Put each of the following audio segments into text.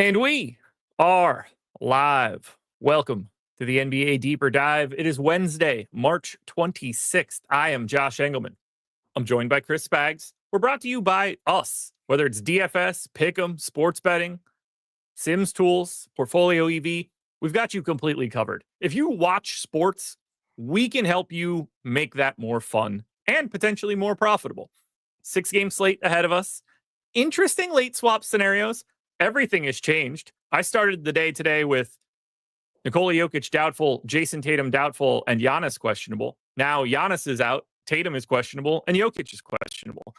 And we are live. Welcome to the NBA Deeper Dive. It is Wednesday, March 26th. I am Josh Engleman. I'm joined by Chris Spags. We're brought to you by us, whether it's DFS, Pick'em, sports betting, Sims Tools, Portfolio EV. We've got you completely covered. If you watch sports, we can help you make that more fun and potentially more profitable. 6-game slate ahead of us. Interesting late swap scenarios. Everything has changed. I started the day today with Nikola Jokic doubtful, Jason Tatum doubtful, and Giannis questionable. Now Giannis is out, Tatum is questionable, and Jokic is questionable.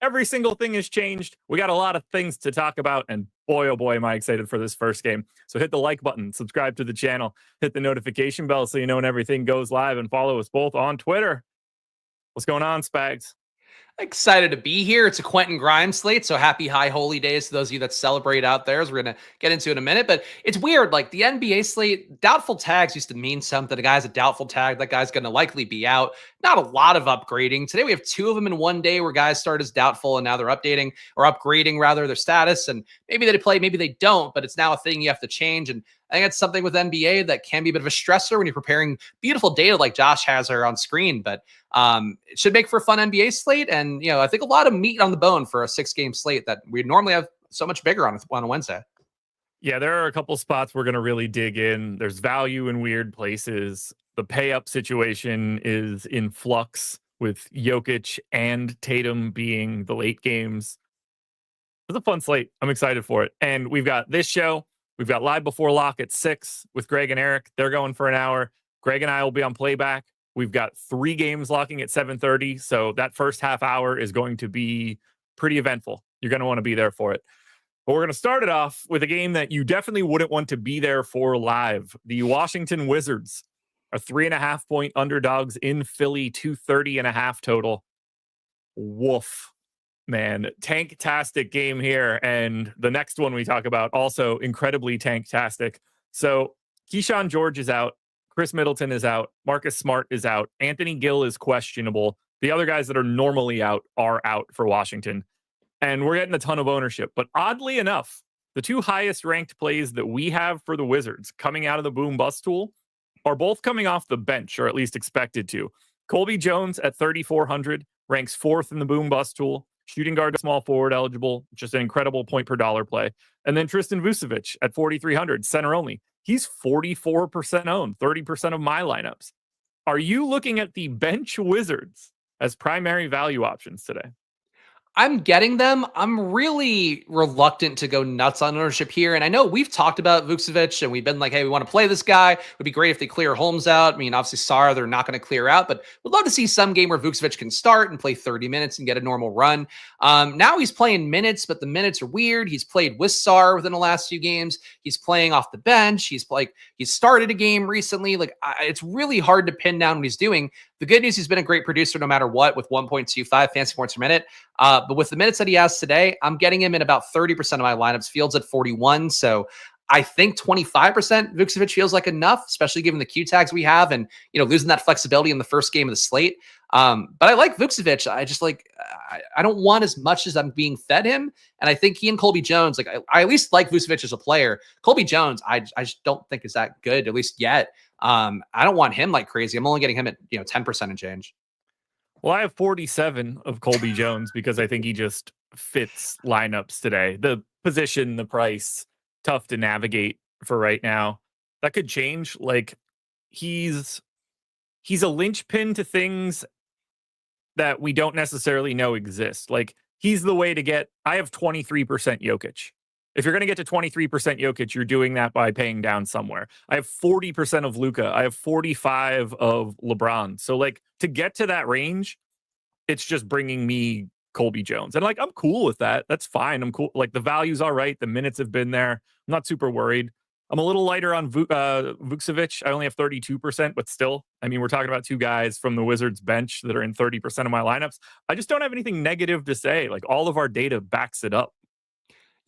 Every single thing has changed. We got a lot of things to talk about, and boy, oh boy, am I excited for this first game. So hit the like button, subscribe to the channel, hit the notification bell so you know when everything goes live, and follow us both on Twitter. What's going on, Spags? Excited to be here. It's a Quentin Grimes slate, so happy high holy days to those of you that celebrate out there, as we're going to get into in a minute. But it's weird, like the NBA slate, doubtful tags used to mean something. A guy's a doubtful tag, that guy's going to likely be out. Not a lot of upgrading. Today we have two of them in one day where guys start as doubtful and now they're updating or upgrading rather their status. And maybe they play, maybe they don't, but it's now a thing you have to change. And I think it's something with NBA that can be a bit of a stressor when you're preparing beautiful data like Josh has her on screen. But it should make for a fun NBA slate. And, I think a lot of meat on the bone for a 6-game slate that we normally have so much bigger on a Wednesday. Yeah, there are a couple spots we're going to really dig in. There's value in weird places. The pay-up situation is in flux with Jokic and Tatum being the late games. It's a fun slate. I'm excited for it. And we've got this show. We've got Live Before Lock at 6 with Greg and Eric. They're going for an hour. Greg and I will be on playback. We've got 3 games locking at 7:30. So that first half hour is going to be pretty eventful. You're going to want to be there for it. But we're going to start it off with a game that you definitely wouldn't want to be there for live. The Washington Wizards are 3.5-point underdogs in Philly, 230.5 total. Woof, man. Tank-tastic game here. And the next one we talk about also incredibly tank-tastic. So Keyshawn George is out. Chris Middleton is out. Marcus Smart is out. Anthony Gill is questionable. The other guys that are normally out are out for Washington. And we're getting a ton of ownership. But oddly enough, the 2 highest ranked plays that we have for the Wizards coming out of the boom bust tool are both coming off the bench, or at least expected to. Colby Jones at 3,400 ranks 4th in the boom bust tool. Shooting guard, small forward eligible, just an incredible point per dollar play. And then Tristan Vucevic at 4,300, center only. He's 44% owned, 30% of my lineups. Are you looking at the bench Wizards as primary value options today? I'm getting them. I'm really reluctant to go nuts on ownership here. And I know we've talked about Vucevic and we've been like, hey, we want to play this guy. It would be great if they clear Holmes out. I mean, obviously, Sarr, they're not going to clear out, but we'd love to see some game where Vucevic can start and play 30 minutes and get a normal run. Now he's playing minutes, but the minutes are weird. He's played with Sarr within the last few games. He's playing off the bench. He's started a game recently. It's really hard to pin down what he's doing. The good news, he's been a great producer no matter what with 1.25 fantasy points per minute. But with the minutes that he has today, I'm getting him in about 30% of my lineups. Fields at 41. So I think 25% Vucevic feels like enough, especially given the Q tags we have and, losing that flexibility in the first game of the slate. But I like Vucevic. I just I don't want as much as I'm being fed him. And I think he and Colby Jones, I at least like Vucevic as a player. Colby Jones, I just don't think is that good, at least yet. I don't want him like crazy. I'm only getting him at 10% and change. Well, I have 47 of Colby Jones because I think he just fits lineups today. The position, the price, tough to navigate for right now. That could change. He's a linchpin to things that we don't necessarily know exist. He's the way to get. I have 23% Jokic. If you're going to get to 23% Jokic, you're doing that by paying down somewhere. I have 40% of Luka. I have 45 of LeBron. So to get to that range, it's just bringing me Colby Jones. And I'm cool with that. That's fine. I'm cool. The value's all right. The minutes have been there. I'm not super worried. I'm a little lighter on Vucevic. I only have 32%, but still, we're talking about 2 guys from the Wizards bench that are in 30% of my lineups. I just don't have anything negative to say. All of our data backs it up.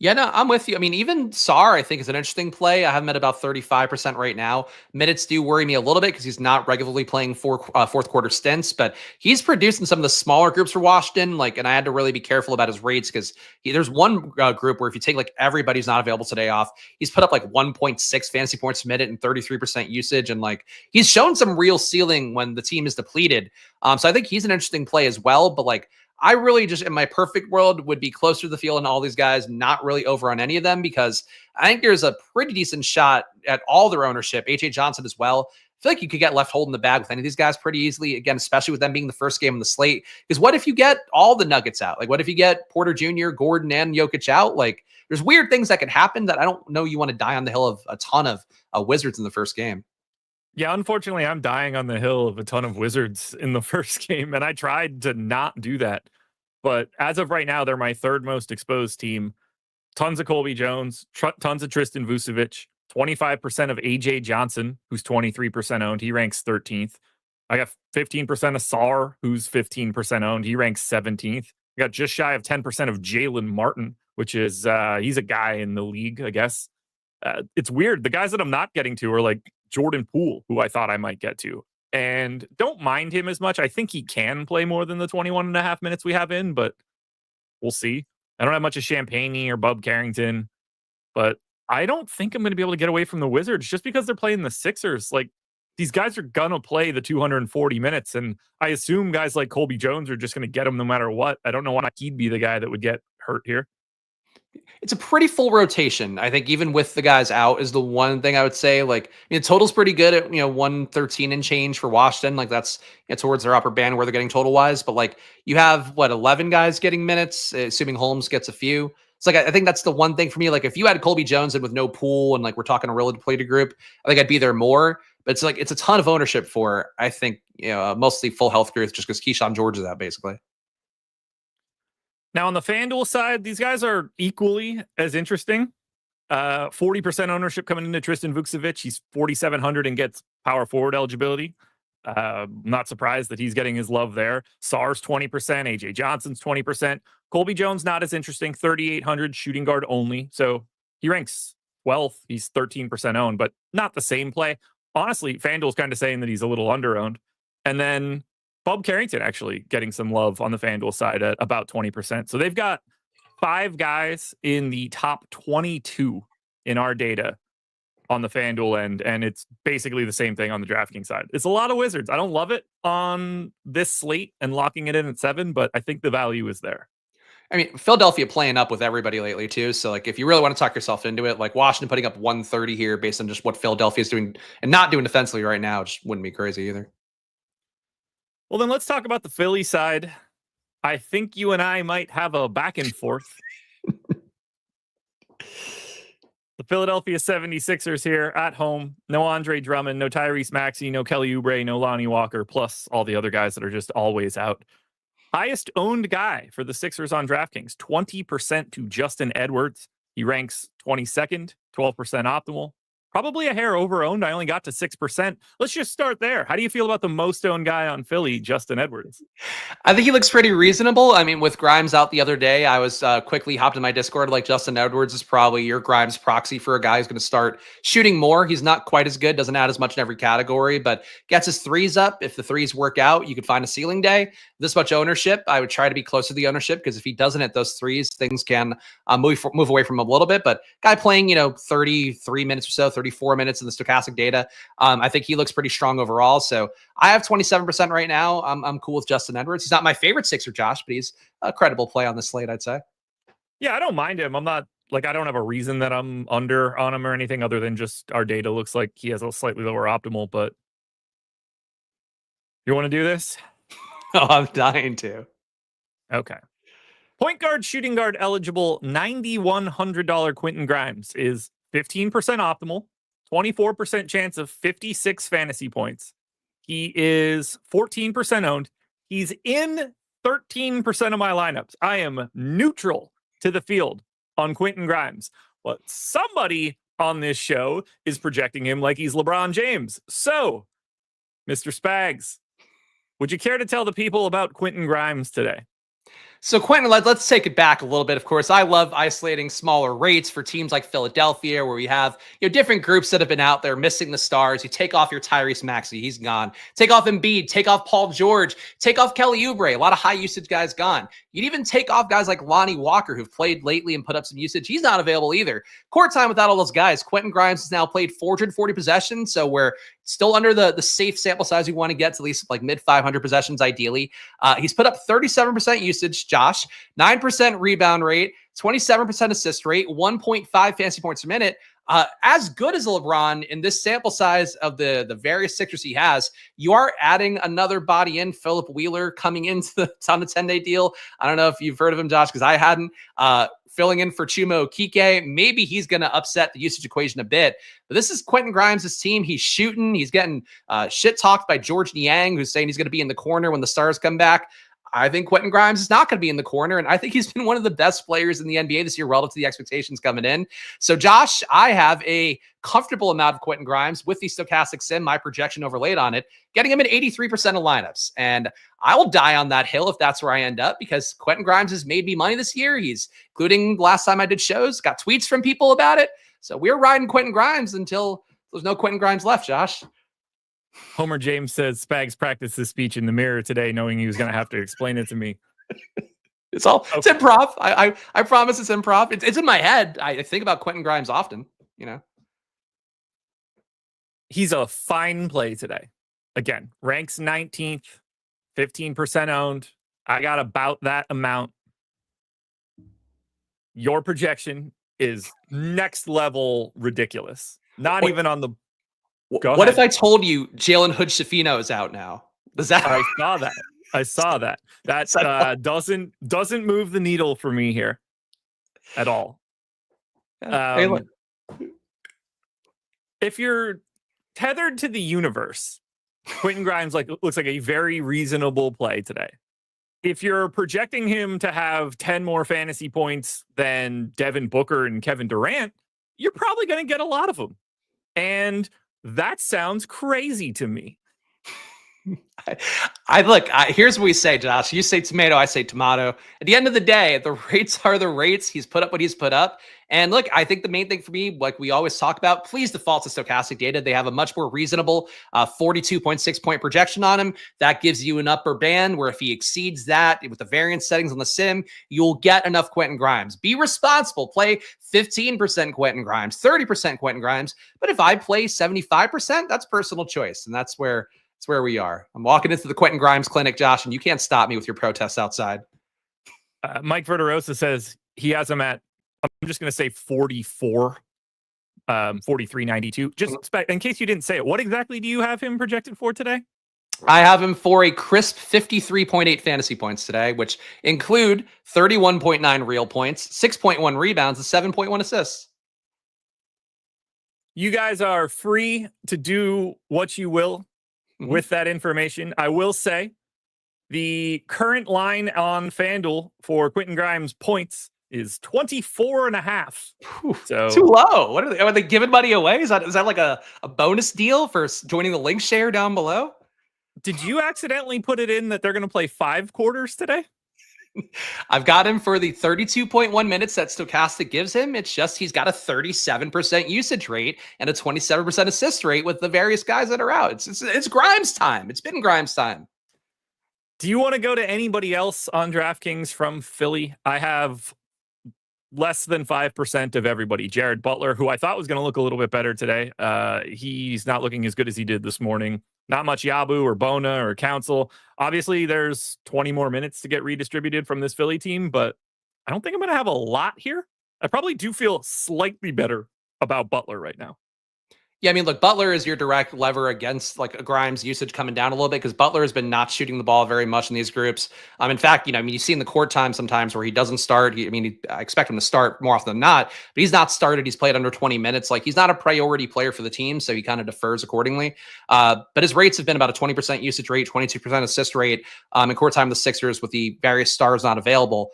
Yeah, no, I'm with you. I mean, even Sar, I think, is an interesting play. I have him at about 35% right now. Minutes do worry me a little bit because he's not regularly playing fourth quarter stints, but he's produced in some of the smaller groups for Washington. And I had to really be careful about his rates because there's one group where if you take everybody's not available today off, he's put up 1.6 fantasy points per minute and 33% usage. And he's shown some real ceiling when the team is depleted. So I think he's an interesting play as well. But I really just, in my perfect world, would be closer to the field and all these guys, not really over on any of them, because I think there's a pretty decent shot at all their ownership. H.A. Johnson as well. I feel like you could get left holding the bag with any of these guys pretty easily, again, especially with them being the first game on the slate. Because what if you get all the Nuggets out? What if you get Porter Jr., Gordon, and Jokic out? There's weird things that could happen that I don't know you want to die on the hill of a ton of Wizards in the first game. Yeah, unfortunately, I'm dying on the hill of a ton of Wizards in the first game, and I tried to not do that. But as of right now, they're my third most exposed team. Tons of Colby Jones, tons of Tristan Vucevic, 25% of AJ Johnson, who's 23% owned. He ranks 13th. I got 15% of Sar, who's 15% owned. He ranks 17th. I got just shy of 10% of Jalen Martin, which is, he's a guy in the league, I guess. It's weird. The guys that I'm not getting to are Jordan Poole, who I thought I might get to. And don't mind him as much. I think he can play more than the 21 and a half minutes we have in, but we'll see. I don't have much of Champagne or Bub Carrington, but I don't think I'm going to be able to get away from the Wizards just because they're playing the Sixers. These guys are going to play the 240 minutes, and I assume guys like Colby Jones are just going to get them no matter what. I don't know why he'd be the guy that would get hurt here. It's a pretty full rotation. I think even with the guys out is the one thing I would say. Total's pretty good at 113 and change for Washington. That's towards their upper band where they're getting total wise. But you have 11 guys getting minutes, assuming Holmes gets a few. It's I think that's the one thing for me. If you had Colby Jones in with no Pool and we're talking a really depleted group, I think I'd be there more. But it's a ton of ownership for, I think, mostly full health groups just because Keyshawn George is out basically. Now, on the FanDuel side, these guys are equally as interesting. 40% ownership coming into Tristan Vucevic. He's 4,700 and gets power forward eligibility. Not surprised that he's getting his love there. Sar's 20%. AJ Johnson's 20%. Colby Jones, not as interesting. 3,800 shooting guard only. So he ranks 12th. He's 13% owned, but not the same play. Honestly, FanDuel's kind of saying that he's a little under-owned. And then Bub Carrington actually getting some love on the FanDuel side at about 20%. So they've got 5 guys in the top 22 in our data on the FanDuel end, and it's basically the same thing on the DraftKings side. It's a lot of Wizards. I don't love it on this slate and locking it in at 7, but I think the value is there. I mean, Philadelphia playing up with everybody lately too. So if you really want to talk yourself into it, Washington putting up 130 here based on just what Philadelphia is doing and not doing defensively right now, just wouldn't be crazy either. Well, then let's talk about the Philly side. I think you and I might have a back and forth. The Philadelphia 76ers here at home. No Andre Drummond, no Tyrese Maxey, no Kelly Oubre, no Lonnie Walker, plus all the other guys that are just always out. Highest owned guy for the Sixers on DraftKings, 20% to Justin Edwards. He ranks 22nd, 12% optimal. Probably a hair over owned. I only got to 6%. Let's just start there. How do you feel about the most owned guy on Philly, Justin Edwards? I think he looks pretty reasonable. I mean, with Grimes out the other day, I was quickly hopped in my Discord. Justin Edwards is probably your Grimes proxy for a guy who's going to start shooting more. He's not quite as good, doesn't add as much in every category, but gets his threes up. If the threes work out, you could find a ceiling day. This much ownership, I would try to be close to the ownership because if he doesn't hit those threes, things can move away from him a little bit. But guy playing, 33 minutes or so, 34 minutes in the Stokastic data. I think he looks pretty strong overall. So I have 27% right now. I'm cool with Justin Edwards. He's not my favorite Sixer, Josh, but he's a credible play on the slate, I'd say. Yeah, I don't mind him. I'm not I don't have a reason that I'm under on him or anything other than just our data looks like he has a slightly lower optimal, but you want to do this? Oh, I'm dying to. Okay. Point guard, shooting guard eligible, $9,100 Quentin Grimes is 15% optimal, 24% chance of 56 fantasy points. He is 14% owned. He's in 13% of my lineups. I am neutral to the field on Quentin Grimes. But somebody on this show is projecting him like he's LeBron James. So, Mr. Spags, would you care to tell the people about Quentin Grimes today? So Quentin, let's take it back a little bit. Of course, I love isolating smaller rates for teams like Philadelphia, where we have different groups that have been out there missing the stars. You take off your Tyrese Maxey, he's gone. Take off Embiid, take off Paul George, take off Kelly Oubre. A lot of high usage guys gone. You'd even take off guys like Lonnie Walker, who've played lately and put up some usage. He's not available either. Court time without all those guys. Quentin Grimes has now played 440 possessions, so we're still under the safe sample size we want to get to, at least like mid 500 possessions ideally. He's put up 37% usage, Josh, 9% rebound rate, 27% assist rate, 1.5 fantasy points per minute. As good as LeBron in this sample size of the various Sixers he has, you are adding another body in, Philip Wheeler, coming on a 10-day deal. I don't know if you've heard of him, Josh, because I hadn't. Filling in for Chuma Okeke. Maybe he's going to upset the usage equation a bit. But this is Quentin Grimes' team. He's shooting. He's getting shit-talked by George Niang, who's saying he's going to be in the corner when the stars come back. I think Quentin Grimes is not going to be in the corner, and I think he's been one of the best players in the NBA this year relative to the expectations coming in. So, Josh, I have a comfortable amount of Quentin Grimes with the Stokastic Sim, my projection overlaid on it, getting him in 83% of lineups. And I will die on that hill if that's where I end up, because Quentin Grimes has made me money this year. He's, including last time I did shows, got tweets from people about it. So we're riding Quentin Grimes until there's no Quentin Grimes left, Josh. Homer James says Spags practiced this speech in the mirror today, knowing he was going to have to explain it to me. It's improv. I promise it's improv. It's in my head. I think about Quentin Grimes often, He's a fine play today. Again, ranks 19th, 15% owned. I got about that amount. Your projection is next level ridiculous. Not even on the... What if I told you Jalen Hood-Schifino is out now? Does that? I saw that. That doesn't move the needle for me here at all. If you're tethered to the universe, Quentin Grimes looks like a very reasonable play today. If you're projecting him to have 10 more fantasy points than Devin Booker and Kevin Durant, you're probably going to get a lot of them. And that sounds crazy to me. Here's what we say, Josh. You say tomato, I say tomato. At the end of the day, the rates are the rates. He's put up what he's put up. And look, I think the main thing for me, like we always talk about, please default to Stokastic data. They have a much more reasonable 42.6 point projection on him. That gives you an upper band where if he exceeds that with the variance settings on the sim, you'll get enough Quentin Grimes. Be responsible. Play 15% Quentin Grimes, 30% Quentin Grimes. But if I play 75%, that's personal choice. And that's where we are. I'm walking into the Quentin Grimes clinic, Josh, and you can't stop me with your protests outside. Mike Verderosa says he has him at, I'm just going to say 44, 43.92. Just in case you didn't say it, what exactly do you have him projected for today? I have him for a crisp 53.8 fantasy points today, which include 31.9 real points, 6.1 rebounds, and 7.1 assists. You guys are free to do what you will with that information. I will say the current line on FanDuel for Quentin Grimes points is 24.5. So too low. What are they giving money away? Is that like a bonus deal for joining the link share down below? Did you accidentally put it in that they're going to play 5 quarters today? I've got him for the 32.1 minutes that Stokastic gives him. It's just he's got a 37% usage rate and a 27% assist rate with the various guys that are out. It's Grimes time. It's been Grimes time. Do you want to go to anybody else on DraftKings from Philly? I have less than 5% of everybody. Jared Butler, who I thought was going to look a little bit better today. He's not looking as good as he did this morning. Not much Yabu or Bona or Council. Obviously, there's 20 more minutes to get redistributed from this Philly team, but I don't think I'm going to have a lot here. I probably do feel slightly better about Butler right now. Yeah, I mean, look, Butler is your direct lever against like a Grimes usage coming down a little bit because Butler has been not shooting the ball very much in these groups. In fact, you see in the court time sometimes where he doesn't start. I expect him to start more often than not, but he's not started. He's played under 20 minutes. Like he's not a priority player for the team, so he kind of defers accordingly. But his rates have been about a 20% usage rate, 22% assist rate in court time. The Sixers with the various stars not available.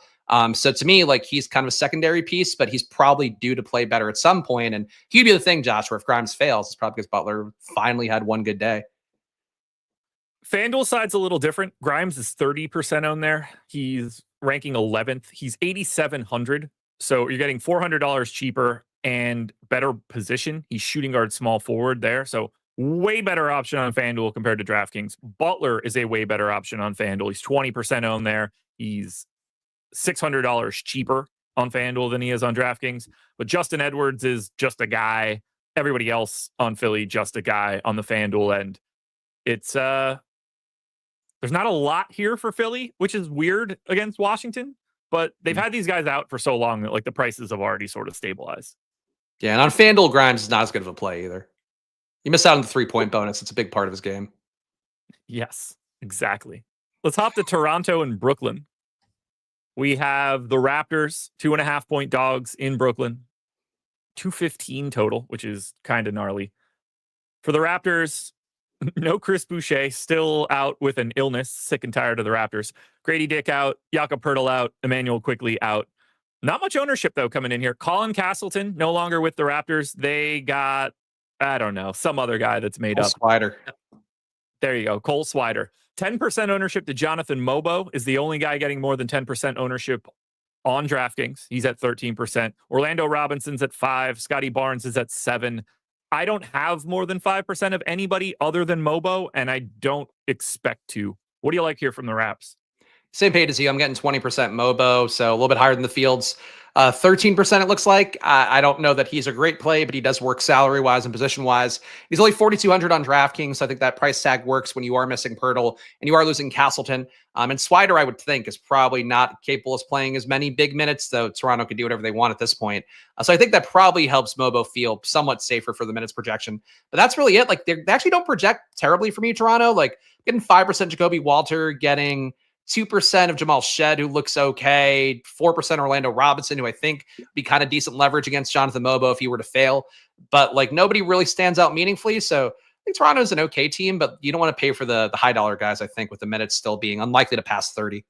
So to me, like he's kind of a secondary piece, but he's probably due to play better at some point. And he'd be the thing, Josh, where if Grimes fails, it's probably because Butler finally had one good day. FanDuel side's a little different. Grimes is 30% owned there. He's ranking 11th. He's 8,700. So you're getting $400 cheaper and better position. He's shooting guard small forward there. So way better option on FanDuel compared to DraftKings. Butler is a way better option on FanDuel. He's 20% owned there. He's $600 cheaper on FanDuel than he is on DraftKings. But Justin Edwards is just a guy. Everybody else on Philly, just a guy on the FanDuel end. It's there's not a lot here for Philly, which is weird against Washington, but they've had these guys out for so long that like the prices have already sort of stabilized. Yeah, and on FanDuel, Grimes is not as good of a play either. You miss out on the 3-point bonus. It's a big part of his game. Yes, exactly. Let's hop to Toronto and Brooklyn. We have the Raptors, 2.5-point dogs in Brooklyn. 215 total, which is kind of gnarly. For the Raptors, no Chris Boucher, still out with an illness, sick and tired of the Raptors. Grady Dick out, Jakob Poeltl out, Emmanuel Quickly out. Not much ownership, though, coming in here. Colin Castleton, no longer with the Raptors. They got, I don't know, some other guy that's made up. Swider. There you go, Cole Swider. 10% ownership to Jonathan Mobo is the only guy getting more than 10% ownership on DraftKings. He's at 13%. Orlando Robinson's at 5%. Scotty Barnes is at 7%. I don't have more than 5% of anybody other than Mobo, and I don't expect to. What do you like here from the Raps? Same page as you. I'm getting 20% Mobo, so a little bit higher than the Fields. 13% it looks like. I don't know that he's a great play, but he does work salary-wise and position-wise. He's only 4,200 on DraftKings, so I think that price tag works when you are missing Poeltl and you are losing Castleton. And Swider, I would think, is probably not capable of playing as many big minutes, though Toronto can do whatever they want at this point. So I think that probably helps Mobo feel somewhat safer for the minutes projection. But that's really it. Like, they actually don't project terribly for me, Toronto. Like, getting 5% Jacoby Walter, getting 2% of Jamal Shed, who looks okay. 4% Orlando Robinson, who I think be kind of decent leverage against Jonathan Mobo if he were to fail. But like nobody really stands out meaningfully. So I think Toronto's an okay team, but you don't want to pay for the high dollar guys, I think, with the minutes still being unlikely to pass 30.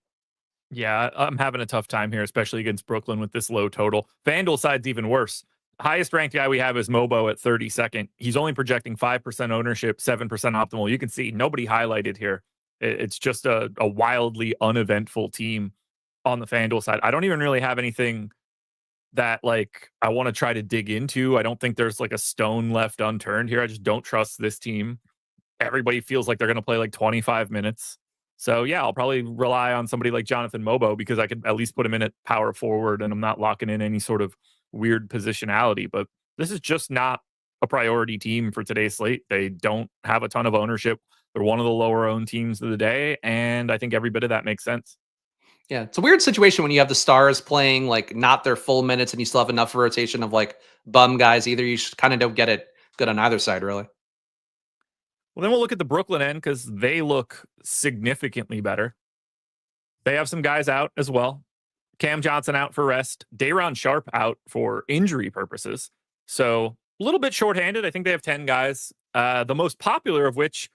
Yeah, I'm having a tough time here, especially against Brooklyn with this low total. FanDuel side's even worse. Highest ranked guy we have is Mobo at 32nd. He's only projecting 5% ownership, 7% optimal. You can see nobody highlighted here. It's just a wildly uneventful team on the FanDuel side. I don't even really have anything that like I want to try to dig into. I don't think there's like a stone left unturned here. I just don't trust this team. Everybody feels like they're going to play like 25 minutes. So yeah, I'll probably rely on somebody like Jonathan Mobo because I could at least put him in at power forward and I'm not locking in any sort of weird positionality. But this is just not a priority team for today's slate. They don't have a ton of ownership. They're one of the lower owned teams of the day. And I think every bit of that makes sense. Yeah, it's a weird situation when you have the stars playing like not their full minutes and you still have enough rotation of like bum guys. Either you kind of don't get it good on either side, really. Well, then we'll look at the Brooklyn end because they look significantly better. They have some guys out as well. Cam Johnson out for rest. Day'Ron Sharpe out for injury purposes. So a little bit shorthanded. I think they have 10 guys. The most popular of which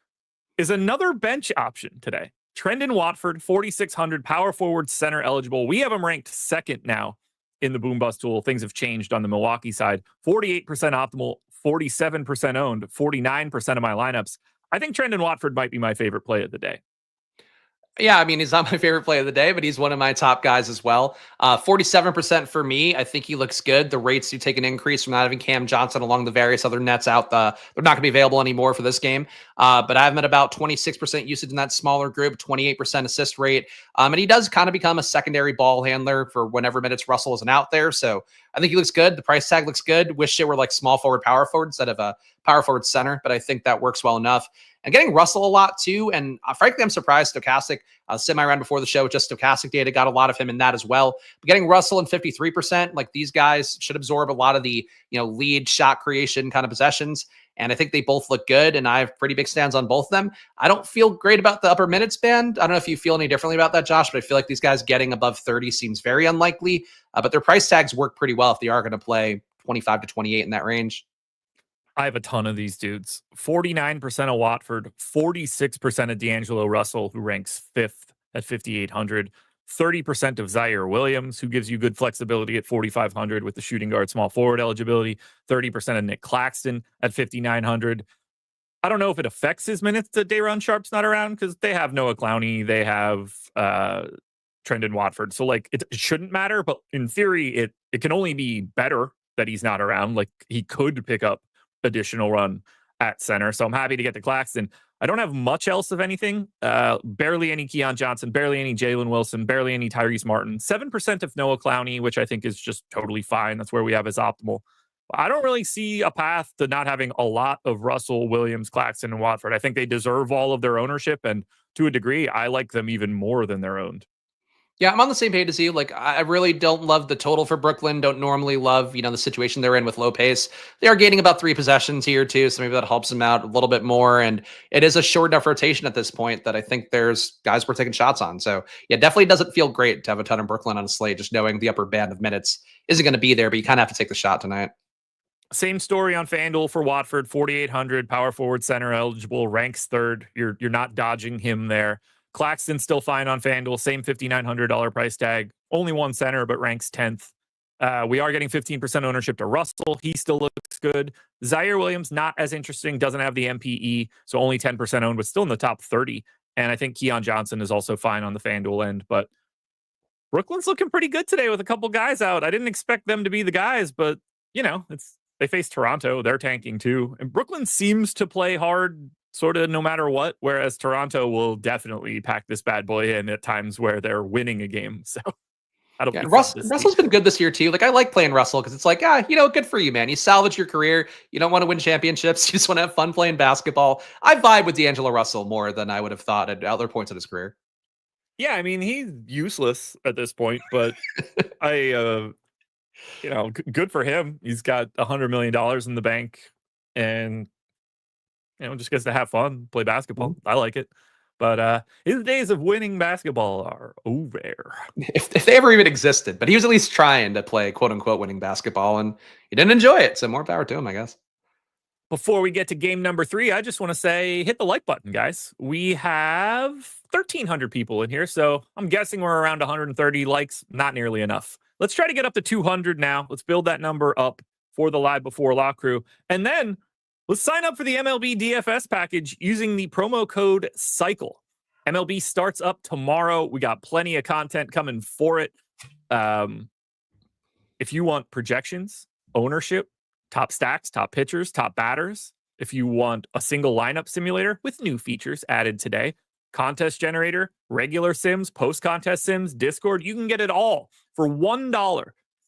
is another bench option today. Trendon Watford, 4,600, power forward, center eligible. We have him ranked second now in the Boom Bust tool. Things have changed on the Milwaukee side. 48% optimal, 47% owned, 49% of my lineups. I think Trendon Watford might be my favorite play of the day. Yeah, I mean, he's not my favorite play of the day, but he's one of my top guys as well. 47% for me. I think he looks good. The rates do take an increase from not having Cam Johnson along the various other nets out. They're not going to be available anymore for this game. But I have him at about 26% usage in that smaller group, 28% assist rate. And he does kind of become a secondary ball handler for whenever minutes Russell isn't out there. So I think he looks good. The price tag looks good. Wish it were like small forward, power forward instead of a power forward center, but I think that works well enough. And getting Russell a lot too. And frankly, I'm surprised Stokastic, semi-round before the show with just Stokastic data, got a lot of him in that as well. But getting Russell in 53%, like these guys should absorb a lot of the, lead shot creation kind of possessions. And I think they both look good. And I have pretty big stands on both of them. I don't feel great about the upper minutes band. I don't know if you feel any differently about that, Josh, but I feel like these guys getting above 30 seems very unlikely. But their price tags work pretty well if they are going to play 25 to 28 in that range. I have a ton of these dudes. 49% of Watford, 46% of D'Angelo Russell, who ranks 5th at 5,800, 30% of Zaire Williams, who gives you good flexibility at 4,500 with the shooting guard small forward eligibility, 30% of Nick Claxton at 5,900. I don't know if it affects his minutes that Day'Ron Sharp's not around because they have Noah Clowney, they have Trendon Watford. So like it shouldn't matter, but in theory, it can only be better that he's not around. Like he could pick up additional run at center. So I'm happy to get to Claxton. I don't have much else of anything. Barely any Keon Johnson, barely any Jalen Wilson, barely any Tyrese Martin. 7% of Noah Clowney, which I think is just totally fine. That's where we have as optimal. I don't really see a path to not having a lot of Russell, Williams, Claxton, and Watford. I think they deserve all of their ownership. And to a degree, I like them even more than they're owned. Yeah, I'm on the same page as you. Like, I really don't love the total for Brooklyn. Don't normally love, the situation they're in with low pace. They are gaining about 3 possessions here too, so maybe that helps them out a little bit more. And it is a short enough rotation at this point that I think there's guys we're taking shots on. So yeah, definitely doesn't feel great to have a ton of Brooklyn on a slate, just knowing the upper band of minutes isn't going to be there, but you kind of have to take the shot tonight. Same story on FanDuel for Watford, 4,800, power forward, center eligible, ranks third. You're not dodging him there. Claxton still fine on FanDuel, same $5,900 price tag. Only one center, but ranks 10th. We are getting 15% ownership to Russell. He still looks good. Zaire Williams, not as interesting, doesn't have the MPE, so only 10% owned, but still in the top 30. And I think Keon Johnson is also fine on the FanDuel end. But Brooklyn's looking pretty good today with a couple guys out. I didn't expect them to be the guys, but, they face Toronto. They're tanking too. And Brooklyn seems to play hard sort of no matter what, whereas Toronto will definitely pack this bad boy in at times where they're winning a game. So that'll be Russell's been good this year too. Like I like playing Russell because it's like, good for you, man. You salvage your career. You don't want to win championships. You just want to have fun playing basketball. I vibe with D'Angelo Russell more than I would have thought at other points in his career. Yeah, I mean, he's useless at this point, but good for him. He's got $100 million in the bank and, just gets to have fun, play basketball. Mm-hmm. I like it. But his days of winning basketball are over. If they ever even existed. But he was at least trying to play, quote unquote, winning basketball, and he didn't enjoy it. So more power to him, I guess. Before we get to game number 3, I just want to say hit the like button, guys. We have 1,300 people in here, so I'm guessing we're around 130 likes. Not nearly enough. Let's try to get up to 200 now. Let's build that number up for the Live Before Lock crew. And then let's sign up for the MLB DFS package using the promo code CYCLE. MLB starts up tomorrow. We got plenty of content coming for it. If you want projections, ownership, top stacks, top pitchers, top batters, if you want a single lineup simulator with new features added today, contest generator, regular sims, post-contest sims, Discord, you can get it all for $1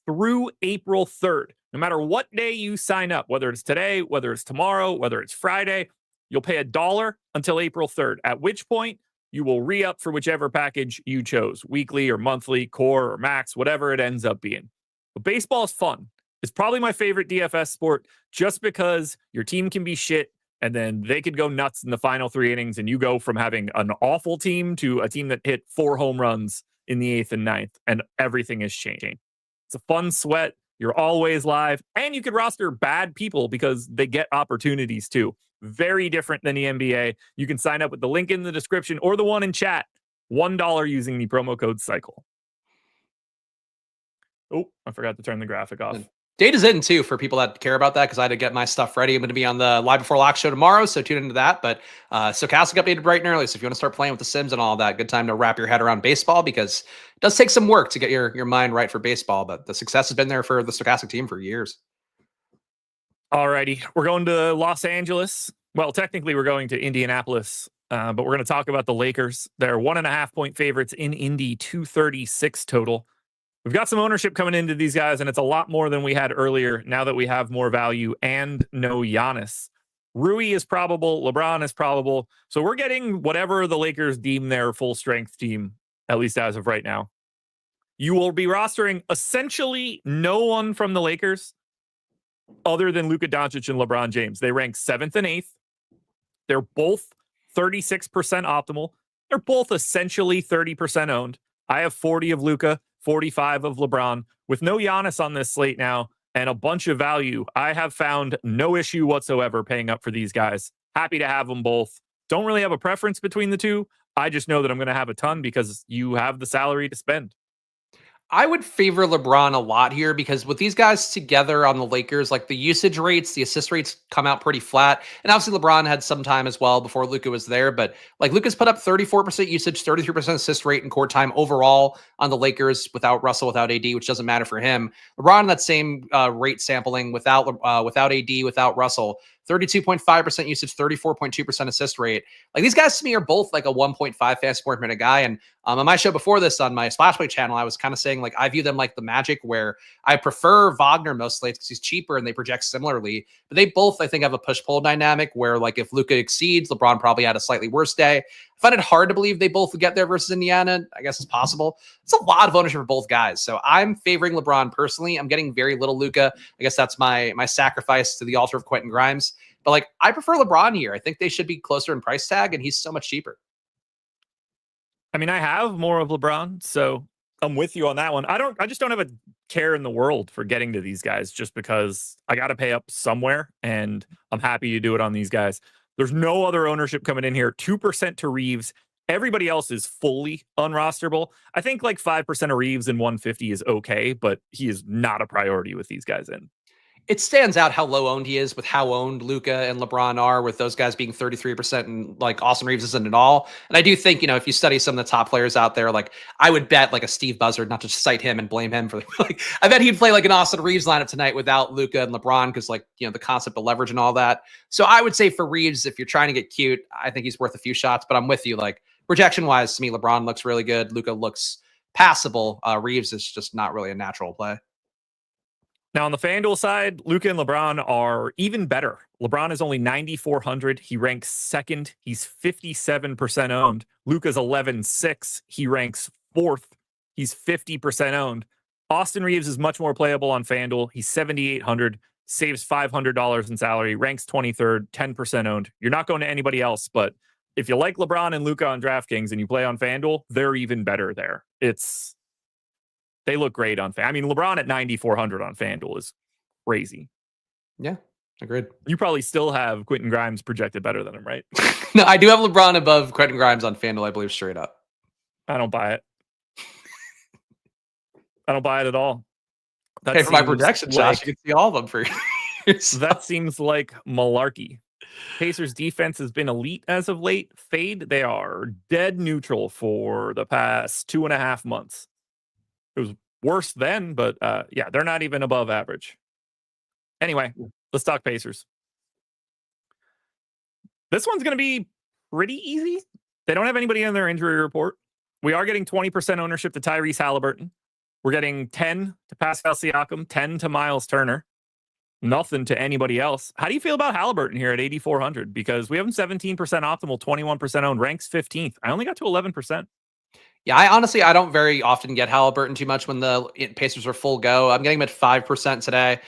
through April 3rd. No matter what day you sign up, whether it's today, whether it's tomorrow, whether it's Friday, you'll pay $1 until April 3rd, at which point you will re-up for whichever package you chose, weekly or monthly, core or max, whatever it ends up being. But baseball is fun. It's probably my favorite DFS sport just because your team can be shit and then they could go nuts in the final 3 innings and you go from having an awful team to a team that hit 4 home runs in the 8th and 9th, and everything is changing. It's a fun sweat. You're always live, and you could roster bad people because they get opportunities too. Very different than the NBA. You can sign up with the link in the description or the one in chat. $1 using the promo code CYCLE. Oh, I forgot to turn the graphic off. Data's in too for people that care about that because I had to get my stuff ready. I'm going to be on the Live Before Lock show tomorrow, so tune into that. But Stokastic updated bright and early, so if you want to start playing with the Sims and all that, good time to wrap your head around baseball because it does take some work to get your mind right for baseball. But the success has been there for the Stokastic team for years. Alrighty, we're going to Los Angeles. Well, technically, we're going to Indianapolis, but we're going to talk about the Lakers. They're 1.5-point favorites in Indy, 236 total. We've got some ownership coming into these guys, and it's a lot more than we had earlier now that we have more value and no Giannis. Rui is probable. LeBron is probable. So we're getting whatever the Lakers deem their full-strength team, at least as of right now. You will be rostering essentially no one from the Lakers other than Luka Doncic and LeBron James. They rank 7th and 8th. They're both 36% optimal. They're both essentially 30% owned. I have 40 of Luka, 45 of LeBron. With no Giannis on this slate now and a bunch of value, I have found no issue whatsoever paying up for these guys. Happy to have them both. Don't really have a preference between the two. I just know that I'm going to have a ton because you have the salary to spend. I would favor LeBron a lot here because with these guys together on the Lakers, like the usage rates, the assist rates come out pretty flat. And obviously LeBron had some time as well before Luka was there, but like Luka's put up 34% usage, 33% assist rate and court time overall on the Lakers without Russell, without AD, which doesn't matter for him. LeBron, that same rate sampling without AD, without Russell, 32.5% usage, 34.2% assist rate. Like these guys to me are both like a 1.5 fantasy point per minute guy. And on my show before this on my Splashplay channel, I was kind of saying like I view them like the Magic, where I prefer Wagner most slates because he's cheaper and they project similarly. But they both, I think, have a push-pull dynamic where like if Luka exceeds, LeBron probably had a slightly worse day. I find it hard to believe they both would get there versus Indiana. I guess it's possible. It's a lot of ownership for both guys. So I'm favoring LeBron personally. I'm getting very little Luka. I guess that's my sacrifice to the altar of Quentin Grimes. But like I prefer LeBron here. I think they should be closer in price tag, and he's so much cheaper. I mean, I have more of LeBron, so I'm with you on that one. I just don't have a care in the world for getting to these guys just because I got to pay up somewhere, and I'm happy to do it on these guys. There's no other ownership coming in here. 2% to Reeves. Everybody else is fully unrosterable. I think like 5% of Reeves and 150 is okay, but he is not a priority with these guys in. It stands out how low owned he is with how owned Luka and LeBron are, with those guys being 33% and like Austin Reeves isn't at all. And I do think, if you study some of the top players out there, like I would bet like a Steve Buzzard, not to cite him and blame him for like, I bet he'd play like an Austin Reeves lineup tonight without Luka and LeBron because like, the concept of leverage and all that. So I would say for Reeves, if you're trying to get cute, I think he's worth a few shots, but I'm with you. Like projection wise, to me, LeBron looks really good. Luka looks passable. Reeves is just not really a natural play. Now, on the FanDuel side, Luka and LeBron are even better. LeBron is only 9,400. He ranks second. He's 57% owned. Luka's 11,600. He ranks fourth. He's 50% owned. Austin Reeves is much more playable on FanDuel. He's 7,800, saves $500 in salary, ranks 23rd, 10% owned. You're not going to anybody else, but if you like LeBron and Luka on DraftKings and you play on FanDuel, they're even better there. They look great on FanDuel. I mean, LeBron at 9,400 on FanDuel is crazy. Yeah, agreed. You probably still have Quentin Grimes projected better than him, right? No, I do have LeBron above Quentin Grimes on FanDuel, I believe, straight up. I don't buy it. I don't buy it at all. Hey, for my projection, Josh, you can see all of them for yourself. That seems like malarkey. Pacers defense has been elite as of late. Fade, they are dead neutral for the past 2.5 months. It was worse then, but yeah, they're not even above average. Anyway, let's talk Pacers. This one's going to be pretty easy. They don't have anybody in their injury report. We are getting 20% ownership to Tyrese Halliburton. We're getting 10 to Pascal Siakam, 10 to Miles Turner. Nothing to anybody else. How do you feel about Halliburton here at 8,400? Because we have him 17% optimal, 21% owned, ranks 15th. I only got to 11%. Yeah, I don't very often get Halliburton too much when the Pacers are full go. I'm getting him at 5% today.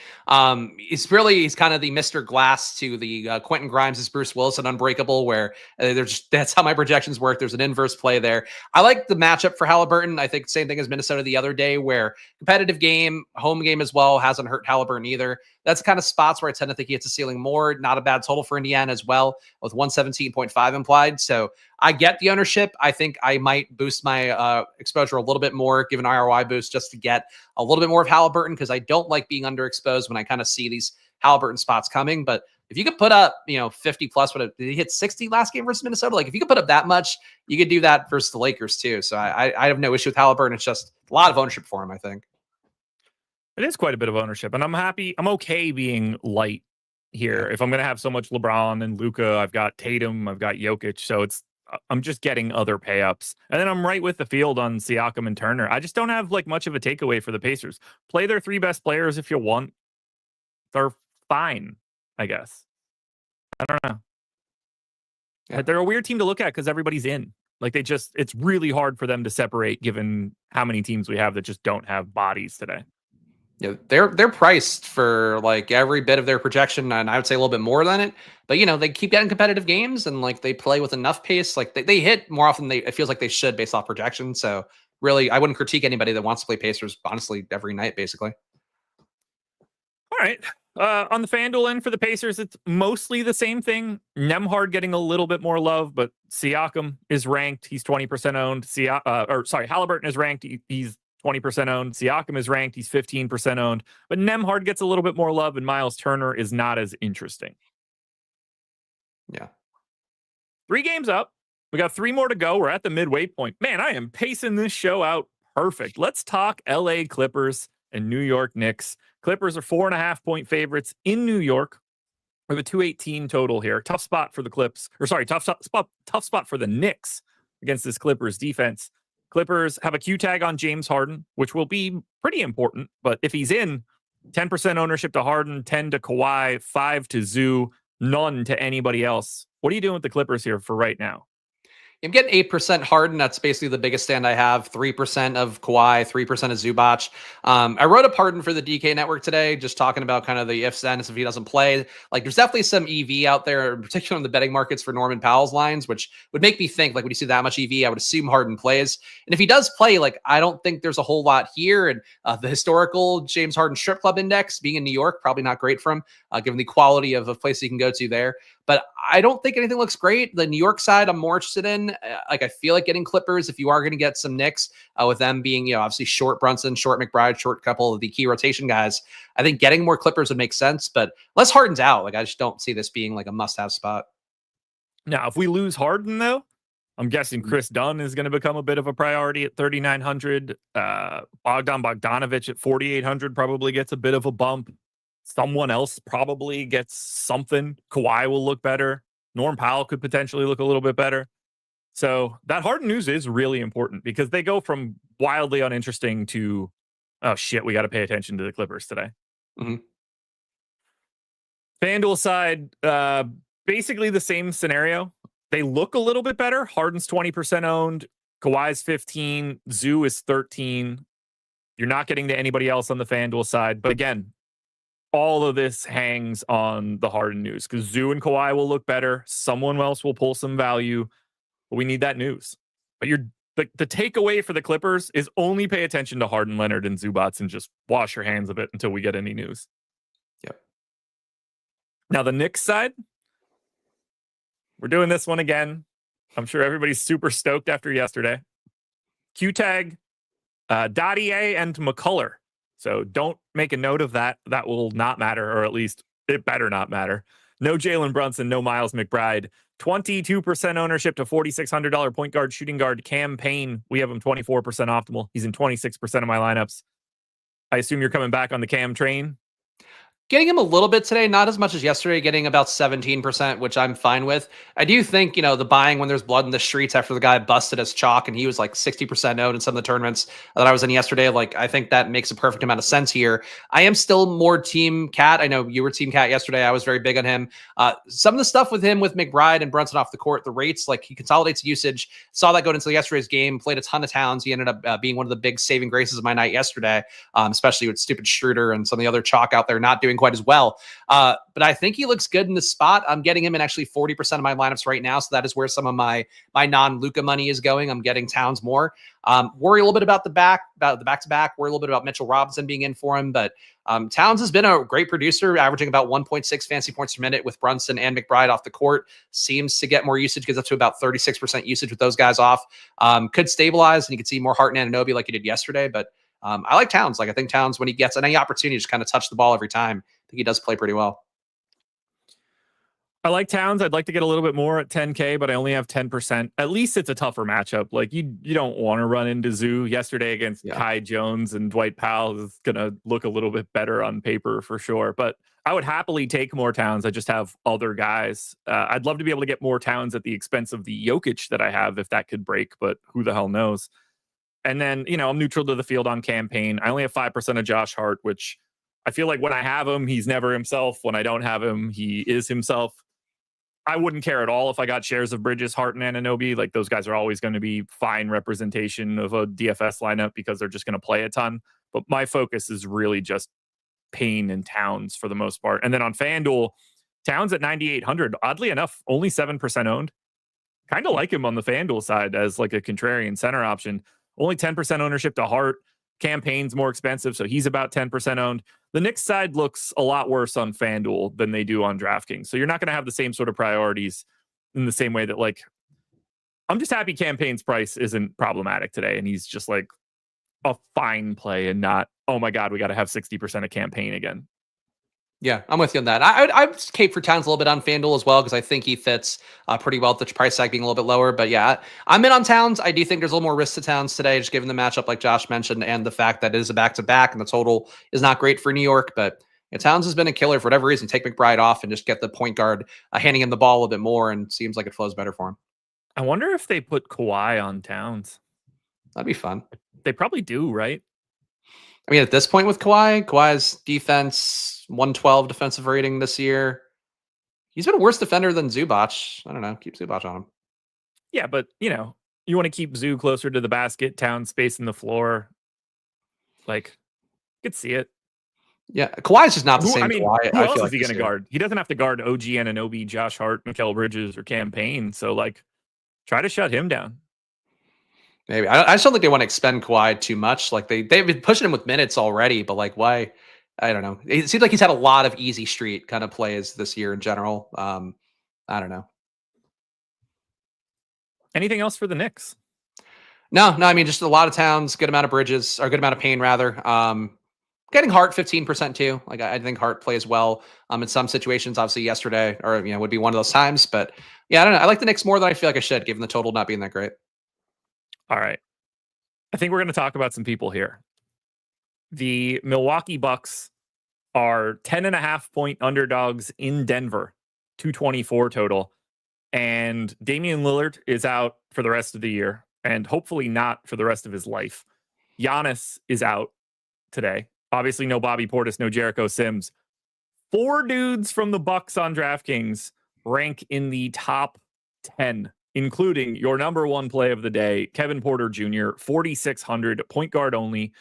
He's kind of the Mr. Glass to the Quentin Grimes is Bruce Wilson Unbreakable, where that's how my projections work. There's an inverse play there. I like the matchup for Halliburton. I think same thing as Minnesota the other day, where competitive game, home game as well, hasn't hurt Halliburton either. That's the kind of spots where I tend to think he hits a ceiling more. Not a bad total for Indiana as well, with 117.5 implied. So I get the ownership. I think I might boost my exposure a little bit more, give an ROI boost just to get a little bit more of Halliburton, because I don't like being underexposed when I kind of see these Halliburton spots coming. But if you could put up, 50 plus, did he hit 60 last game versus Minnesota? Like if you could put up that much, you could do that versus the Lakers too. So I have no issue with Halliburton. It's just a lot of ownership for him, I think. It is quite a bit of ownership, and I'm happy. I'm okay being light here. If I'm going to have so much LeBron and Luka, I've got Tatum, I've got Jokic, so I'm just getting other pay-ups. And then I'm right with the field on Siakam and Turner. I just don't have like much of a takeaway for the Pacers. Play their 3 best players if you want. They're fine, I guess. I don't know. Yeah. They're a weird team to look at because everybody's in. Like it's really hard for them to separate given how many teams we have that just don't have bodies today. Yeah, they're priced for like every bit of their projection, and I would say a little bit more than it. But they keep getting competitive games, and like they play with enough pace. Like they hit more often than it feels like they should based off projection. So really, I wouldn't critique anybody that wants to play Pacers honestly every night, basically. All right. On the FanDuel end for the Pacers, it's mostly the same thing. Nembhard getting a little bit more love, but Siakam is ranked. He's 20% owned. Halliburton is ranked. He's 20% owned. Siakam is ranked. He's 15% owned. But Nembhard gets a little bit more love, and Miles Turner is not as interesting. Yeah. 3 games up. We got 3 more to go. We're at the midway point. Man, I am pacing this show out perfect. Let's talk LA Clippers and New York Knicks. Clippers are 4.5-point favorites in New York. We have a 218 total here. Tough spot for the Clips. Tough spot for the Knicks against this Clippers defense. Clippers have a Q tag on James Harden, which will be pretty important. But if he's in, 10% ownership to Harden, 10 to Kawhi, 5 to Zoo, none to anybody else. What are you doing with the Clippers here for right now? I'm getting 8% Harden. That's basically the biggest stand I have. 3% of Kawhi, 3% of Zubac. I wrote a pardon for the DK network today, just talking about kind of the ifs and if he doesn't play. Like, there's definitely some EV out there, in particular in the betting markets for Norman Powell's lines, which would make me think, like, when you see that much EV, I would assume Harden plays. And if he does play, like, I don't think there's a whole lot here. And the historical James Harden strip club index, being in New York, probably not great for him, given the quality of a place he can go to there. But I don't think anything looks great. The New York side, I'm more interested in. Like, I feel like getting Clippers if you are going to get some Knicks, with them being, obviously short Brunson, short McBride, short couple of the key rotation guys. I think getting more Clippers would make sense. But unless Harden's out, like, I just don't see this being like a must-have spot. Now, if we lose Harden, though, I'm guessing Chris Dunn is going to become a bit of a priority at 3,900. Bogdan Bogdanovic at 4,800 probably gets a bit of a bump. Someone else probably gets something. Kawhi will look better. Norm Powell could potentially look a little bit better. So that Harden news is really important because they go from wildly uninteresting to, oh shit, we got to pay attention to the Clippers today. Mm-hmm. FanDuel side, basically the same scenario. They look a little bit better. Harden's 20% owned. Kawhi's 15. Zoo is 13. You're not getting to anybody else on the FanDuel side. But again, all of this hangs on the Harden news because Zoo and Kawhi will look better. Someone else will pull some value, but we need that news. But the takeaway for the Clippers is only pay attention to Harden, Leonard, and Zubac and just wash your hands of it until we get any news. Yep. Now the Knicks side, we're doing this one again. I'm sure everybody's super stoked after yesterday. Q-tag, Dottier and McCullough. So don't make a note of that. That will not matter, or at least it better not matter. No Jalen Brunson, no Miles McBride. 22% ownership to $4,600 point guard, shooting guard, Cam Payne. We have him 24% optimal. He's in 26% of my lineups. I assume you're coming back on the Cam train. Getting him a little bit today, not as much as yesterday, getting about 17%, which I'm fine with. I do think, the buying when there's blood in the streets after the guy busted as chalk and he was like 60% owned in some of the tournaments that I was in yesterday. Like, I think that makes a perfect amount of sense here. I am still more team Cat. I know you were team Cat yesterday. I was very big on him. Some of the stuff with him with McBride and Brunson off the court, the rates, like he consolidates usage. Saw that going into yesterday's game, played a ton of Towns. He ended up being one of the big saving graces of my night yesterday, especially with stupid Schroeder and some of the other chalk out there not doing quite as well. But I think he looks good in the spot. I'm getting him in actually 40% of my lineups right now. So that is where some of my non-Luka money is going. I'm getting Towns more. Worry a little bit about the back-to-back. Worry a little bit about Mitchell Robinson being in for him. But Towns has been a great producer, averaging about 1.6 fantasy points per minute with Brunson and McBride off the court. Seems to get more usage, gets up to about 36% usage with those guys off. Could stabilize, and you could see more Hart and Anunoby like he did yesterday. But I like Towns. Like, I think Towns, when he gets any opportunity to just kind of touch the ball every time, I think he does play pretty well. I like Towns. I'd like to get a little bit more at 10K, but I only have 10%. At least it's a tougher matchup. Like, you don't want to run into Zoo yesterday against Kai Jones and Dwight Powell is going to look a little bit better on paper for sure. But I would happily take more Towns. I just have other guys. I'd love to be able to get more Towns at the expense of the Jokic that I have if that could break, but who the hell knows? And then, I'm neutral to the field on Cam Payne. I only have 5% of Josh Hart, which I feel like when I have him, he's never himself. When I don't have him, he is himself. I wouldn't care at all if I got shares of Bridges, Hart, and Anunoby. Like, those guys are always going to be fine representation of a DFS lineup because they're just going to play a ton. But my focus is really just Payne and Towns for the most part. And then on FanDuel, Towns at 9,800. Oddly enough, only 7% owned. Kind of like him on the FanDuel side as like a contrarian center option. Only 10% ownership to Hart. Cam Payne's more expensive, so he's about 10% owned. The Knicks side looks a lot worse on FanDuel than they do on DraftKings. So you're not going to have the same sort of priorities in the same way that, like, I'm just happy Cam Payne's price isn't problematic today. And he's just like a fine play and not, oh my God, we got to have 60% of campaign again. Yeah, I'm with you on that. I'd cape for Towns a little bit on FanDuel as well because I think he fits pretty well with the price tag being a little bit lower. But yeah, I'm in on Towns. I do think there's a little more risk to Towns today, just given the matchup like Josh mentioned and the fact that it is a back-to-back and the total is not great for New York. But yeah, Towns has been a killer for whatever reason. Take McBride off and just get the point guard handing him the ball a little bit more, and seems like it flows better for him. I wonder if they put Kawhi on Towns. That'd be fun. They probably do, right? I mean, at this point with Kawhi's defense, 112 defensive rating this year. He's been a worse defender than Zubac. I don't know. Keep Zubac on him. Yeah, but, you want to keep Zoo closer to the basket, Towns spacing the floor. Like, you could see it. Yeah, Kawhi's just not the same. Kawhi, who else is he going to guard? He doesn't have to guard OG Anunoby, Josh Hart, Mikal Bridges, or Campaign. So, try to shut him down. Maybe. I just don't think they want to expend Kawhi too much. Like they've been pushing him with minutes already, but why? I don't know. It seems like he's had a lot of easy street kind of plays this year in general. I don't know. Anything else for the Knicks? No. I mean, just a lot of Towns, good amount of Bridges, or good amount of Payne rather. Getting Hart 15% too. I think Hart plays well in some situations. Obviously, yesterday or would be one of those times. But yeah, I don't know. I like the Knicks more than I feel like I should, given the total not being that great. All right. I think we're going to talk about some people here. The Milwaukee Bucks are 10.5 point underdogs in Denver, 224 total. And Damian Lillard is out for the rest of the year and hopefully not for the rest of his life. Giannis is out today. Obviously, no Bobby Portis, no Jericho Sims. 4 dudes from the Bucks on DraftKings rank in the top 10, including your number one play of the day, Kevin Porter Jr., 4,600, point guard only,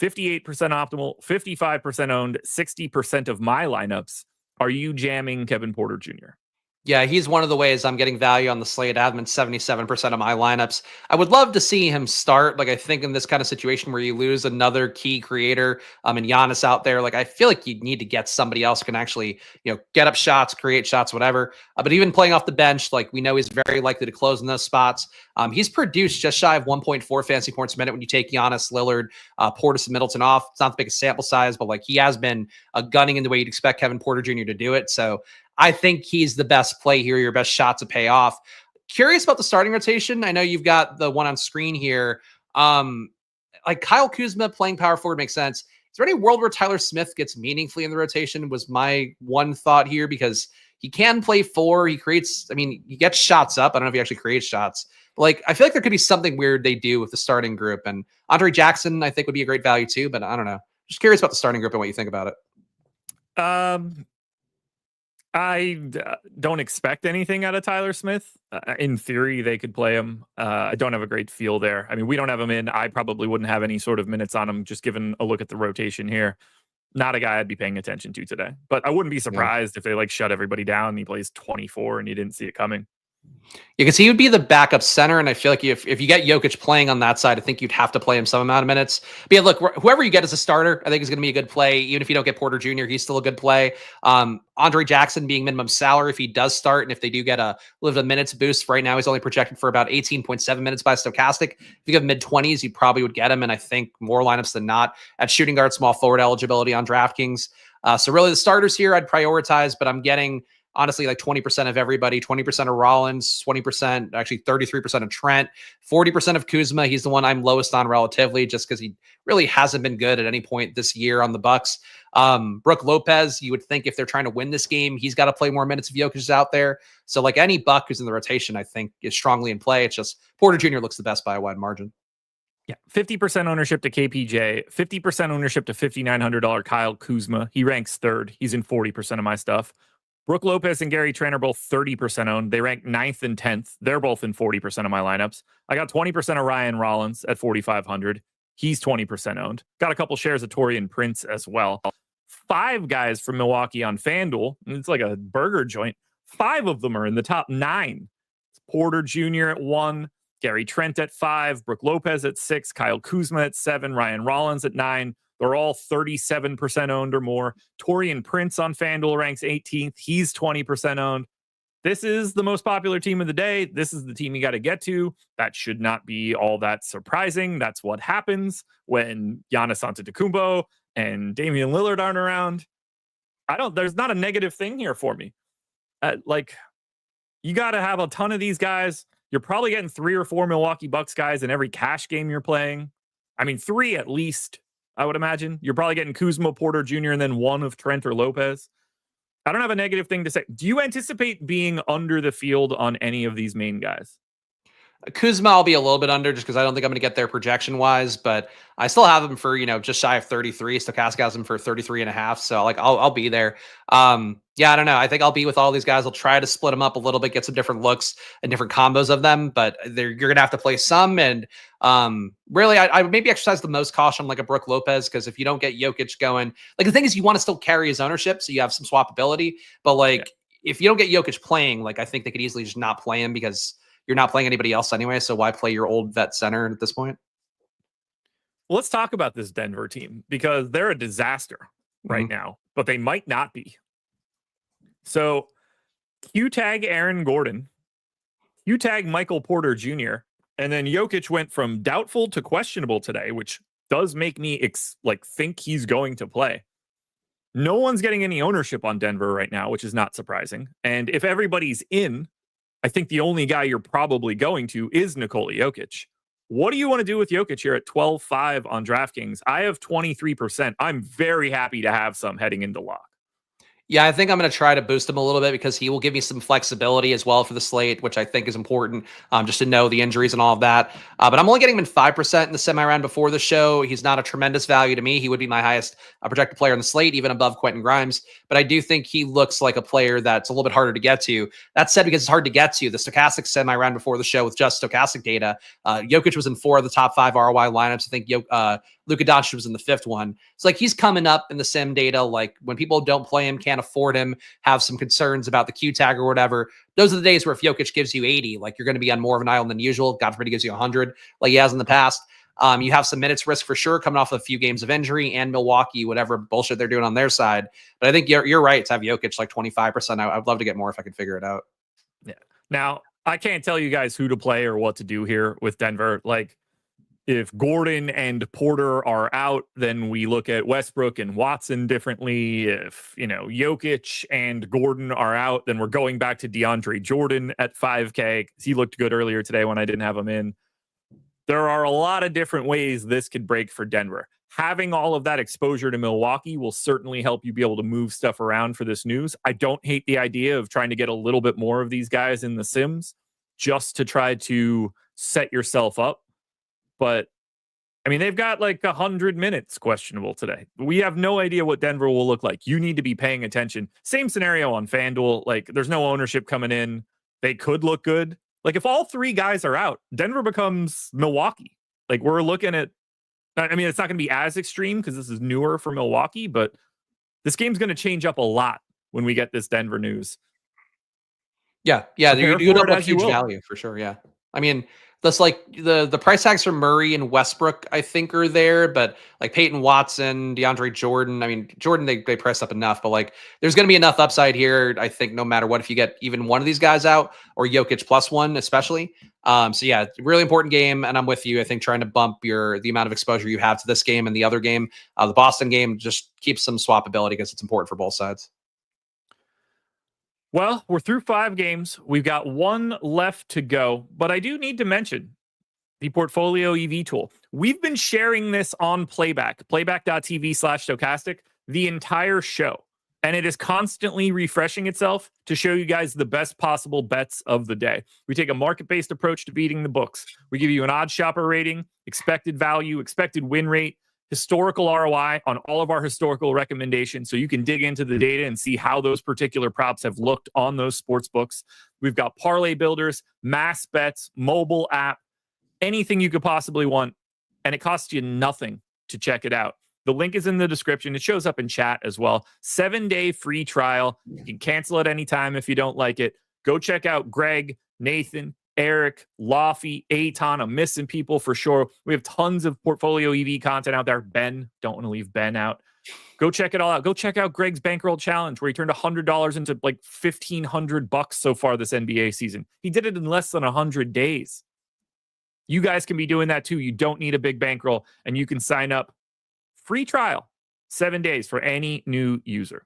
58% optimal, 55% owned, 60% of my lineups. Are you jamming Kevin Porter Jr.? Yeah, he's one of the ways I'm getting value on the slate. I have him in 77% of my lineups. I would love to see him start. I think in this kind of situation where you lose another key creator and Giannis out there, I feel like you need to get somebody else who can actually, get up shots, create shots, whatever. But even playing off the bench, we know he's very likely to close in those spots. He's produced just shy of 1.4 fantasy points a minute when you take Giannis, Lillard, Portis, and Middleton off. It's not the biggest sample size, but he has been gunning in the way you'd expect Kevin Porter Jr. to do it. So I think he's the best play here, your best shot to pay off. Curious about the starting rotation. I know you've got the one on screen here. Kyle Kuzma playing power forward makes sense. Is there any world where Tyler Smith gets meaningfully in the rotation? Was my one thought here, because he can play 4. He creates, he gets shots up. I don't know if he actually creates shots. But I feel like there could be something weird they do with the starting group. And Andre Jackson, I think, would be a great value too, but I don't know. Just curious about the starting group and what you think about it. I don't expect anything out of Tyler Smith. In theory, they could play him. I don't have a great feel there. We don't have him in. I probably wouldn't have any sort of minutes on him, just given a look at the rotation here. Not a guy I'd be paying attention to today. But I wouldn't be surprised if they shut everybody down and he plays 24 and you didn't see it coming. Yeah, because he would be the backup center, and I feel like if you get Jokic playing on that side, I think you'd have to play him some amount of minutes. But yeah, look, whoever you get as a starter, I think is going to be a good play. Even if you don't get Porter Jr., he's still a good play. Andre Jackson being minimum salary if he does start, and if they do get a little bit of minutes boost, right now he's only projected for about 18.7 minutes by Stokastic. If you give mid-20s, you probably would get him, and I think more lineups than not at shooting guard, small forward eligibility on DraftKings. So really the starters here I'd prioritize, but I'm getting honestly 20% of everybody, 20% of Rollins, 20%, actually 33% of Trent, 40% of Kuzma. He's the one I'm lowest on relatively, just because he really hasn't been good at any point this year on the Bucks. Brook Lopez, you would think if they're trying to win this game, he's got to play more minutes if Jokic is out there. So any Buck who's in the rotation, I think is strongly in play. It's just Porter Jr. looks the best by a wide margin. Yeah, 50% ownership to KPJ, 50% ownership to $5,900 Kyle Kuzma. He ranks 3rd. He's in 40% of my stuff. Brook Lopez and Gary Trent are both 30% owned. They rank 9th and 10th. They're both in 40% of my lineups. I got 20% of Ryan Rollins at 4,500. He's 20% owned. Got a couple shares of Taurean Prince as well. 5 guys from Milwaukee on FanDuel. It's like a burger joint. 5 of them are in the top 9. It's Porter Jr. at 1, Gary Trent at 5, Brook Lopez at 6, Kyle Kuzma at 7, Ryan Rollins at 9. They're all 37% owned or more. Taurean Prince on FanDuel ranks 18th. He's 20% owned. this is the most popular team of the day. This is the team you got to get to. That should not be all that surprising. That's what happens when Giannis Antetokounmpo and Damian Lillard aren't around. There's not a negative thing here for me. You got to have a ton of these guys. You're probably getting 3 or 4 Milwaukee Bucks guys in every cash game you're playing. I mean, 3 at least, I would imagine. You're probably getting Kuzma, Porter Jr., and then 1 of Trent or Lopez. I don't have a negative thing to say. Do you anticipate being under the field on any of these main guys? Kuzma, I'll be a little bit under just because I don't think I'm going to get there projection wise, but I still have him for, just shy of 33. Stokastic has him for 33 and a half. So I'll be there. Yeah, I don't know. I think I'll be with all these guys. I'll try to split them up a little bit, get some different looks and different combos of them, but you're going to have to play some. And really, I maybe exercise the most caution on like a Brook Lopez, because if you don't get Jokic going, the thing is you want to still carry his ownership, so you have some swappability. But if you don't get Jokic playing, I think they could easily just not play him because you're not playing anybody else anyway. So why play your old vet center at this point? Well, let's talk about this Denver team because they're a disaster right now, but they might not be. So Q-tag Aaron Gordon, Q-tag Michael Porter Jr., and then Jokic went from doubtful to questionable today, which does make me think he's going to play. No one's getting any ownership on Denver right now, which is not surprising. And if everybody's in, I think the only guy you're probably going to is Nikola Jokic. What do you want to do with Jokic here at 12.5 on DraftKings? I have 23%. I'm very happy to have some heading into lock. Yeah, I think I'm going to try to boost him a little bit because he will give me some flexibility as well for the slate, which I think is important just to know the injuries and all of that. But I'm only getting him in 5% in the semi-round before the show. He's not a tremendous value to me. He would be my highest projected player on the slate, even above Quentin Grimes. But I do think he looks like a player that's a little bit harder to get to. That said, because it's hard to get to, the Stokastic semi-round before the show with just Stokastic data, Jokic was in 4 of the top 5 ROI lineups. I think Luka Doncic was in the 5th one. It's he's coming up in the sim data. When people don't play him, can't afford him, have some concerns about the Q tag or whatever. Those are the days where if Jokic gives you 80, you're going to be on more of an island than usual. God forbid he gives you 100 like he has in the past. You have some minutes risk for sure coming off of a few games of injury and Milwaukee, whatever bullshit they're doing on their side. But I think you're right to have Jokic 25%. I'd love to get more if I could figure it out. Yeah. Now, I can't tell you guys who to play or what to do here with Denver. If Gordon and Porter are out, then we look at Westbrook and Watson differently. If, Jokic and Gordon are out, then we're going back to DeAndre Jordan at 5K. He looked good earlier today when I didn't have him in. There are a lot of different ways this could break for Denver. Having all of that exposure to Milwaukee will certainly help you be able to move stuff around for this news. I don't hate the idea of trying to get a little bit more of these guys in the Sims just to try to set yourself up. But, they've got 100 minutes questionable today. We have no idea what Denver will look like. You need to be paying attention. Same scenario on FanDuel. There's no ownership coming in. They could look good. If all 3 guys are out, Denver becomes Milwaukee. We're looking at, it's not going to be as extreme because this is newer for Milwaukee, but this game's going to change up a lot when we get this Denver news. Yeah. You don't have huge value for sure. Yeah. That's the price tags for Murray and Westbrook, I think, are there, but Peyton Watson, DeAndre Jordan. Jordan, they press up enough, but there's going to be enough upside here, I think, no matter what, if you get even one of these guys out or Jokic +1, especially. So yeah, really important game. And I'm with you. I think trying to bump the amount of exposure you have to this game and the other game, the Boston game, just keep some swappability because it's important for both sides. Well, we're through 5 games. We've got 1 left to go, but I do need to mention the Portfolio EV tool. We've been sharing this on playback.tv/Stokastic the entire show, and it is constantly refreshing itself to show you guys the best possible bets of the day. We take a market-based approach to beating the books. We give you an OddsShopper rating, expected value, expected win rate, historical ROI on all of our historical recommendations, so you can dig into the data and see how those particular props have looked on those sports books. We've got parlay builders, mass bets, mobile app, anything you could possibly want, and it costs you nothing to check it out. The link is in the description. It shows up in chat as well. 7-day free trial. You can cancel at any time if you don't like it. Go check out Greg, Nathan, Eric, Laffy, Aton. I'm missing people for sure. We have tons of portfolio EV content out there. Ben, don't want to leave Ben out. Go check it all out. Go check out Greg's Bankroll Challenge, where he turned $100 into like $1,500 so far this NBA season. He did it in less than 100 days. You guys can be doing that too. You don't need a big bankroll, and you can sign up. Free trial, 7 days for any new user.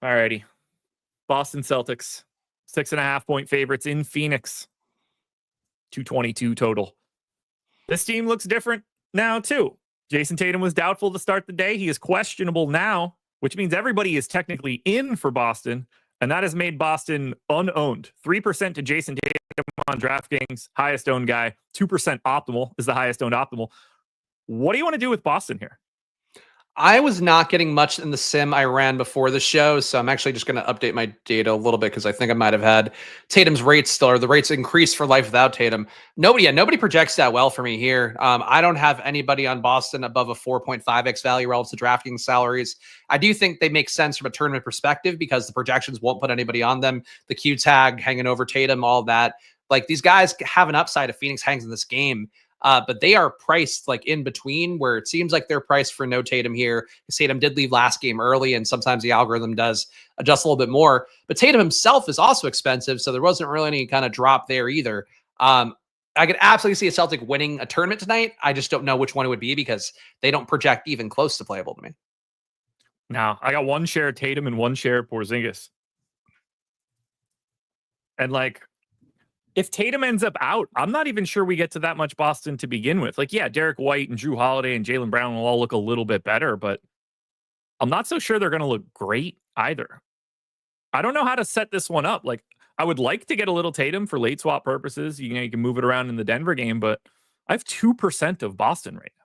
All righty. Boston Celtics, 6.5-point favorites in Phoenix. 222 total. This team looks different now too. Jason Tatum was doubtful to start the day. He is questionable now, which means everybody is technically in for Boston, and that has made Boston unowned. 3% to Jason Tatum on DraftKings, highest owned guy. 2% optimal is the highest owned optimal. What do you want to do with Boston here? I was not getting much in the sim I ran before the show, so I'm actually just going to update my data a little bit because I think I might have had Tatum's rates still, or the rates increased for life without Tatum. Nobody projects that well for me here. I don't have anybody on Boston above a 4.5x value relative to DraftKings salaries. I do think they make sense from a tournament perspective because the projections won't put anybody on them. The Q tag hanging over Tatum, all that. Like, these guys have an upside if Phoenix hangs in this game. But they are priced like in between, where it seems like they're priced for no Tatum here. Tatum did leave last game early, and sometimes the algorithm does adjust a little bit more. But Tatum himself is also expensive, so there wasn't really any kind of drop there either. I could absolutely see a Celtic winning a tournament tonight. I just don't know which one it would be because they don't project even close to playable to me. Now, I got one share Tatum and one share Porzingis. And like, if Tatum ends up out, I'm not even sure we get to that much Boston to begin with. Like, yeah, Derek White and Drew Holiday and Jaylen Brown will all look a little bit better, but I'm not so sure they're going to look great either. I don't know how to set this one up. Like, I would like to get a little Tatum for late swap purposes. You can move it around in the Denver game, but I have 2% of Boston right now.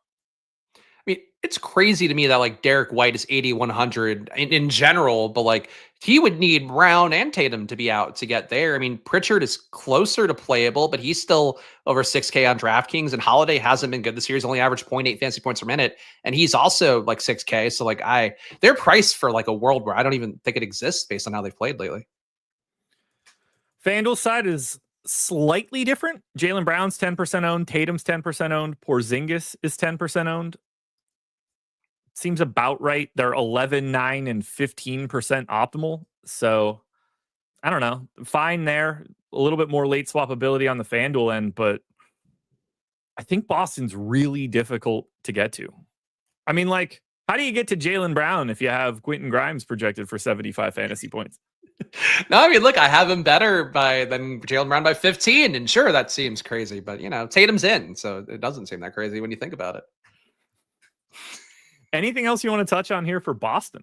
I mean, it's crazy to me that like Derek White is 8,100 in general, but like he would need Brown and Tatum to be out to get there. I mean, Pritchard is closer to playable, but he's still over 6K on DraftKings, and Holiday hasn't been good this year. He's only averaged 0.8 fantasy points per minute, and he's also like 6K. So like they're priced for like a world where I don't even think it exists based on how they've played lately. FanDuel side is slightly different. Jaylen Brown's 10% owned, Tatum's 10% owned, Porzingis is 10% owned. Seems about right. They're 11, 9, and 15% optimal. So I don't know. Fine there. A little bit more late swappability on the FanDuel end, but I think Boston's really difficult to get to. I mean, like, how do you get to Jaylen Brown if you have Quentin Grimes projected for 75 fantasy points? No, I mean, look, I have him better than Jaylen Brown by 15, and sure, that seems crazy, but Tatum's in, so it doesn't seem that crazy when you think about it. Anything else you want to touch on here for Boston?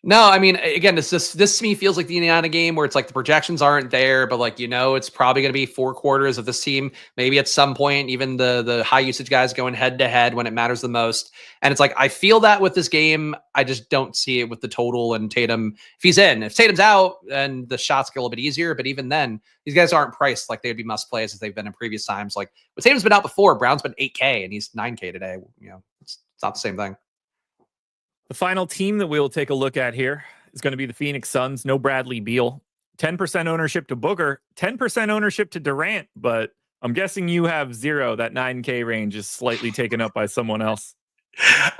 No, I mean, again, this to me feels like the Indiana game where it's like the projections aren't there, but like, it's probably going to be 4 quarters of this team. Maybe at some point, even the high usage guys going head to head when it matters the most. And it's like, I feel that with this game. I just don't see it with the total and Tatum. If he's in, if Tatum's out, then the shots get a little bit easier. But even then, these guys aren't priced like they would be must plays as they've been in previous times. Like, but Tatum's been out before. Brown's been 8K and he's 9K today. It's not the same thing. The final team that we'll take a look at here is going to be the Phoenix Suns. No Bradley Beal. 10% ownership to Booker. 10% ownership to Durant. But I'm guessing you have 0. That 9K range is slightly taken up by someone else.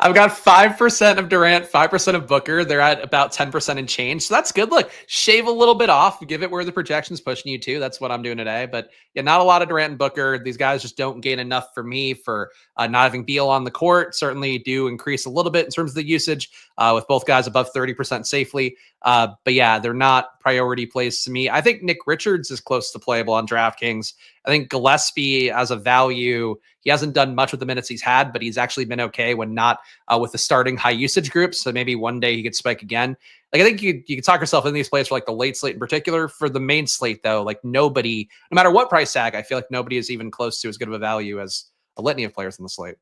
I've got 5% of Durant, 5% of Booker. They're at about 10% and change. So that's good. Look, shave a little bit off, give it where the projection's pushing you to. That's what I'm doing today. But yeah, not a lot of Durant and Booker. These guys just don't gain enough for me for not having Beal on the court. Certainly do increase a little bit in terms of the usage with both guys above 30% safely. But yeah, they're not priority plays to me. I think Nick Richards is close to playable on DraftKings. I think Gillespie as a value, he hasn't done much with the minutes he's had, but he's actually been okay when not with the starting high usage groups. So maybe one day he could spike again. Like, I think you can talk yourself in these plays for like the late slate in particular. For the main slate though, like nobody, no matter what price tag, I feel like nobody is even close to as good of a value as a litany of players in the slate.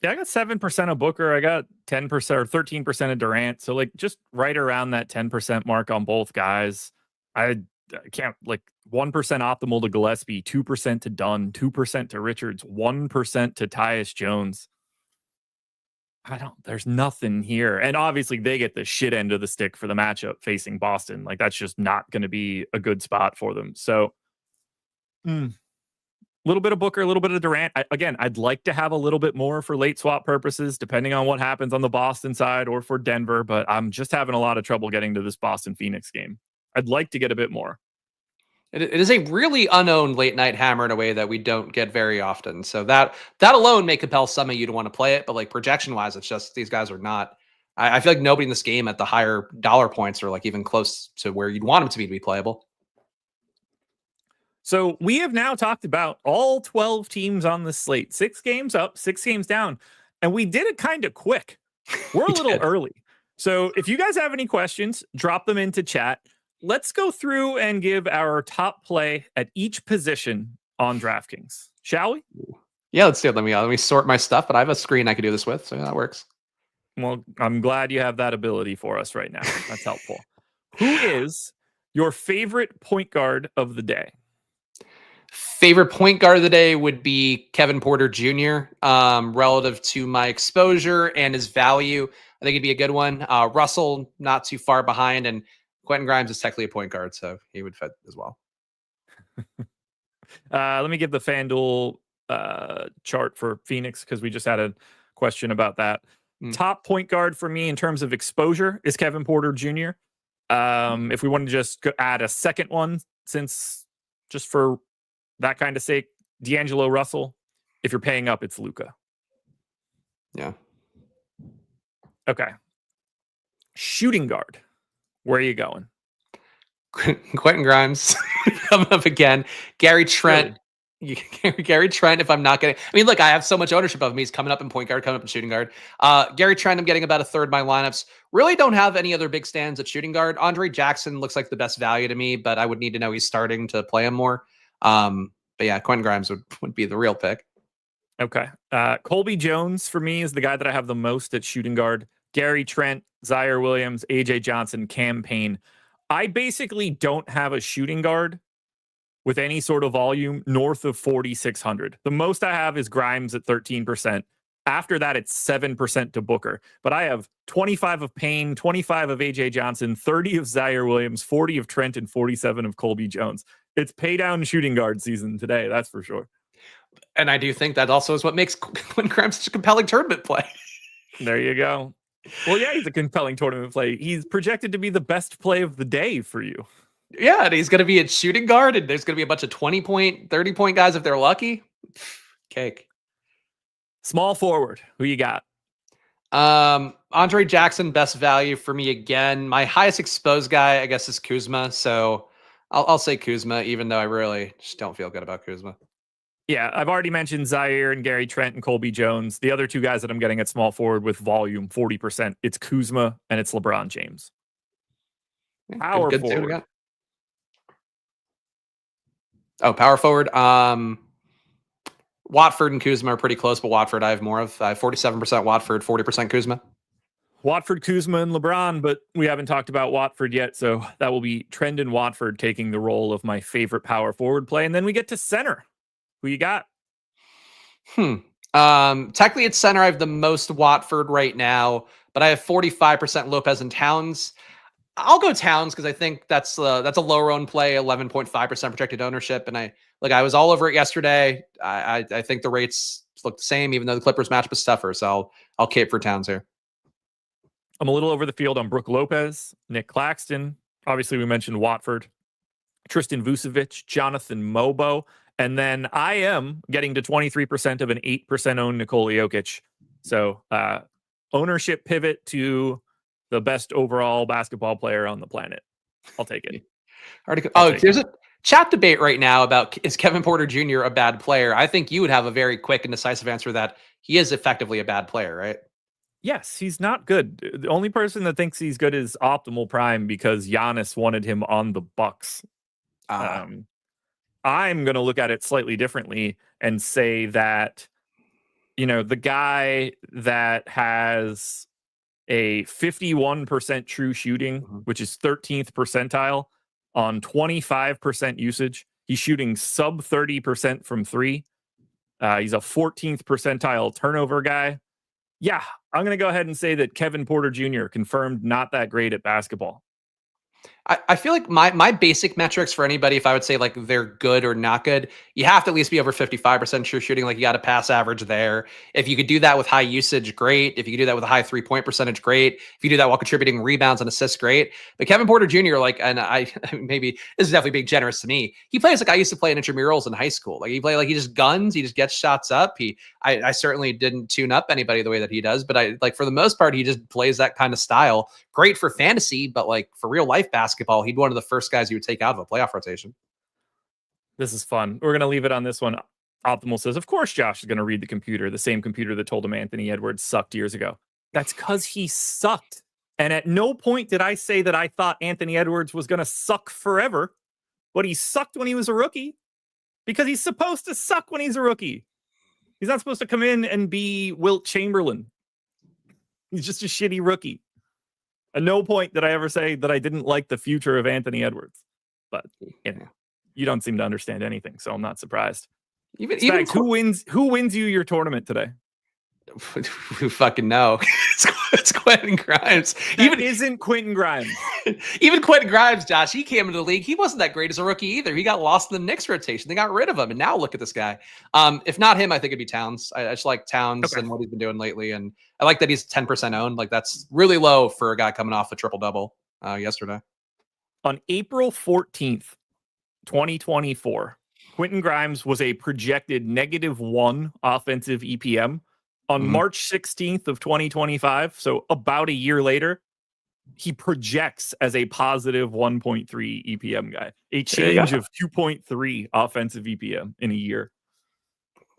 Yeah, I got 7% of Booker. I got 10% or 13% of Durant. So like just right around that 10% mark on both guys. I can't, like, 1% optimal to Gillespie, 2% to Dunn, 2% to Richards, 1% to Tyus Jones. There's nothing here. And obviously they get the shit end of the stick for the matchup facing Boston. Like that's just not going to be a good spot for them. So a little bit of Booker, a little bit of Durant. I'd like to have a little bit more for late swap purposes, depending on what happens on the Boston side or for Denver. But I'm just having a lot of trouble getting to this Boston Phoenix game. I'd like to get a bit more. It is a really unowned late night hammer in a way that we don't get very often. So that alone may compel some of you to want to play it. But like projection wise, it's just these guys are not. I feel like nobody in this game at the higher dollar points are like even close to where you'd want them to be playable. So we have now talked about all 12 teams on the slate. 6 games up, 6 games down. And we did it kind of quick. We're a little early. So if you guys have any questions, drop them into chat. Let's go through and give our top play at each position on DraftKings. Shall we? Yeah, let's do it. Let me sort my stuff, but I have a screen I can do this with, so that works. Well, I'm glad you have that ability for us right now. That's helpful. Who is your favorite point guard of the day? Favorite point guard of the day would be Kevin Porter Jr. Relative to my exposure and his value, I think it'd be a good one. Russell, not too far behind, and Quentin Grimes is technically a point guard, so he would fit as well. Let me give the FanDuel chart for Phoenix because we just had a question about that. Top point guard for me in terms of exposure is Kevin Porter Jr. If we want to just add a second one, since just for that kind of sake, D'Angelo Russell. If you're paying up, it's Luka. Yeah. Okay. Shooting guard. Where are you going? Quentin Grimes coming up again. Gary Trent. Really? Gary Trent, if I'm not getting... I mean, look, I have so much ownership of him. He's coming up in point guard, coming up in shooting guard. Gary Trent, I'm getting about a third of my lineups. Really don't have any other big stands at shooting guard. Andre Jackson looks like the best value to me, but I would need to know he's starting to play him more. But yeah, Quentin Grimes would be the real pick. Okay. Colby Jones, for me, is the guy that I have the most at shooting guard. Gary Trent, Zaire Williams, AJ Johnson, Cam Payne. I basically don't have a shooting guard with any sort of volume north of 4,600. The most I have is Grimes at 13%. After that, it's 7% to Booker. But I have 25 of Payne, 25 of AJ Johnson, 30 of Zaire Williams, 40 of Trent, and 47 of Colby Jones. It's pay down shooting guard season today, that's for sure. And I do think that also is what makes Quentin Grimes such a compelling tournament play. There you go. Well, yeah, he's a compelling tournament play. He's projected to be the best play of the day for you. Yeah, and he's going to be at shooting guard, and there's going to be a bunch of 20-point, 30-point guys if they're lucky. Cake. Small forward. Who you got? Andre Jackson, best value for me again. My highest exposed guy, I guess, is Kuzma. So I'll say Kuzma, even though I really just don't feel good about Kuzma. Yeah, I've already mentioned Zaire and Gary Trent and Colby Jones. The other two guys that I'm getting at small forward with volume, 40%, it's Kuzma and it's LeBron James. Power forward. Oh, power forward. Watford and Kuzma are pretty close, but Watford I have more of. I have 47% Watford, 40% Kuzma. Watford, Kuzma, and LeBron, but we haven't talked about Watford yet, so that will be Trendon Watford taking the role of my favorite power forward play. And then we get to center. Who you got? Technically at center, I have the most Watford right now, but I have 45% Lopez and Towns. I'll go Towns because I think that's a lower owned play, 11.5% projected ownership. And I was all over it yesterday. I think the rates look the same, even though the Clippers matchup is tougher. So I'll cape for Towns here. I'm a little over the field on Brook Lopez, Nick Claxton. Obviously, we mentioned Watford, Tristan Vucevic, Jonathan Mobo. And then I am getting to 23% of an 8% owned Nikola Jokic. So ownership pivot to the best overall basketball player on the planet. I'll take it. There's a chat debate right now about is Kevin Porter Jr. a bad player? I think you would have a very quick and decisive answer that he is effectively a bad player, right? Yes, he's not good. The only person that thinks he's good is Optimal Prime because Giannis wanted him on the Bucks. I'm going to look at it slightly differently and say that, the guy that has a 51% true shooting, which is 13th percentile on 25% usage. He's shooting sub 30% from three. He's a 14th percentile turnover guy. Yeah, I'm going to go ahead and say that Kevin Porter Jr. confirmed not that great at basketball. I feel like my basic metrics for anybody, if I would say like they're good or not good, you have to at least be over 55% true shooting. Like you got a pass average there. If you could do that with high usage, great. If you could do that with a high 3-point percentage, great. If you do that while contributing rebounds and assists, great. But Kevin Porter Jr., like, and I maybe this is definitely being generous to me. He plays like I used to play in intramurals in high school. Like he play like he just guns. He just gets shots up. I certainly didn't tune up anybody the way that he does, but I like for the most part he just plays that kind of style. Great for fantasy, but like for real life basketball, he'd be one of the first guys you would take out of a playoff rotation. This is fun. We're going to leave it on this one. Optimal says, of course, Josh is going to read the computer, the same computer that told him Anthony Edwards sucked years ago. That's because he sucked. And at no point did I say that I thought Anthony Edwards was going to suck forever, but he sucked when he was a rookie because he's supposed to suck when he's a rookie. He's not supposed to come in and be Wilt Chamberlain. He's just a shitty rookie. At no point did I ever say that I didn't like the future of Anthony Edwards. But you don't seem to understand anything, so I'm not surprised. Spags, who wins you your tournament today? Who fucking know? It's Quentin Grimes. Isn't Quentin Grimes. Even Quentin Grimes, Josh, he came into the league. He wasn't that great as a rookie either. He got lost in the Knicks rotation. They got rid of him. And now look at this guy. If not him, I think it'd be Towns. I just like Towns and what he's been doing lately. And I like that he's 10% owned. Like that's really low for a guy coming off a triple-double yesterday. On April 14th, 2024, Quentin Grimes was a projected -1 offensive EPM. On March 16th of 2025, so about a year later, he projects as a positive 1.3 EPM guy. A change of 2.3 offensive EPM in a year.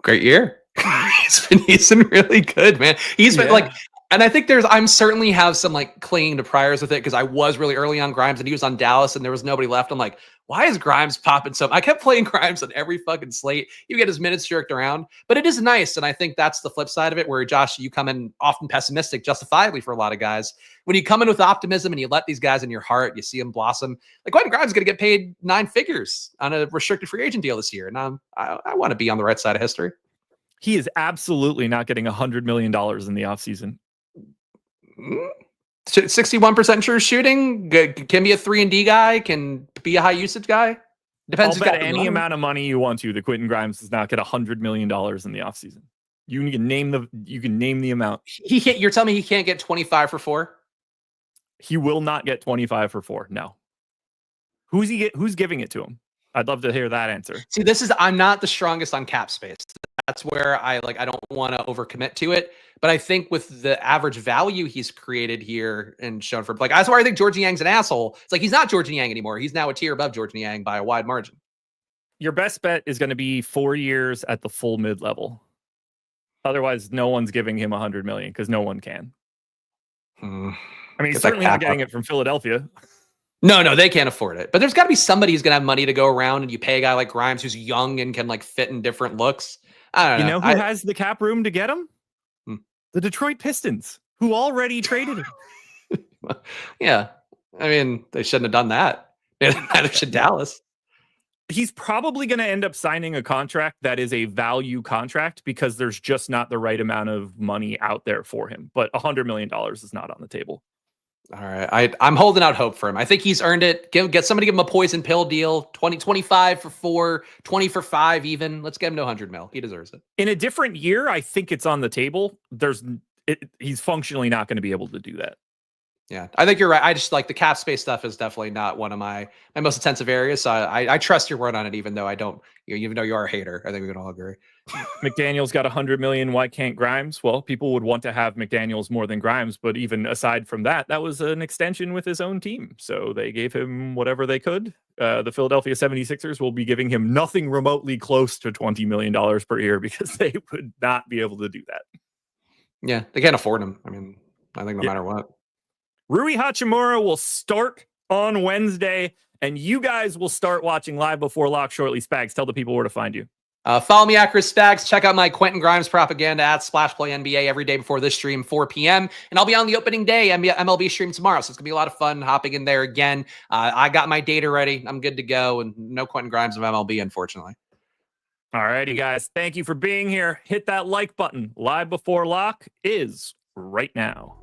Great year. He's been really good, man. He's been like, and I think I'm certainly have some like clinging to priors with it because I was really early on Grimes and he was on Dallas and there was nobody left. I'm like, why is Grimes popping so? I kept playing Grimes on every fucking slate. You get his minutes jerked around, but it is nice. And I think that's the flip side of it where Josh, you come in often pessimistic, justifiably for a lot of guys. When you come in with optimism and you let these guys in your heart, you see them blossom. Like Quentin Grimes is going to get paid 9 figures on a restricted free agent deal this year. And I want to be on the right side of history. He is absolutely not getting $100 million in the offseason. 61% sure shooting can be a 3-and-D guy, can be a high usage guy. Depends. I'll bet any amount of money you want to. The Quentin Grimes does not get $100 million in the offseason. You can name the amount. You're telling me he can't get 25 for 4? He will not get 25 for 4. No. Who's giving it to him? I'd love to hear that answer. See, I'm not the strongest on cap space. That's where I don't want to overcommit to it. But I think with the average value he's created here and shown for like, that's why I think George Niang's an asshole. It's like, he's not George Niang anymore. He's now a tier above George Niang by a wide margin. Your best bet is going to be 4 years at the full mid level. Otherwise, no one's giving him $100 million because no one can. I mean, he's certainly not getting it from Philadelphia. No, they can't afford it. But there's got to be somebody who's going to have money to go around, and you pay a guy like Grimes who's young and can like fit in different looks. I don't know. You know who has the cap room to get him? The Detroit Pistons, who already traded him. Yeah. I mean, they shouldn't have done that. Neither should Dallas. He's probably going to end up signing a contract that is a value contract because there's just not the right amount of money out there for him. But $100 million is not on the table. All right. I'm holding out hope for him. I think he's earned it. Get somebody, give him a poison pill deal. 25 for 4, 20 for 5 even. Let's get him to 100 mil. He deserves it. In a different year, I think it's on the table. He's functionally not going to be able to do that. Yeah, I think you're right. I just like the cap space stuff is definitely not one of my most intensive areas. So I trust your word on it, even though even though you are a hater. I think we can all agree. McDaniels got $100 million. Why can't Grimes? Well, people would want to have McDaniels more than Grimes, but even aside from that, that was an extension with his own team. So they gave him whatever they could. The Philadelphia 76ers will be giving him nothing remotely close to $20 million per year because they would not be able to do that. Yeah, they can't afford him. I mean, I think no matter what. Rui Hachimura will start on Wednesday, and you guys will start watching Live Before Lock shortly. Spags, tell the people where to find you. Follow me at Chris Spags. Check out my Quentin Grimes propaganda at Splash Play NBA every day before this stream, 4 p.m. And I'll be on the opening day MLB stream tomorrow. So it's going to be a lot of fun hopping in there again. I got my data ready. I'm good to go. And no Quentin Grimes of MLB, unfortunately. All righty, guys. Thank you for being here. Hit that like button. Live Before Lock is right now.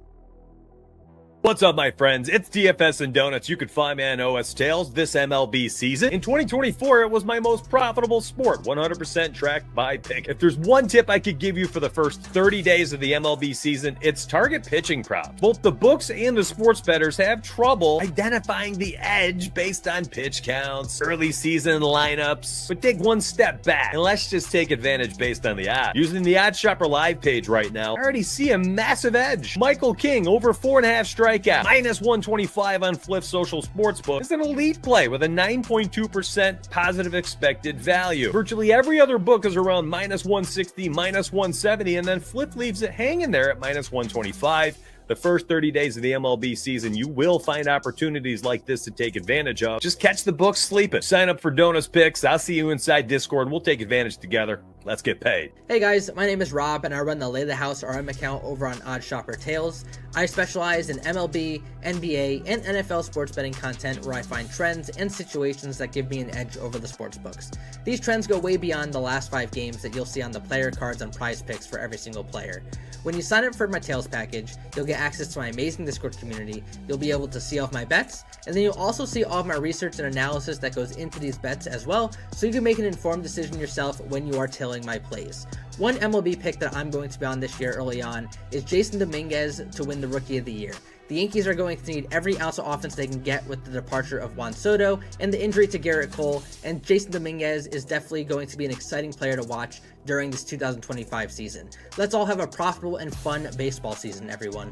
What's up, my friends? It's DFS and Donuts. You can find me on OS Tails this MLB season. In 2024, it was my most profitable sport, 100% tracked by pick. If there's one tip I could give you for the first 30 days of the MLB season, it's target pitching props. Both the books and the sports bettors have trouble identifying the edge based on pitch counts, early season lineups. But take one step back and let's just take advantage based on the odds. Using the OddsShopper Live page right now, I already see a massive edge. Michael King, over 4.5 strikes. Minus 125 on Fliff Social Sportsbook is an elite play with a 9.2% positive expected value. Virtually every other book is around minus 160, minus 170, and then Fliff leaves it hanging there at minus 125. The first 30 days of the MLB season, you will find opportunities like this to take advantage of. Just catch the books sleeping. Sign up for Donuts Picks. I'll see you inside Discord. We'll take advantage together. Let's get paid. Hey guys, my name is Rob and I run the Lay the House RM account over on OddsShopper Tails. I specialize in MLB, NBA, and NFL sports betting content where I find trends and situations that give me an edge over the sports books. These trends go way beyond the last 5 games that you'll see on the player cards and prize picks for every single player. When you sign up for my Tails package, you'll get access to my amazing Discord community, you'll be able to see all of my bets, and then you'll also see all of my research and analysis that goes into these bets as well, so you can make an informed decision yourself when you are tailing my plays. One MLB pick that I'm going to be on this year early on is Jason Dominguez to win the Rookie of the Year. The Yankees are going to need every ounce of offense they can get with the departure of Juan Soto and the injury to Garrett Cole, and Jason Dominguez is definitely going to be an exciting player to watch during this 2025 season. Let's all have a profitable and fun baseball season, everyone.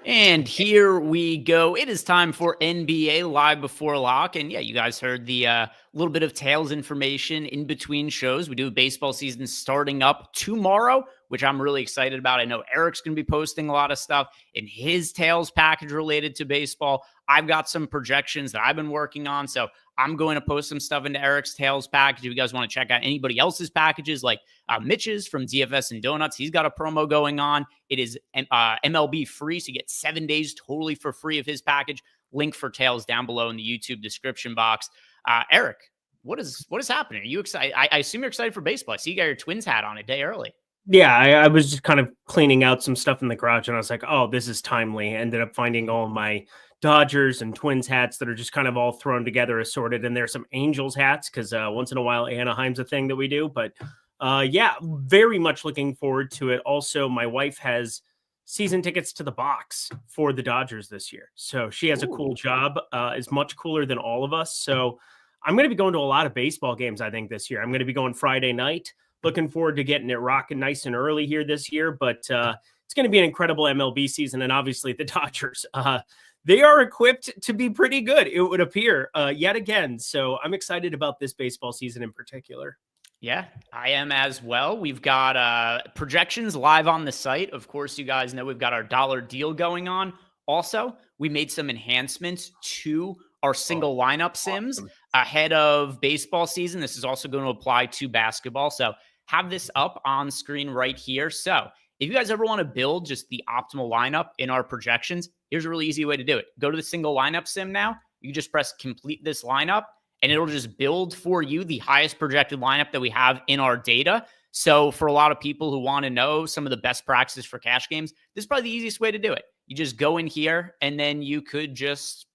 And here we go. It is time for NBA Live Before Lock. And yeah, you guys heard the little bit of Tails information in between shows. We do a baseball season starting up tomorrow, which I'm really excited about. I know Eric's going to be posting a lot of stuff in his Tails package related to baseball. I've got some projections that I've been working on, so I'm going to post some stuff into Eric's Tails package. If you guys want to check out anybody else's packages, like Mitch's from DFS and Donuts, he's got a promo going on. It is MLB free, so you get 7 days totally for free of his package. Link for Tails down below in the YouTube description box. Eric, what is happening? Are you excited? I assume you're excited for baseball. I see you got your Twins hat on a day early. Yeah, I was just kind of cleaning out some stuff in the garage, and I was like, oh, this is timely. Ended up finding all of my Dodgers and Twins hats that are just kind of all thrown together, assorted. And there's some Angels hats because once in a while Anaheim's a thing that we do. But yeah, very much looking forward to it. Also, my wife has season tickets to the box for the Dodgers this year. So she has a cool job, is much cooler than all of us. So I'm going to be going to a lot of baseball games, I think, this year. I'm going to be going Friday night. Looking forward to getting it rocking nice and early here this year. But it's going to be an incredible MLB season. And obviously the Dodgers, they are equipped to be pretty good, it would appear, yet again. So I'm excited about this baseball season in particular. Yeah, I am as well. We've got projections live on the site. Of course, you guys know we've got our dollar deal going on. Also, we made some enhancements to our single lineup sims ahead of baseball season. This is also going to apply to basketball. So have this up on screen right here. So if you guys ever want to build just the optimal lineup in our projections, here's a really easy way to do it. Go to the single lineup sim now. You just press complete this lineup, and it'll just build for you the highest projected lineup that we have in our data. So for a lot of people who want to know some of the best practices for cash games, this is probably the easiest way to do it. You just go in here, and then you could just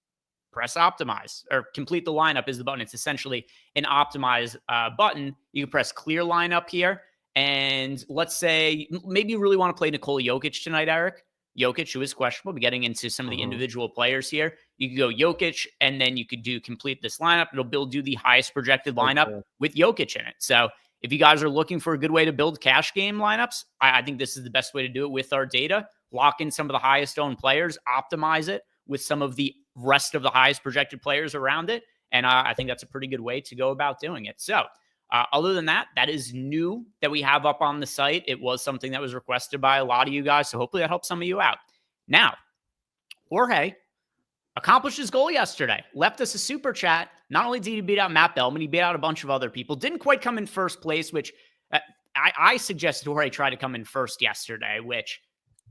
press optimize, or complete the lineup is the button. It's essentially an optimize button. You can press clear lineup here. And let's say maybe you really want to play Nikola Jokic tonight, Eric. Jokic, who is questionable, but getting into some of the individual players here. You could go Jokic, and then you could do complete this lineup. It'll build you the highest projected lineup with Jokic in it. So if you guys are looking for a good way to build cash game lineups, I think this is the best way to do it with our data. lock in some of the highest owned players, optimize it with some of the rest of the highest projected players around it. And I think that's a pretty good way to go about doing it. So other than that, that is new that we have up on the site. It was something that was requested by a lot of you guys. So hopefully that helps some of you out. Now, Jorge accomplished his goal yesterday. Left us a super chat. Not only did he beat out Matt Bellman, he beat out a bunch of other people. Didn't quite come in first place, which I suggested Jorge try to come in first yesterday, which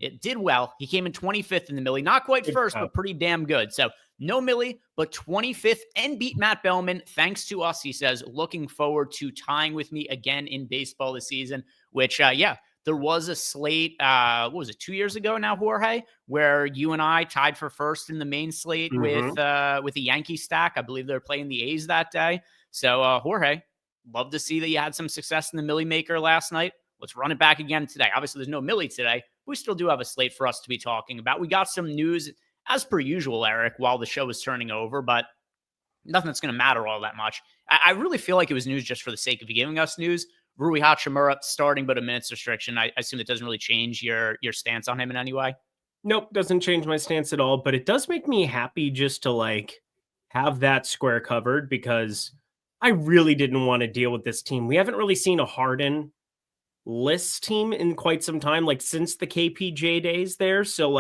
it did well. He came in 25th in the Millie. Not quite first, but pretty damn good. So no Millie, but 25th and beat Matt Bellman. Thanks to us, he says, looking forward to tying with me again in baseball this season, which, there was a slate, what was it, 2 years ago now, Jorge, where you and I tied for first in the main slate with the Yankee stack. I believe they were playing the A's that day. So, Jorge, love to see that you had some success in the Millie Maker last night. Let's run it back again today. Obviously, there's no Millie today. We still do have a slate for us to be talking about. We got some news, as per usual, Eric, while the show was turning over, but nothing that's going to matter all that much. I really feel like it was news just for the sake of giving us news. Rui Hachimura starting, but a minutes restriction. I assume it doesn't really change your stance on him in any way. Nope, doesn't change my stance at all, but it does make me happy just to have that square covered, because I really didn't want to deal with this team. We haven't really seen a Harden list team in quite some time, since the KPJ days there. So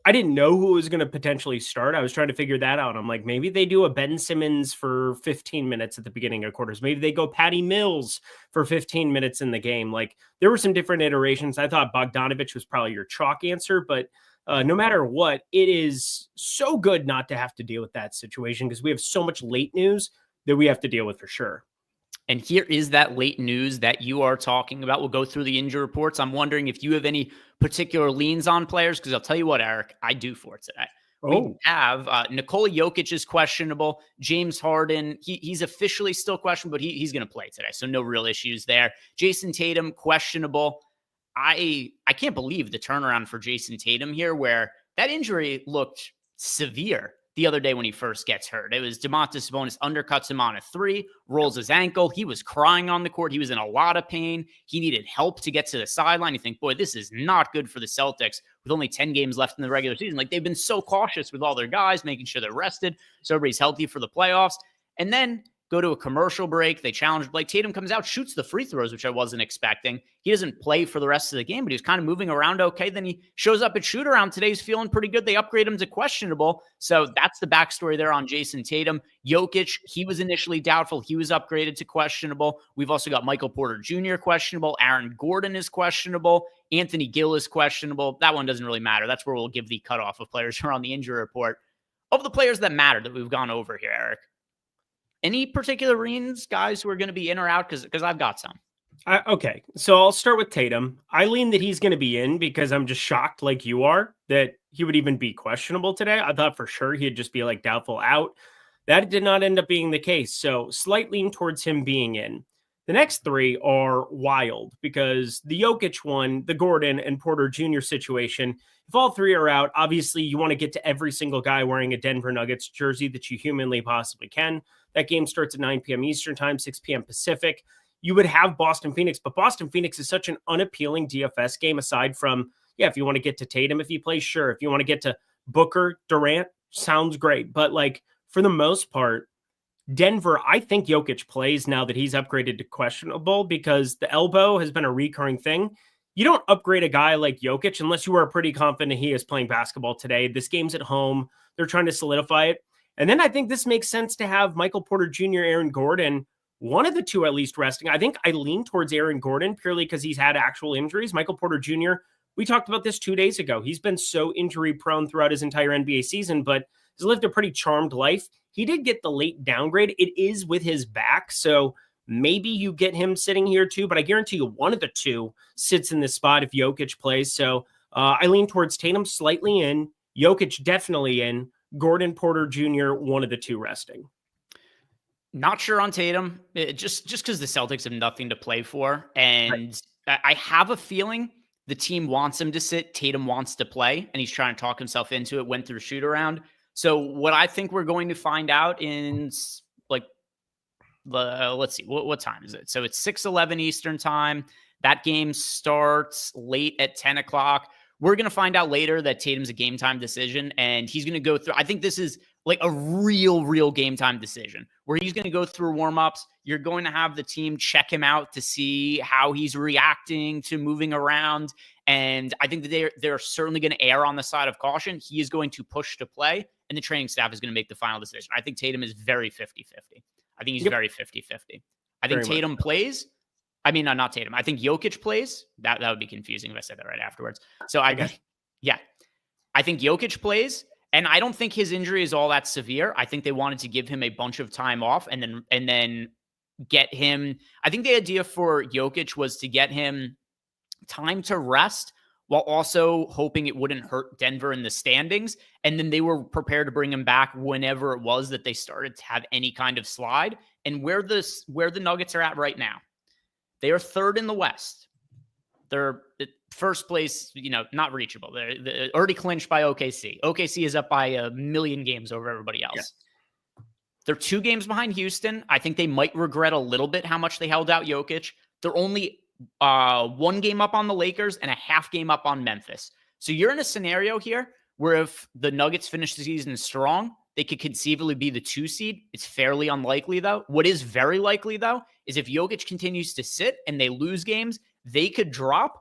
I didn't know who was going to potentially start. I was trying to figure that out. I'm like, maybe they do a Ben Simmons for 15 minutes at the beginning of quarters. Maybe they go Patty Mills for 15 minutes in the game. There were some different iterations. I thought Bogdanovich was probably your chalk answer, but no matter what, it is so good not to have to deal with that situation, because we have so much late news that we have to deal with for sure. And here is that late news that you are talking about. We'll go through the injury reports. I'm wondering if you have any particular leans on players, because I'll tell you what, Eric, I do for today. We have Nikola Jokic is questionable. James Harden, he's officially still questionable, but he's going to play today, so no real issues there. Jason Tatum, questionable. I can't believe the turnaround for Jason Tatum here, where that injury looked severe the other day when he first gets hurt. It was Domantas Sabonis undercuts him on a three, rolls his ankle. He was crying on the court. He was in a lot of pain. He needed help to get to the sideline. You think, boy, this is not good for the Celtics with only 10 games left in the regular season. They've been so cautious with all their guys, making sure they're rested so everybody's healthy for the playoffs. And then go to a commercial break. They challenge Blake. Tatum comes out, shoots the free throws, which I wasn't expecting. He doesn't play for the rest of the game, but he was kind of moving around okay. Then he shows up at shoot around. Today's feeling pretty good. They upgrade him to questionable. So that's the backstory there on Jason Tatum. Jokic, he was initially doubtful. He was upgraded to questionable. We've also got Michael Porter Jr. questionable. Aaron Gordon is questionable. Anthony Gill is questionable. That one doesn't really matter. That's where we'll give the cutoff of players who are on the injury report. Of the players that matter that we've gone over here, Eric, any particular reins, guys who are going to be in or out? Because I've got some. Okay, so I'll start with Tatum. I lean that he's going to be in, because I'm just shocked, like you are, that he would even be questionable today. I thought for sure he'd just be doubtful out. That did not end up being the case. So slight lean towards him being in. The next three are wild, because the Jokic one, the Gordon and Porter Jr. situation, if all three are out, obviously you want to get to every single guy wearing a Denver Nuggets jersey that you humanly possibly can. That game starts at 9 p.m. Eastern time, 6 p.m. Pacific. You would have Boston Phoenix, but Boston Phoenix is such an unappealing DFS game, aside from, if you want to get to Tatum, if he plays, sure. If you want to get to Booker, Durant, sounds great. But for the most part, Denver, I think Jokic plays now that he's upgraded to questionable, because the elbow has been a recurring thing. You don't upgrade a guy like Jokic unless you are pretty confident he is playing basketball today. This game's at home. They're trying to solidify it. And then I think this makes sense to have Michael Porter Jr., Aaron Gordon, one of the two at least resting. I think I lean towards Aaron Gordon purely because he's had actual injuries. Michael Porter Jr., we talked about this 2 days ago. He's been so injury prone throughout his entire NBA season, but has lived a pretty charmed life. He did get the late downgrade. It is with his back, so maybe you get him sitting here too, but I guarantee you one of the two sits in this spot if Jokic plays. So I lean towards Tatum slightly in, Jokic definitely in, Gordon, Porter Jr., one of the two resting. Not sure on Tatum, just because the Celtics have nothing to play for. And right. I have a feeling the team wants him to sit. Tatum wants to play, and he's trying to talk himself into it, went through shoot around. So what I think we're going to find out in let's see, what time is it? So it's 6:11 Eastern time. That game starts late at 10 o'clock. we're going to find out later that Tatum's a game time decision, and he's going to go through. I think this is like a real game time decision where he's going to go through warmups. You're going to have the team check him out to see how he's reacting to moving around. And I think that they're certainly going to err on the side of caution. He is going to push to play, and the training staff is going to make the final decision. I think Tatum is very 50-50. I think he's very 50-50. I think Tatum plays. I mean, not Tatum. I think Jokic plays. That would be confusing if I said that right afterwards. So I think Jokic plays, and I don't think his injury is all that severe. I think they wanted to give him a bunch of time off and then get him. I think the idea for Jokic was to get him time to rest while also hoping it wouldn't hurt Denver in the standings. And then they were prepared to bring him back whenever it was that they started to have any kind of slide. And where the Nuggets are at right now, they are third in the West. They're first place, not reachable. They're already clinched by OKC. OKC is up by a million games over everybody else. Yeah. They're 2 games behind Houston. I think they might regret a little bit how much they held out Jokic. They're only 1 game up on the Lakers and a half game up on Memphis. So you're in a scenario here where if the Nuggets finish the season strong, they could conceivably be the 2 seed. It's fairly unlikely, though. What is very likely, though, is if Jokic continues to sit and they lose games, they could drop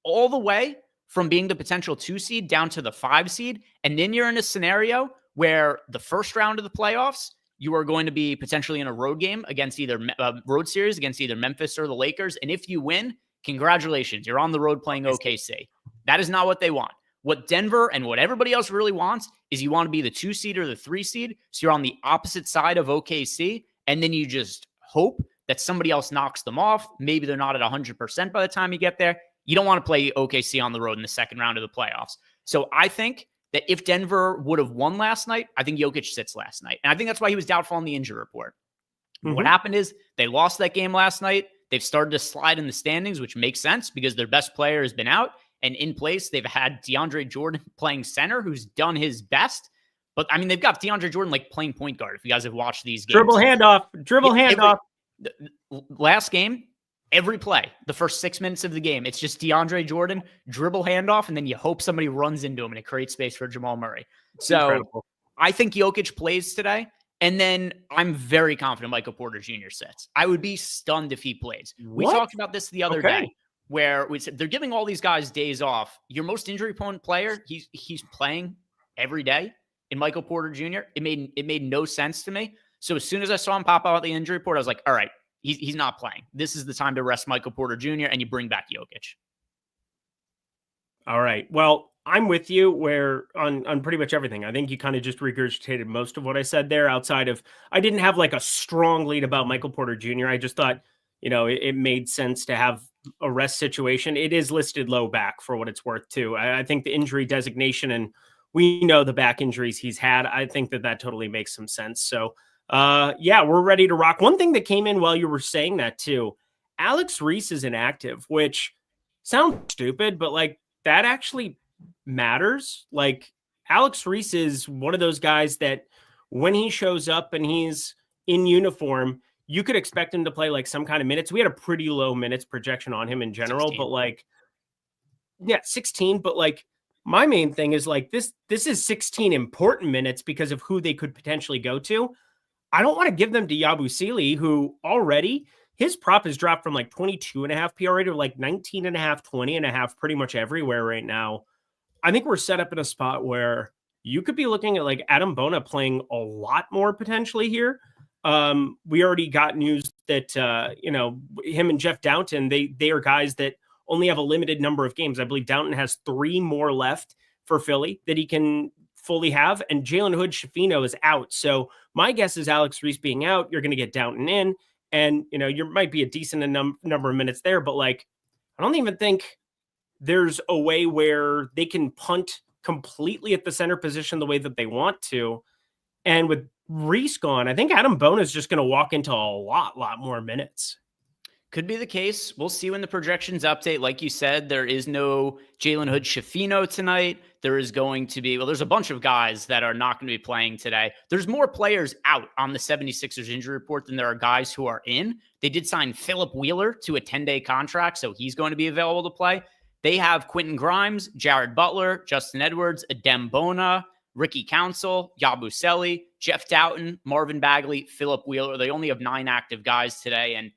all the way from being the potential 2 seed down to the 5 seed. And then you're in a scenario where the first round of the playoffs, you are going to be potentially in a road game against either road series against either Memphis or the Lakers. And if you win, congratulations, you're on the road playing OKC. That is not what they want. What Denver and what everybody else really wants is you want to be the 2 seed or the 3 seed. So you're on the opposite side of OKC. And then you just hope that somebody else knocks them off. Maybe they're not at 100% by the time you get there. You don't want to play OKC on the road in the second round of the playoffs. So I think that if Denver would have won last night, I think Jokic sits last night. And I think that's why he was doubtful on the injury report. Mm-hmm. What happened is they lost that game last night. They've started to slide in the standings, which makes sense because their best player has been out. And in place, they've had DeAndre Jordan playing center, who's done his best. But, I mean, they've got DeAndre Jordan, like, playing point guard, if you guys have watched these games. Dribble handoff. Last game, every play, the first 6 minutes of the game, it's just DeAndre Jordan, dribble handoff, and then you hope somebody runs into him and it creates space for Jamal Murray. So incredible. I think Jokic plays today, and then I'm very confident Michael Porter Jr. sits. I would be stunned if he plays. We talked about this the other day, where we said they're giving all these guys days off. Your most injury-prone player, he's playing every day in Michael Porter Jr. It made no sense to me. So as soon as I saw him pop out the injury report, I was like, all right, he's not playing. This is the time to rest Michael Porter Jr. and you bring back Jokic. All right. Well, I'm with you on pretty much everything. I think you kind of just regurgitated most of what I said there outside of, I didn't have like a strong lead about Michael Porter Jr. I just thought, it made sense to have a rest situation. It is listed low back for what it's worth too. I think the injury designation, and we know the back injuries he's had, I think that totally makes some sense. So we're ready to rock. One thing that came in while you were saying that too, Alex Reese is inactive, which sounds stupid, but like that actually matters. Like Alex Reese is one of those guys that when he shows up and he's in uniform, you could expect him to play like some kind of minutes. We had a pretty low minutes projection on him in general, 16. But like, 16. But like my main thing is like this is 16 important minutes because of who they could potentially go to. I don't want to give them to Yabusele, who already his prop has dropped from like 22.5 PRA to like 19.5, 20.5, pretty much everywhere right now. I think we're set up in a spot where you could be looking at like Adam Bona playing a lot more potentially here. We already got news that, him and Jeff Downton, they are guys that only have a limited number of games. I believe Downton has 3 more left for Philly that he can fully have, and Jalen Hood-Schifino is out. So my guess is Alex Reese being out, you're going to get Downton in, and, you might be a decent number of minutes there, but like, I don't even think there's a way where they can punt completely at the center position the way that they want to. And with Reese gone, I think Adam Bona is just going to walk into a lot more minutes. Could be the case. We'll see when the projections update. Like you said, there is no Jalen Hood-Schifino tonight. There is going to be, there's a bunch of guys that are not going to be playing today. There's more players out on the 76ers injury report than there are guys who are in. They did sign Philip Wheeler to a 10-day contract, so he's going to be available to play. They have Quentin Grimes, Jared Butler, Justin Edwards, Adem Bona, Ricky Council, Yabusele, Jeff Doughton, Marvin Bagley, Philip Wheeler. They only have 9 active guys today. And,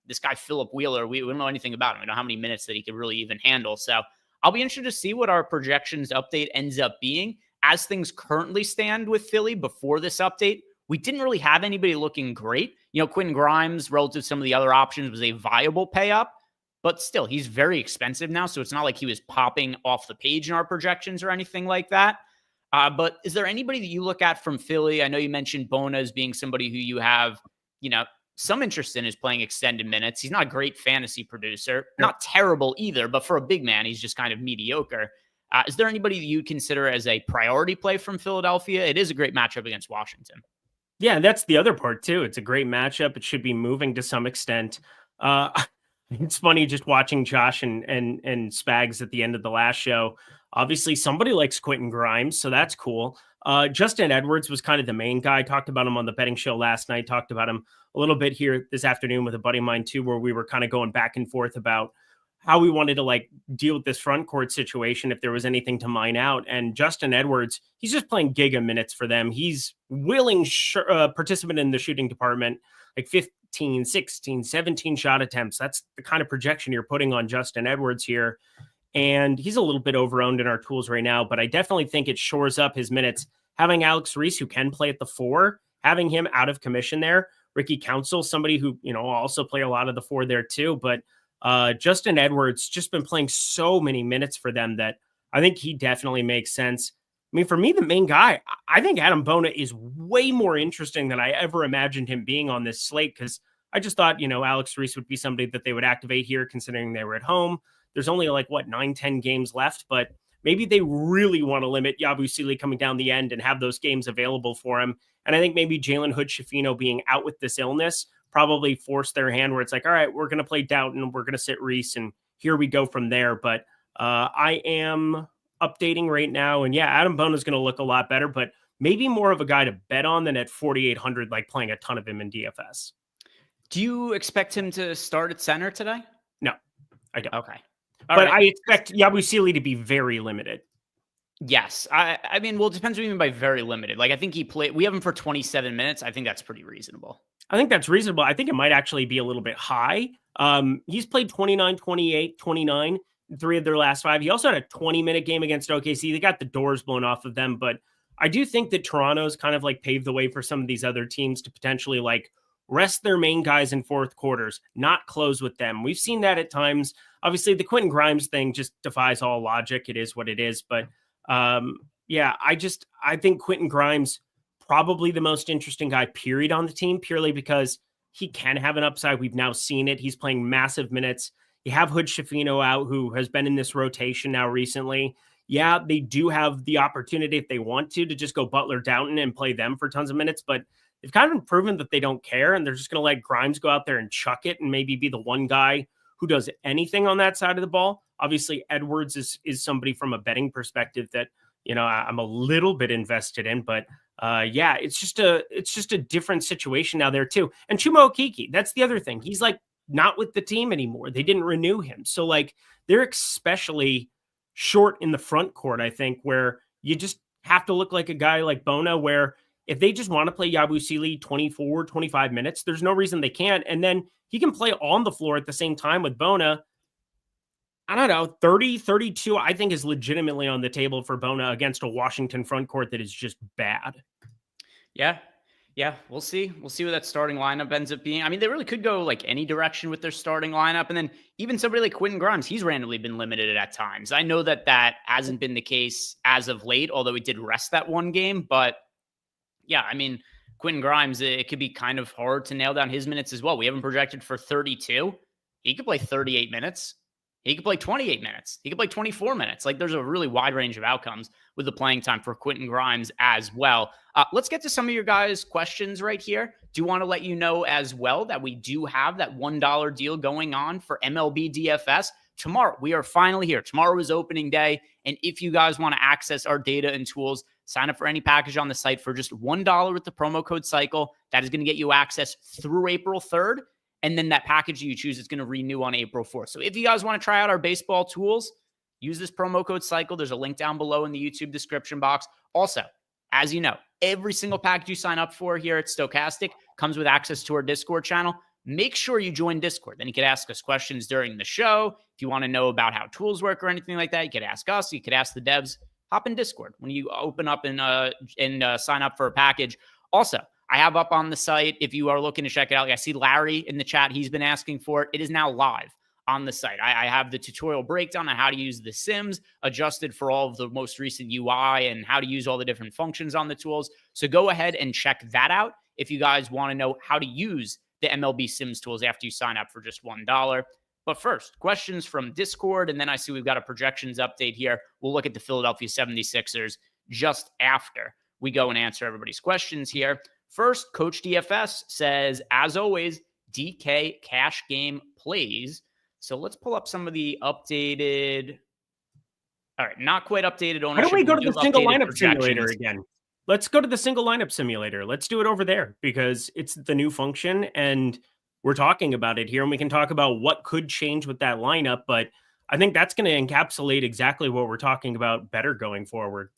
this guy, Philip Wheeler, we don't know anything about him. We don't know how many minutes that he could really even handle. So I'll be interested to see what our projections update ends up being. As things currently stand with Philly before this update, we didn't really have anybody looking great. Quentin Grimes, relative to some of the other options, was a viable pay up. But still, he's very expensive now, so it's not like he was popping off the page in our projections or anything like that. But is there anybody that you look at from Philly? I know you mentioned Bona as being somebody who you have, some interest in, is playing extended minutes. He's not a great fantasy producer, not terrible either, but for a big man, he's just kind of mediocre. Is there anybody that you consider as a priority play from Philadelphia? It is a great matchup against Washington. Yeah, that's the other part too. It's a great matchup. It should be moving to some extent. It's funny just watching Josh and Spags at the end of the last show. Obviously, somebody likes Quentin Grimes, so that's cool. Justin Edwards was kind of the main guy. I talked about him on the betting show last night. Talked about him a little bit here this afternoon with a buddy of mine too, where we were kind of going back and forth about how we wanted to deal with this front court situation, if there was anything to mine out. And Justin Edwards, he's just playing giga minutes for them. He's willing participant in the shooting department, 15, 16, 17 shot attempts. That's the kind of projection you're putting on Justin Edwards here. And he's a little bit overowned in our tools right now, but I definitely think it shores up his minutes. Having Alex Reese, who can play at the 4, having him out of commission there. Ricky Council, somebody who, also play a lot of the 4 there too. But Justin Edwards just been playing so many minutes for them that I think he definitely makes sense. I mean, for me, the main guy, I think Adem Bona is way more interesting than I ever imagined him being on this slate, because I just thought, Alex Reese would be somebody that they would activate here, considering they were at home. There's only 9-10 games left, but maybe they really want to limit Yabusele coming down the end and have those games available for him. And I think maybe Jalen Hood-Schifino being out with this illness probably forced their hand, where it's all right, we're going to play Doughton, we're going to sit Reese, and here we go from there. But I am updating right now, and yeah, Adem Bona is going to look a lot better, but maybe more of a guy to bet on than at 4,800, playing a ton of him in DFS. Do you expect him to start at center today? No, I don't. Okay. But I expect Yabusele to be very limited. Yes. I mean, well, it depends what you mean by very limited. I think we have him for 27 minutes. I think that's pretty reasonable. I think that's reasonable. I think it might actually be a little bit high. He's played 29, 28, 29 in 3 of their last 5. He also had a 20-minute game against OKC. They got the doors blown off of them, but I do think that Toronto's kind of paved the way for some of these other teams to potentially rest their main guys in fourth quarters, not close with them. We've seen that at times. Obviously, the Quentin Grimes thing just defies all logic. It is what it is. But yeah, I think Quentin Grimes, probably the most interesting guy, period, on the team, purely because he can have an upside. We've now seen it. He's playing massive minutes. You have Hood-Schifino out, who has been in this rotation now recently. Yeah, they do have the opportunity, if they want to just go Butler Doughton and play them for tons of minutes, but they've kind of proven that they don't care, and they're just going to let Grimes go out there and chuck it and maybe be the one guy who does anything on that side of the ball. Obviously, Edwards is somebody from a betting perspective that, I'm a little bit invested in, but yeah, it's just a different situation now there too. And Chuma Okeke, that's the other thing. He's not with the team anymore. They didn't renew him. So they're especially short in the front court, I think, where you just have to look like a guy like Bona, where if they just want to play Yabusele 24, 25 minutes, there's no reason they can't. And then he can play on the floor at the same time with Bona. I don't know, 30, 32, I think is legitimately on the table for Bona against a Washington front court that is just bad. Yeah. Yeah, we'll see. We'll see what that starting lineup ends up being. I mean, they really could go any direction with their starting lineup. And then even somebody like Quentin Grimes, he's randomly been limited at times. I know that hasn't been the case as of late, although he did rest that one game. But yeah, I mean, Quentin Grimes, it could be kind of hard to nail down his minutes as well. We have him projected for 32. He could play 38 minutes. He could play 28 minutes. He could play 24 minutes. There's a really wide range of outcomes with the playing time for Quentin Grimes as well. Let's get to some of your guys' questions right here. Do want to let you know as well that we do have that $1 deal going on for MLB DFS. Tomorrow, we are finally here. Tomorrow is opening day. And if you guys want to access our data and tools, sign up for any package on the site for just $1 with the promo code CYCLE. That is going to get you access through April 3rd. And then that package you choose is going to renew on April 4th. So if you guys want to try out our baseball tools, use this promo code CYCLE. There's a link down below in the YouTube description box. Also, as you know, every single package you sign up for here at Stokastic comes with access to our Discord channel. Make sure you join Discord. Then you can ask us questions during the show. If you want to know about how tools work or anything like that, you could ask us. You could ask the devs. Hop in Discord when you open up and sign up for a package. Also, I have up on the site, if you are looking to check it out, I see Larry in the chat. He's been asking for it. It is now live on the site. I have the tutorial breakdown on how to use the Sims, adjusted for all of the most recent UI and how to use all the different functions on the tools. So go ahead and check that out if you guys want to know how to use the MLB Sims tools after you sign up for just $1. But first, questions from Discord, and then I see we've got a projections update here. We'll look at the Philadelphia 76ers just after we go and answer everybody's questions here. First, Coach DFS says, as always, DK cash game plays. So let's pull up some of the updated. All right, not quite updated ownership. Why don't we go to the single lineup simulator again? Let's go to the single lineup simulator. Let's do it over there because it's the new function and we're talking about it here, and we can talk about what could change with that lineup. But I think that's going to encapsulate exactly what we're talking about better going forward.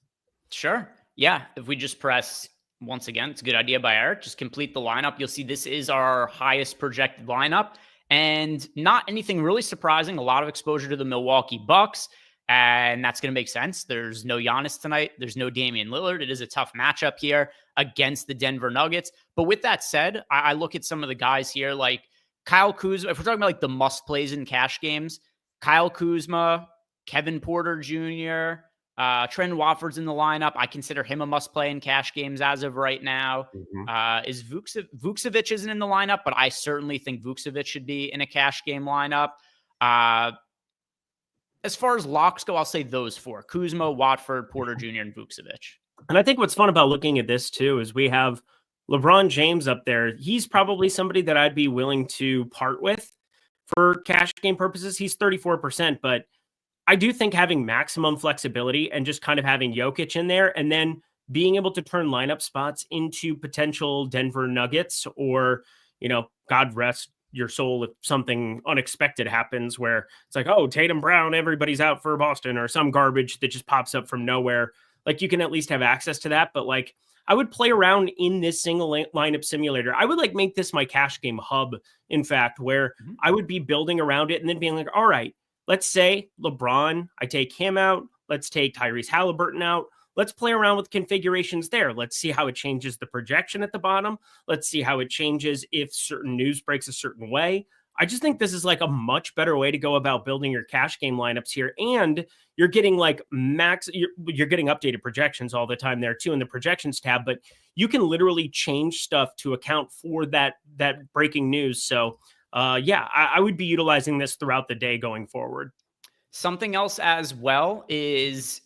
Sure. Yeah. If we just press, once again, it's a good idea by Eric, just complete the lineup. You'll see this is our highest projected lineup and not anything really surprising. A lot of exposure to the Milwaukee Bucks. And that's going to make sense. There's no Giannis tonight. There's no Damian Lillard. It is a tough matchup here against the Denver Nuggets. But with that said, I look at some of the guys here like Kyle Kuzma. If we're talking about like the must plays in cash games, Kyle Kuzma, Kevin Porter Jr., Trent Watford's in the lineup. I consider him a must play in cash games as of right now. Is Vucevic isn't in the lineup, but I certainly think Vucevic should be in a cash game lineup. As far as locks go, I'll say those four: Kuzma, Watford, Porter Jr., and Vucevic. And I think what's fun about looking at this too is we have LeBron James up there. He's probably somebody that I'd be willing to part with for cash game purposes. He's 34%, but I do think having maximum flexibility and just kind of having Jokic in there and then being able to turn lineup spots into potential Denver Nuggets or, God rest your soul if something unexpected happens where it's like, oh, Tatum Brown, everybody's out for Boston or some garbage that just pops up from nowhere. Like you can at least have access to that. But like I would play around in this single lineup simulator. I would like make this my cash game hub, in fact, where I would be building around it and then being like, all right, let's say LeBron, I take him out. Let's take Tyrese Halliburton out. Let's play around with configurations there. Let's see how it changes the projection at the bottom. Let's see how it changes if certain news breaks a certain way. I just think this is like a much better way to go about building your cash game lineups here. And you're getting like you're getting updated projections all the time there too in the projections tab, but you can literally change stuff to account for that breaking news. So I would be utilizing this throughout the day going forward. Something else as well is,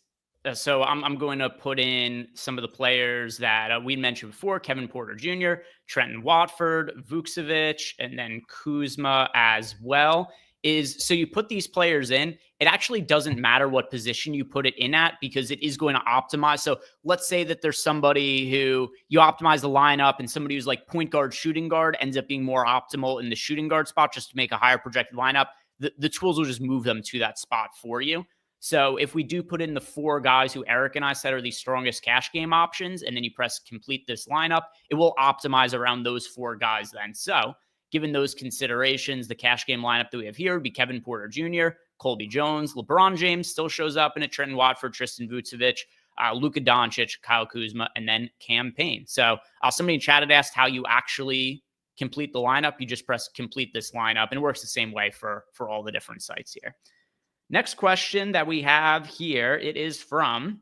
so I'm going to put in some of the players that we mentioned before: Kevin Porter Jr., Trenton Watford, Vucevic, and then Kuzma as well. So you put these players in, it actually doesn't matter what position you put it in at because it is going to optimize. So let's say that there's somebody who you optimize the lineup and somebody who's like point guard, shooting guard ends up being more optimal in the shooting guard spot just to make a higher projected lineup. The tools will just move them to that spot for you. So if we do put in the four guys who Eric and I said are the strongest cash game options, and then you press complete this lineup, it will optimize around those four guys then. So given those considerations, the cash game lineup that we have here would be Kevin Porter Jr., Colby Jones, LeBron James still shows up in it, Trenton Watford, Tristan Vucevic, Luka Doncic, Kyle Kuzma, and then Cam Payne. So somebody in chat had asked how you actually complete the lineup. You just press complete this lineup, and it works the same way for all the different sites here. Next question that we have here, it is from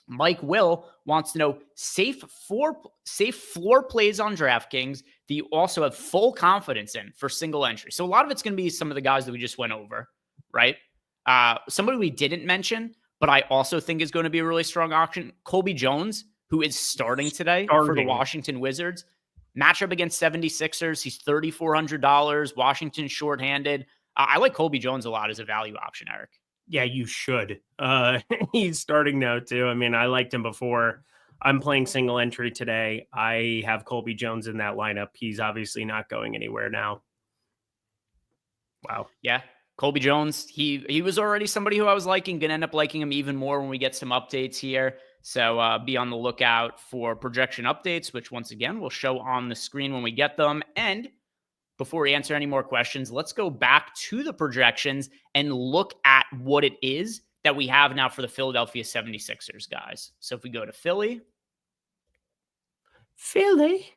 Mike Will, wants to know safe floor plays on DraftKings that you also have full confidence in for single entry. So a lot of it's going to be some of the guys that we just went over, right? Somebody we didn't mention, but I also think is going to be a really strong option, Colby Jones, who is starting today for the Washington Wizards. Matchup against 76ers, he's $3,400. Washington shorthanded. I like Colby Jones a lot as a value option, Eric. Yeah, you should. He's starting now too. I mean, I liked him before. I'm playing single entry today. I have Colby Jones in that lineup. He's obviously not going anywhere now. Wow. Yeah. Colby Jones, he was already somebody who I was liking, going to end up liking him even more when we get some updates here. So be on the lookout for projection updates, which once again, we'll show on the screen when we get them. And before we answer any more questions, let's go back to the projections and look at what it is that we have now for the Philadelphia 76ers, guys. So if we go to Philly. Philly.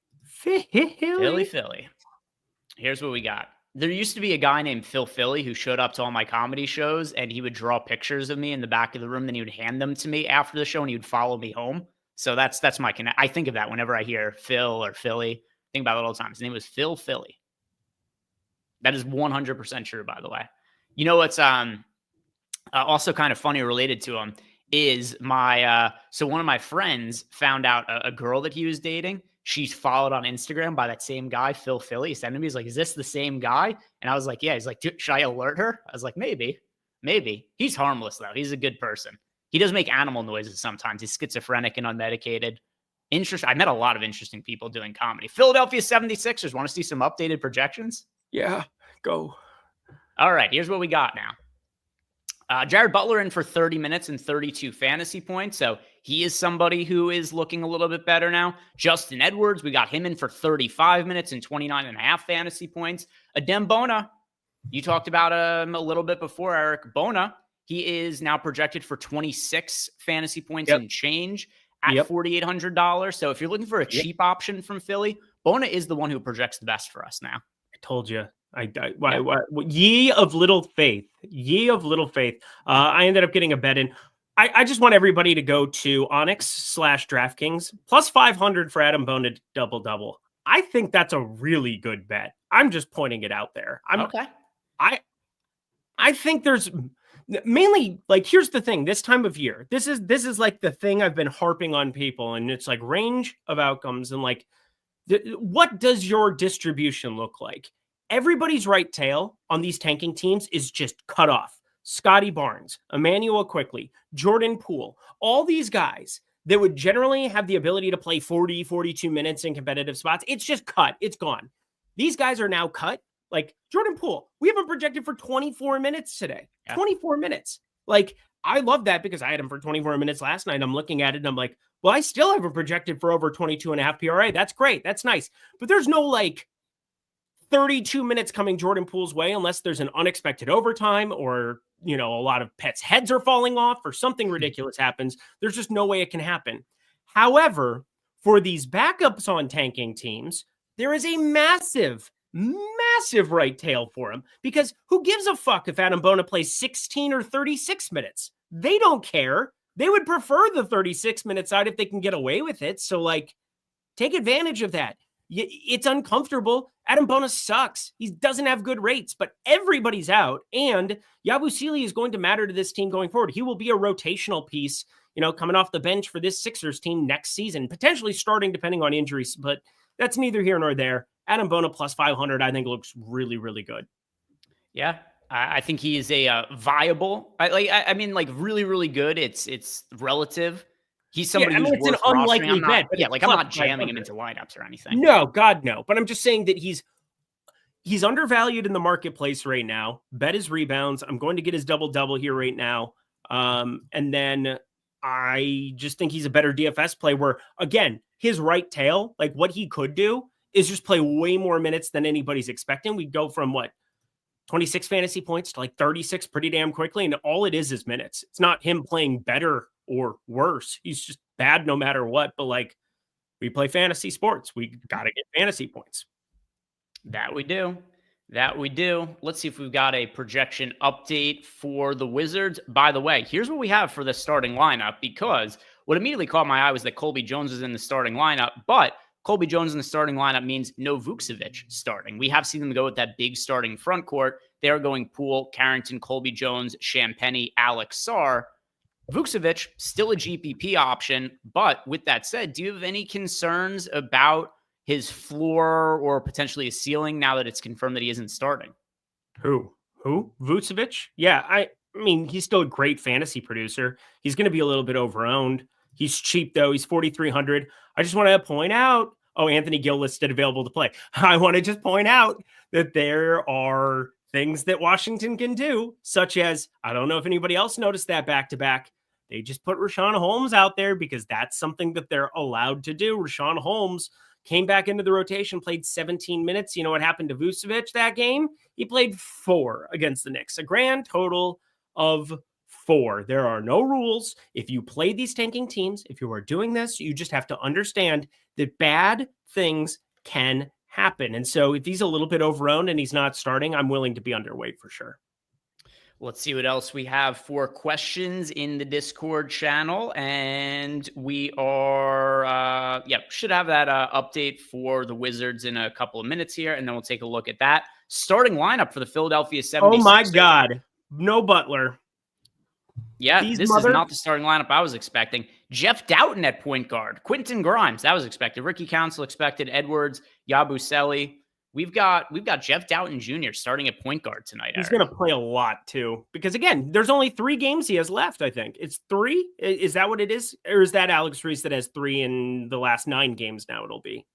Here's what we got. There used to be a guy named Phil Philly who showed up to all my comedy shows, and he would draw pictures of me in the back of the room. Then he would hand them to me after the show, and he would follow me home. So that's my connect. I think of that whenever I hear Phil or Philly. Think about it all the time. His name was Phil Philly. That is 100% true, by the way. You know what's also kind of funny related to him is so one of my friends found out a girl that he was dating. She's followed on Instagram by that same guy, Phil Philly. He sent me, he's like, is this the same guy? And I was like, yeah. He's like, should I alert her? I was like, maybe. He's harmless, though. He's a good person. He does make animal noises sometimes. He's schizophrenic and unmedicated. I met a lot of interesting people doing comedy. Philadelphia 76ers. Want to see some updated projections? Yeah, go. All right, here's what we got now. Jared Butler in for 30 minutes and 32 fantasy points. So he is somebody who is looking a little bit better now. Justin Edwards, we got him in for 35 minutes and 29.5 fantasy points. Adem Bona, you talked about him a little bit before, Eric. Bona, he is now projected for 26 fantasy points and change at $4,800. So if you're looking for a cheap option from Philly, Bona is the one who projects the best for us now. I told you. Ye of little faith. I ended up getting a bet in. I just want everybody to go to Onyx/DraftKings plus 500 for Adem Bona double. I think that's a really good bet. I'm just pointing it out there. Okay. I think there's mainly, like, here's the thing. This time of year, this is like the thing I've been harping on people, and it's like range of outcomes and like what does your distribution look like? Everybody's right tail on these tanking teams is just cut off. Scotty Barnes, Emmanuel Quickly, Jordan Poole, all these guys that would generally have the ability to play 40, 42 minutes in competitive spots. It's just cut. It's gone. These guys are now cut. Like Jordan Poole, we have him projected for 24 minutes today. Yeah. 24 minutes. Like, I love that because I had him for 24 minutes last night. I'm looking at it and I'm like, well, I still have him projected for over 22.5 PRA. That's great. That's nice. But there's no like 32 minutes coming Jordan Poole's way unless there's an unexpected overtime or, a lot of pets' heads are falling off or something ridiculous happens. There's just no way it can happen. However, for these backups on tanking teams, there is a massive right tail for him because who gives a fuck if Adem Bona plays 16 or 36 minutes? They don't care. They would prefer the 36 minute side if they can get away with it. So like, take advantage of that. It's uncomfortable. Adem Bona sucks. He doesn't have good rates, but everybody's out. And Yabusele is going to matter to this team going forward. He will be a rotational piece, coming off the bench for this Sixers team next season, potentially starting depending on injuries, but that's neither here nor there. Adem Bona plus 500, I think looks really, really good. Yeah. I think he is a viable, really, really good. It's relative. He's somebody who's it's an unlikely bet. But I'm not jamming him into lineups or anything. No, God, no. But I'm just saying that he's undervalued in the marketplace right now. Bet his rebounds. I'm going to get his double here right now. And then I just think he's a better DFS play where, again, his right tail, like what he could do is just play way more minutes than anybody's expecting. We go from 26 fantasy points to like 36 pretty damn quickly. And all it is minutes. It's not him playing better or worse. He's just bad no matter what. But like, we play fantasy sports. We got to get fantasy points. That we do. Let's see if we've got a projection update for the Wizards. By the way, here's what we have for the starting lineup, because what immediately caught my eye was that Colby Jones is in the starting lineup, but Colby Jones in the starting lineup means no Vucevic starting. We have seen them go with that big starting front court. They are going Poole, Carrington, Colby Jones, Champagnie, Alex Sarr. Vucevic, still a GPP option, but with that said, do you have any concerns about his floor or potentially his ceiling now that it's confirmed that he isn't starting? Who? Vucevic? Yeah, I mean, he's still a great fantasy producer. He's going to be a little bit overowned. He's cheap, though. He's 4,300. I just want to point out, Anthony Gill listed available to play. I want to just point out that there are things that Washington can do, such as, I don't know if anybody else noticed that back-to-back, they just put Rashawn Holmes out there because that's something that they're allowed to do. Rashawn Holmes came back into the rotation, played 17 minutes. You know what happened to Vucevic that game? He played 4 against the Knicks, a grand total of 4. There are no rules. If you play these tanking teams, if you are doing this, you just have to understand that bad things can happen. And so if he's a little bit overowned and he's not starting, I'm willing to be underweight for sure. Let's see what else we have for questions in the Discord channel. And we are, should have that update for the Wizards in a couple of minutes here. And then we'll take a look at that. Starting lineup for the Philadelphia 76ers. Oh my God. No Butler. Yeah, this is not the starting lineup I was expecting. Jeff Doughton at point guard. Quentin Grimes, that was expected. Ricky Council expected. Edwards, Yabusele. We've got Jeff Doughton Jr. starting at point guard tonight. He's going to play a lot too, because again, there's only 3 games he has left. I think it's 3. Is that what it is, or is that Alex Reese that has 3 in the last 9 games? Now it'll be.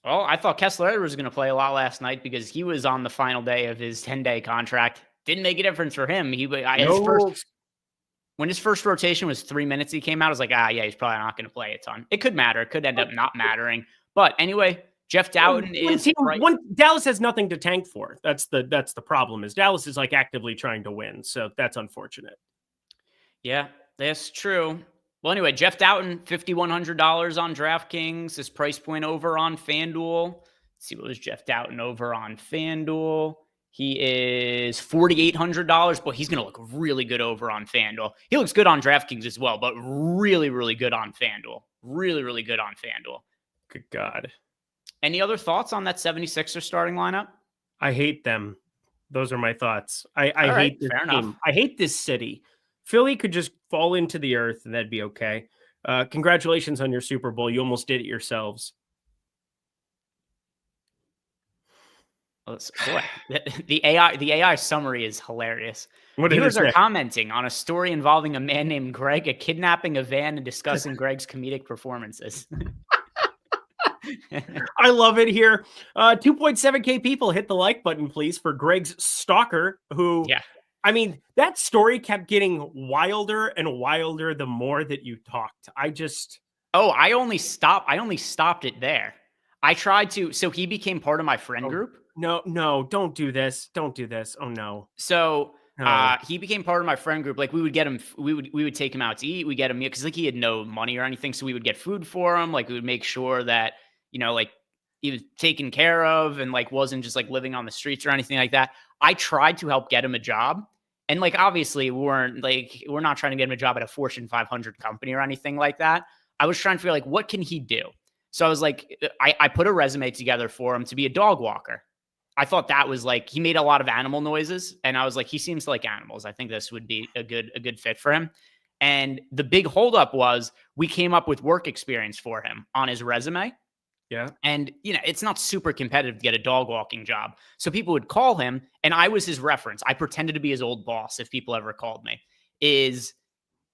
Well, I thought Kessler Edwards was going to play a lot last night because he was on the final day of his 10-day contract. Didn't make a difference for him. When his first rotation was 3 minutes, he came out. I was like, he's probably not going to play a ton. It could matter. It could end up not mattering. But anyway, Jeff Doughton Dallas has nothing to tank for. That's the problem. Is Dallas is like actively trying to win, so that's unfortunate. Yeah, that's true. Well, anyway, Jeff Doughton, $5,100 on DraftKings. His price point over on FanDuel. Let's see, what was Jeff Doughton over on FanDuel? He is $4,800, but he's going to look really good over on FanDuel. He looks good on DraftKings as well, but really, really good on FanDuel. Really, really good on FanDuel. Good God. Any other thoughts on that 76er starting lineup? I hate them. Those are my thoughts. I hate this team. Enough. I hate this city. Philly could just fall into the earth and that'd be okay. Congratulations on your Super Bowl. You almost did it yourselves. Boy, the AI summary is hilarious. Viewers are commenting on a story involving a man named Greg, kidnapping a van and discussing Greg's comedic performances. I love it here. 2.7K people hit the like button, please, for Greg's stalker, who, I mean, that story kept getting wilder and wilder the more that you talked. I only stopped it there. I tried to, so he became part of my friend group. No, don't do this. Don't do this. Oh no. So he became part of my friend group. Like we would get him, we would take him out to eat. We get him, because like he had no money or anything. So we would get food for him. Like we would make sure that, like he was taken care of and like wasn't just like living on the streets or anything like that. I tried to help get him a job. And like, obviously we're not trying to get him a job at a Fortune 500 company or anything like that. I was trying to figure like, what can he do? So I was like, I put a resume together for him to be a dog walker. I thought that was like, he made a lot of animal noises. And I was like, he seems to like animals. I think this would be a good fit for him. And the big holdup was we came up with work experience for him on his resume. Yeah. And, it's not super competitive to get a dog walking job. So people would call him and I was his reference. I pretended to be his old boss. If people ever called me,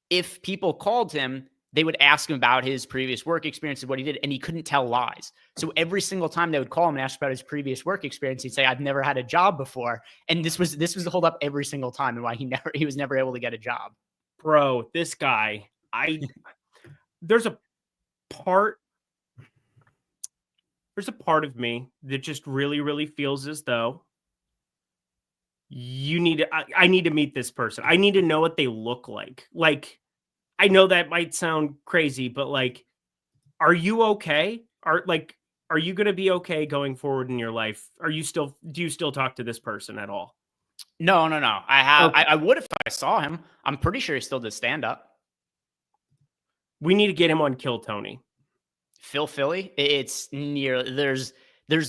if people called him, they would ask him about his previous work experience and what he did, and he couldn't tell lies. So every single time they would call him and ask about his previous work experience, he'd say, "I've never had a job before." And this was the hold up every single time, and why he was never able to get a job. Bro, this guy, there's a part of me that just really, really feels as though I need to meet this person. I need to know what they look like. Like, I know that might sound crazy, but like, are you okay? Are you going to be okay going forward in your life? Do you still talk to this person at all? No. I have. Okay. I would if I saw him. I'm pretty sure he still does stand up. We need to get him on Kill Tony. Philly. It's near. There's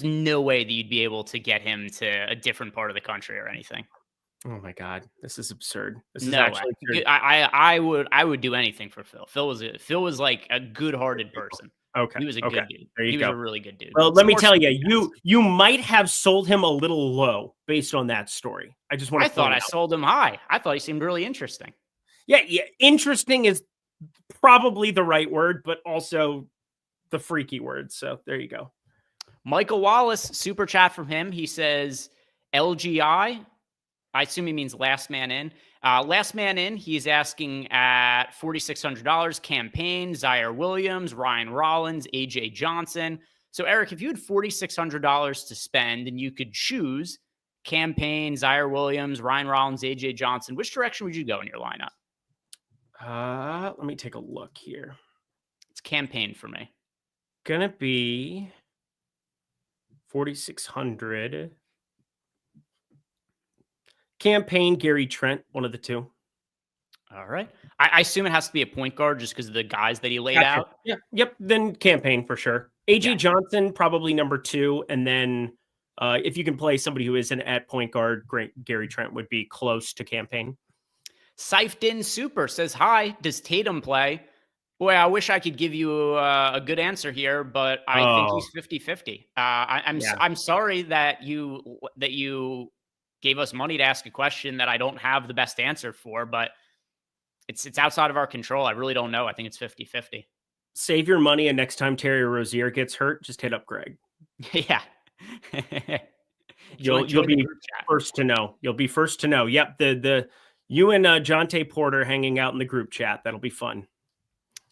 no way that you'd be able to get him to a different part of the country or anything. Oh my God, this is absurd. This is actually absurd. I would do anything for Phil. Phil was like a good-hearted person. Okay. He was a good dude. He was a really good dude. Well, let me tell you, you might have sold him a little low based on that story. I thought I sold him high. I thought he seemed really interesting. Yeah. Interesting is probably the right word, but also the freaky word. So there you go. Michael Wallace, super chat from him. He says, LGI, I assume he means last man in. Last man in, he's asking at $4,600, campaign, Zaire Williams, Ryan Rollins, AJ Johnson. So, Eric, if you had $4,600 to spend and you could choose campaign, Zaire Williams, Ryan Rollins, AJ Johnson, which direction would you go in your lineup? Let me take a look here. It's campaign for me. Gonna be 4,600. Campaign, Gary Trent, one of the two. All right. I assume it has to be a point guard just because of the guys that he laid out. Yeah. Yep. Then campaign for sure. AJ Johnson, probably number 2. And then if you can play somebody who isn't at point guard, Gary Trent would be close to campaign. Sifed-in Super says, hi, does Tatum play? Boy, I wish I could give you a good answer here, but I think he's 50-50. I'm sorry that you gave us money to ask a question that I don't have the best answer for, but it's outside of our control. I really don't know. I think it's 50-50. Save your money, and next time Terry Rozier gets hurt, just hit up Greg. Yeah. You'll be first to know. You'll be first to know. Yep. You and Jonte Porter hanging out in the group chat. That'll be fun.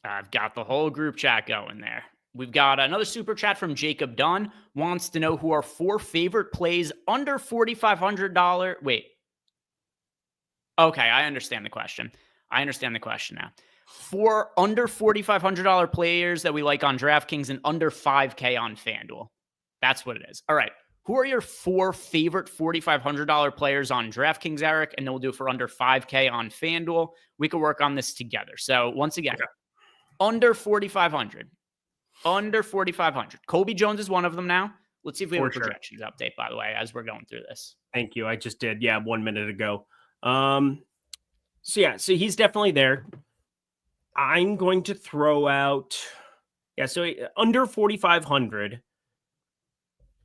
I've got the whole group chat going there. We've got another super chat from Jacob Dunn. Wants to know who our 4 favorite plays under $4,500. Wait. Okay, I understand the question. Now. 4 under $4,500 players that we like on DraftKings and under $5K on FanDuel. That's what it is. All right. Who are your 4 favorite $4,500 players on DraftKings, Eric? And then we'll do it for under $5K on FanDuel. We can work on this together. So once again, under $4,500. Under $4,500. Kobe Jones is one of them now. Let's see if we have a projections update, by the way, as we're going through this. Thank you. I just did. Yeah, 1 minute ago. So he's definitely there. I'm going to throw out, so under 4,500.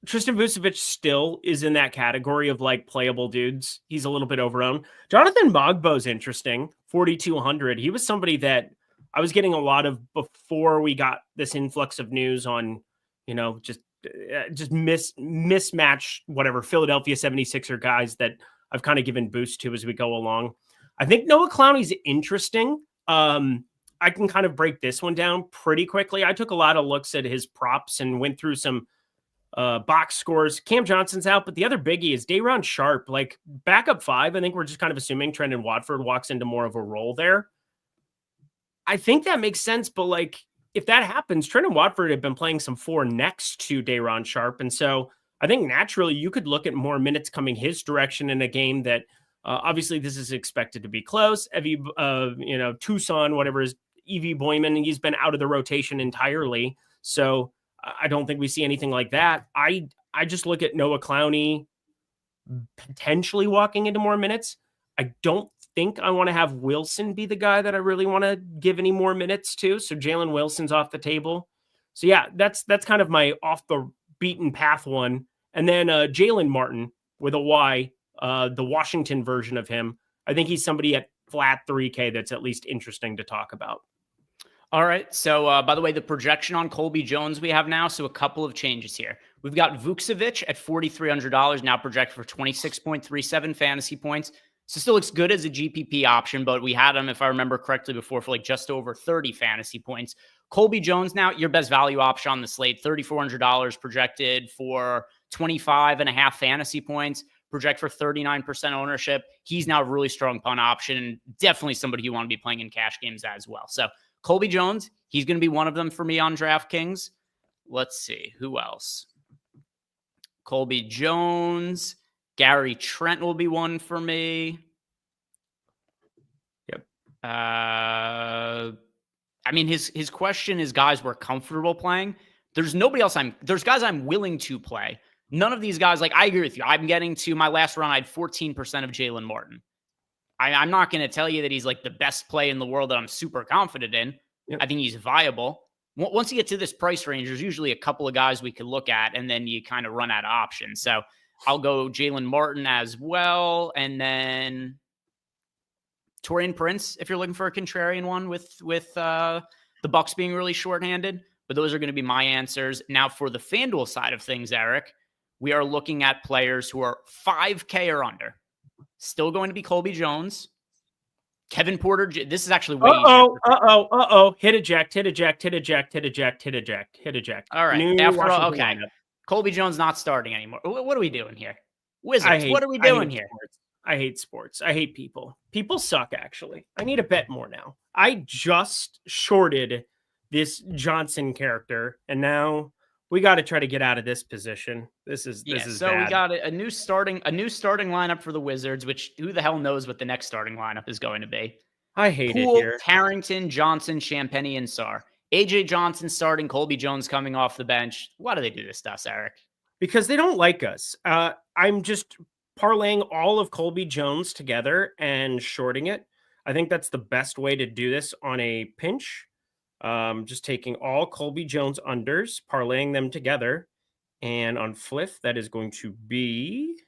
Tristan Vucevic still is in that category of like playable dudes. He's a little bit overowned. Jonathan Mogbo's interesting. 4,200. He was somebody that I was getting a lot of before we got this influx of news on, just mismatch whatever Philadelphia 76er guys that I've kind of given boost to as we go along. I think Noah Clowney's interesting. I can kind of break this one down pretty quickly. I took a lot of looks at his props and went through some box scores. Cam Johnson's out, but the other biggie is Day'Ron Sharpe. Like backup 5, I think we're just kind of assuming Trendon Watford walks into more of a role there. I think that makes sense, but like if that happens, Trendon Watford had been playing some 4 next to Day'Ron Sharpe, and so I think naturally you could look at more minutes coming his direction in a game that obviously this is expected to be close. Tucson, whatever is EV Boyman, he's been out of the rotation entirely, so I don't think we see anything like that. I just look at Noah Clowney potentially walking into more minutes. I don't think I want to have Wilson be the guy that I really want to give any more minutes to. So Jalen Wilson's off the table. So yeah, that's kind of my off the beaten path one. And then Jalen Martin with a Y, the Washington version of him. I think he's somebody at flat 3K that's at least interesting to talk about. All right. So, by the way, the projection on Colby Jones we have now, so a couple of changes here. We've got Vucevic at $4,300, now projected for 26.37 fantasy points. So still looks good as a GPP option, but we had him, if I remember correctly, before for like just over 30 fantasy points. Colby Jones now, your best value option on the slate, $3,400 projected for 25.5 fantasy points, project for 39% ownership. He's now a really strong punt option and definitely somebody you want to be playing in cash games as well. So Colby Jones, he's going to be one of them for me on DraftKings. Let's see. Who else? Colby Jones. Gary Trent will be one for me. Yep. I mean, his question is guys we're comfortable playing. There's nobody else there's guys I'm willing to play. None of these guys, like, I agree with you. I'm getting to my last run, I had 14% of Jalen Martin. I'm not going to tell you that he's like the best play in the world that I'm super confident in. Yep. I think he's viable. Once you get to this price range, there's usually a couple of guys we could look at, and then you kind of run out of options. So I'll go Jalen Martin as well. And then Taurean Prince, if you're looking for a contrarian one with the Bucks being really shorthanded. But those are going to be my answers. Now, for the FanDuel side of things, Eric, we are looking at players who are 5K or under. still going to be Colby Jones. Kevin Porter. This is actually way Hit eject. All right. New After all, Washington okay. lineup. Colby Jones not starting anymore. What are we doing here? Wizards, what are we doing here? Sports. I hate sports. I hate people. People suck, actually. I need to bet more now. I just shorted this Johnson character, and now we got to try to get out of this position. This is so bad. We got a new starting lineup for the Wizards, which who the hell knows what the next starting lineup is going to be. I hate Poole, it here. Harrington, Johnson, Champagnie, and Sarr. AJ Johnson starting, Colby Jones coming off the bench. Why do they do this to us, Eric? Because they don't like us. I'm just parlaying all of Colby Jones together and shorting it. I think that's the best way to do this on a pinch. Just taking all Colby Jones unders, parlaying them together. And on Fliff, that is going to be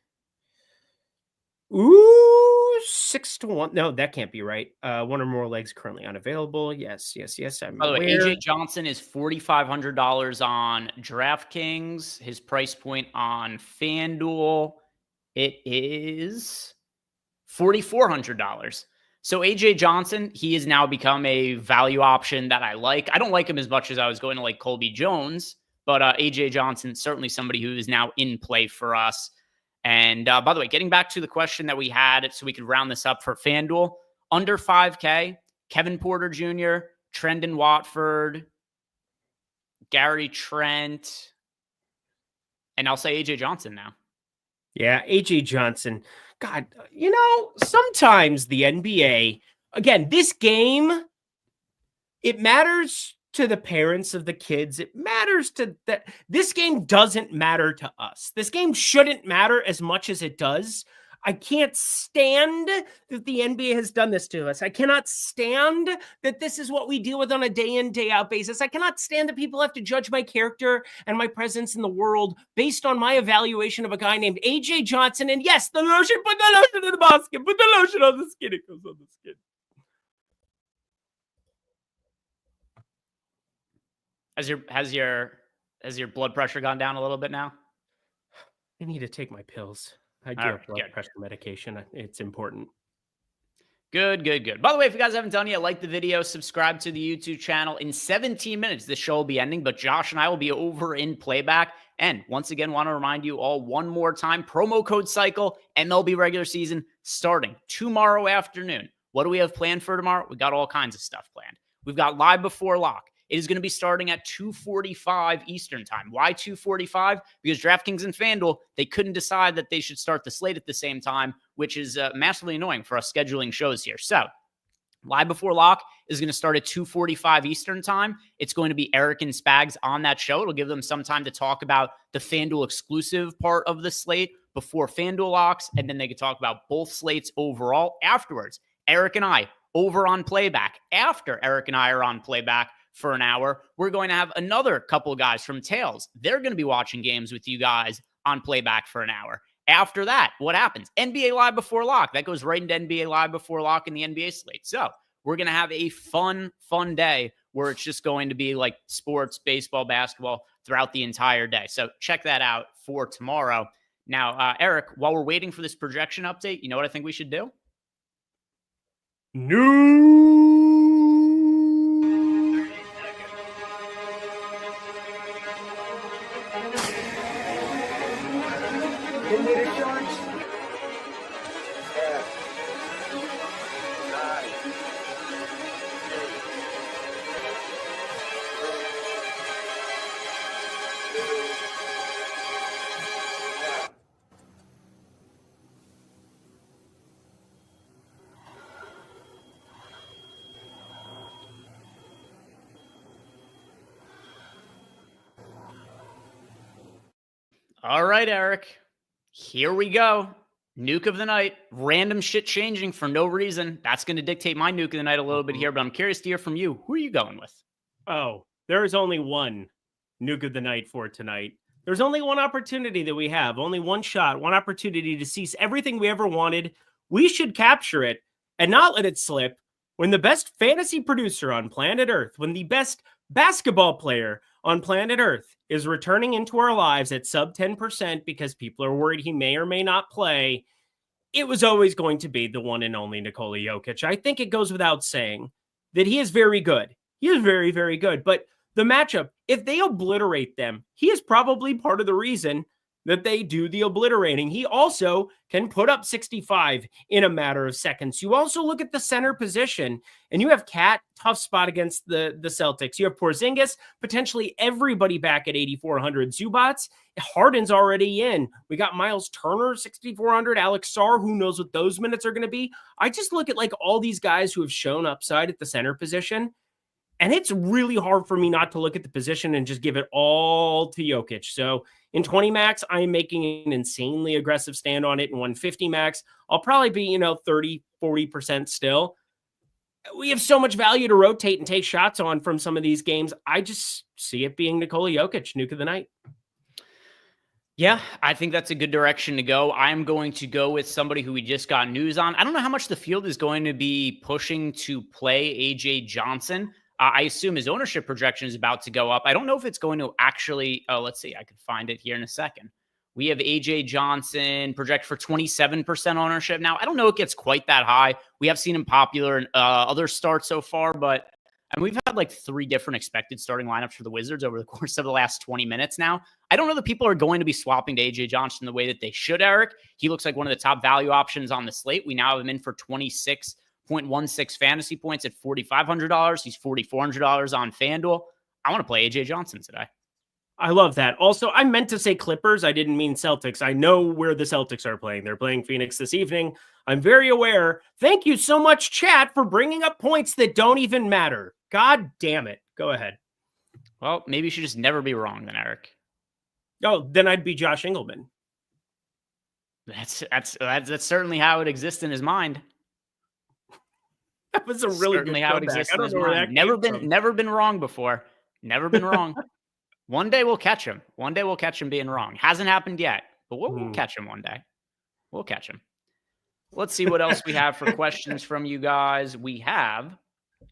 6-1. No, that can't be right. One or more legs currently unavailable. Yes. By the way, AJ Johnson is $4,500 on DraftKings. His price point on FanDuel, it is $4,400. So AJ Johnson, he has now become a value option that I like. I don't like him as much as I was going to like Colby Jones, but AJ Johnson, certainly somebody who is now in play for us. And by the way, getting back to the question that we had so we could round this up for FanDuel, under 5K, Kevin Porter Jr., Trendon Watford, Gary Trent, and I'll say AJ Johnson now. Yeah, AJ Johnson. God, sometimes the NBA, again, this game, it matters to the parents of the kids. It matters to that. This game doesn't matter to us. This game shouldn't matter as much as it does. I can't stand that the NBA has done this to us. I cannot stand that this is what we deal with on a day in, day out basis. I cannot stand that people have to judge my character and my presence in the world based on my evaluation of a guy named AJ Johnson. And yes, the lotion, put the lotion in the basket, put the lotion on the skin. It goes on the skin. Has your blood pressure gone down a little bit now? I need to take my pills. I do have blood pressure medication. It's important. Good. By the way, if you guys haven't done yet, like the video, subscribe to the YouTube channel. In 17 minutes, the show will be ending, but Josh and I will be over in playback. And once again, want to remind you all one more time, promo code cycle, MLB regular season starting tomorrow afternoon. What do we have planned for tomorrow? We got all kinds of stuff planned. We've got live before lock. It is going to be starting at 2:45 Eastern time. Why 2:45? Because DraftKings and FanDuel, they couldn't decide that they should start the slate at the same time, which is massively annoying for us scheduling shows here. So live before lock is going to start at 2:45 Eastern time. It's going to be Eric and Spags on that show. It'll give them some time to talk about the FanDuel exclusive part of the slate before FanDuel locks, and then they could talk about both slates overall afterwards. Eric and I over on playback. After Eric and I are on playback for an hour, we're going to have another couple of guys from Tails. They're going to be watching games with you guys on playback for an hour. After that, what happens? NBA Live Before Lock. That goes right into NBA Live Before Lock in the NBA slate. So we're going to have a fun day where it's just going to be like sports, baseball, basketball throughout the entire day. So check that out for tomorrow. Now, Eric, while we're waiting for this projection update, you know what I think we should do? All right, Eric, here we go. Nuke of the night, random shit changing for no reason. That's going to dictate my nuke of the night a little bit here, but I'm curious to hear from you. Who are you going with? Oh, there is only one nuke of the night for tonight. There's only one opportunity that we have, only one shot, one opportunity to seize everything we ever wanted. We should capture it and not let it slip. When the best fantasy producer on planet Earth, when the best basketball player on planet Earth is returning into our lives at sub 10% because people are worried he may or may not play, it was always going to be the one and only Nikola Jokic. I think it goes without saying that he is very good. He is very, very good. But the matchup, if they obliterate them, he is probably part of the reason that they do the obliterating. He also can put up 65 in a matter of seconds. You also look at the center position, and you have Cat, tough spot against the Celtics. You have Porzingis, potentially everybody back at 8,400. Zubats, Harden's already in. We got Miles Turner, 6,400. Alex Sarr, who knows what those minutes are going to be. I just look at like all these guys who have shown upside at the center position, and it's really hard for me not to look at the position and just give it all to Jokic. So in 20 max, I am making an insanely aggressive stand on it. In 150 max, I'll probably be, 30, 40% still. We have so much value to rotate and take shots on from some of these games. I just see it being Nikola Jokic, nuke of the night. Yeah, I think that's a good direction to go. I'm going to go with somebody who we just got news on. I don't know how much the field is going to be pushing to play AJ Johnson. I assume his ownership projection is about to go up. I don't know if it's going to actually, let's see, I could find it here in a second. We have AJ Johnson projected for 27% ownership. Now, I don't know it gets quite that high. We have seen him popular in other starts so far, but we've had like 3 different expected starting lineups for the Wizards over the course of the last 20 minutes now. I don't know that people are going to be swapping to AJ Johnson the way that they should, Eric. He looks like one of the top value options on the slate. We now have him in for 26.16 fantasy points at $4,500. He's $4,400 on FanDuel. I want to play AJ Johnson today. I love that. Also, I meant to say Clippers. I didn't mean Celtics. I know where the Celtics are playing. They're playing Phoenix this evening. I'm very aware. Thank you so much, chat, for bringing up points that don't even matter. God damn it. Go ahead. Well, maybe you should just never be wrong then, Eric. Oh, then I'd be Josh Engleman. That's certainly how it exists in his mind. That was a really certainly good how comeback. it exists in his mind. Never been wrong before. Never been wrong. One day we'll catch him. One day we'll catch him being wrong. Hasn't happened yet, but we'll catch him one day. We'll catch him. Let's see what else we have for questions from you guys. We have a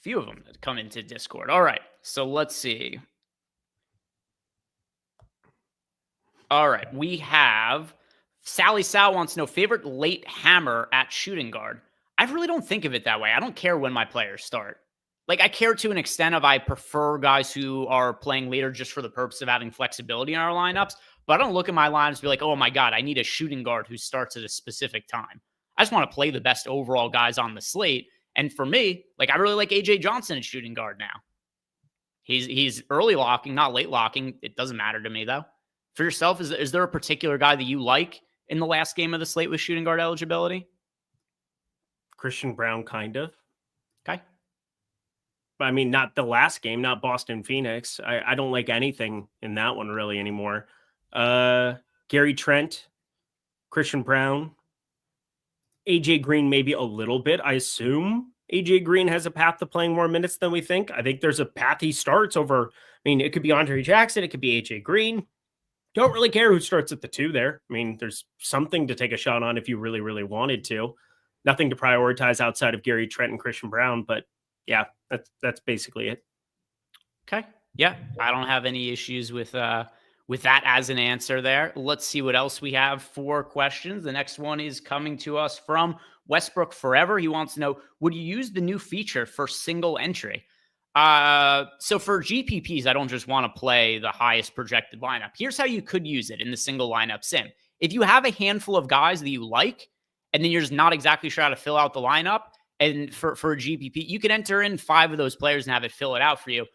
few of them that come into Discord. All right, so let's see. All right, we have Sally Sal wants to know favorite late hammer at shooting guard. I really don't think of it that way. I don't care when my players start. Like, I care to an extent of I prefer guys who are playing later just for the purpose of having flexibility in our lineups. But I don't look at my lineups and be like, oh my God, I need a shooting guard who starts at a specific time. I just want to play the best overall guys on the slate. And for me, like, I really like AJ Johnson at shooting guard now. He's early locking, not late locking. It doesn't matter to me, though. For yourself, is there a particular guy that you like in the last game of the slate with shooting guard eligibility? Christian Brown, kind of. Okay. I mean, not the last game, not Boston Phoenix. I don't like anything in that one really anymore. Gary Trent, Christian Brown, AJ Green, maybe a little bit. I assume AJ Green has a path to playing more minutes than we think. I think there's a path he starts over. I mean, it could be Andre Jackson. It could be AJ Green. Don't really care who starts at the 2 there. I mean, there's something to take a shot on if you really, really wanted to. Nothing to prioritize outside of Gary Trent and Christian Brown, but yeah, that's basically it. Okay. Yeah, I don't have any issues with that as an answer there. Let's see what else we have for questions. The next one is coming to us from Westbrook Forever. He wants to know, would you use the new feature for single entry? So for GPPs, I don't just want to play the highest projected lineup. Here's how you could use it in the single lineup sim. If you have a handful of guys that you like, and then you're just not exactly sure how to fill out the lineup, and for a GPP, you can enter in 5 of those players and have it fill it out for you.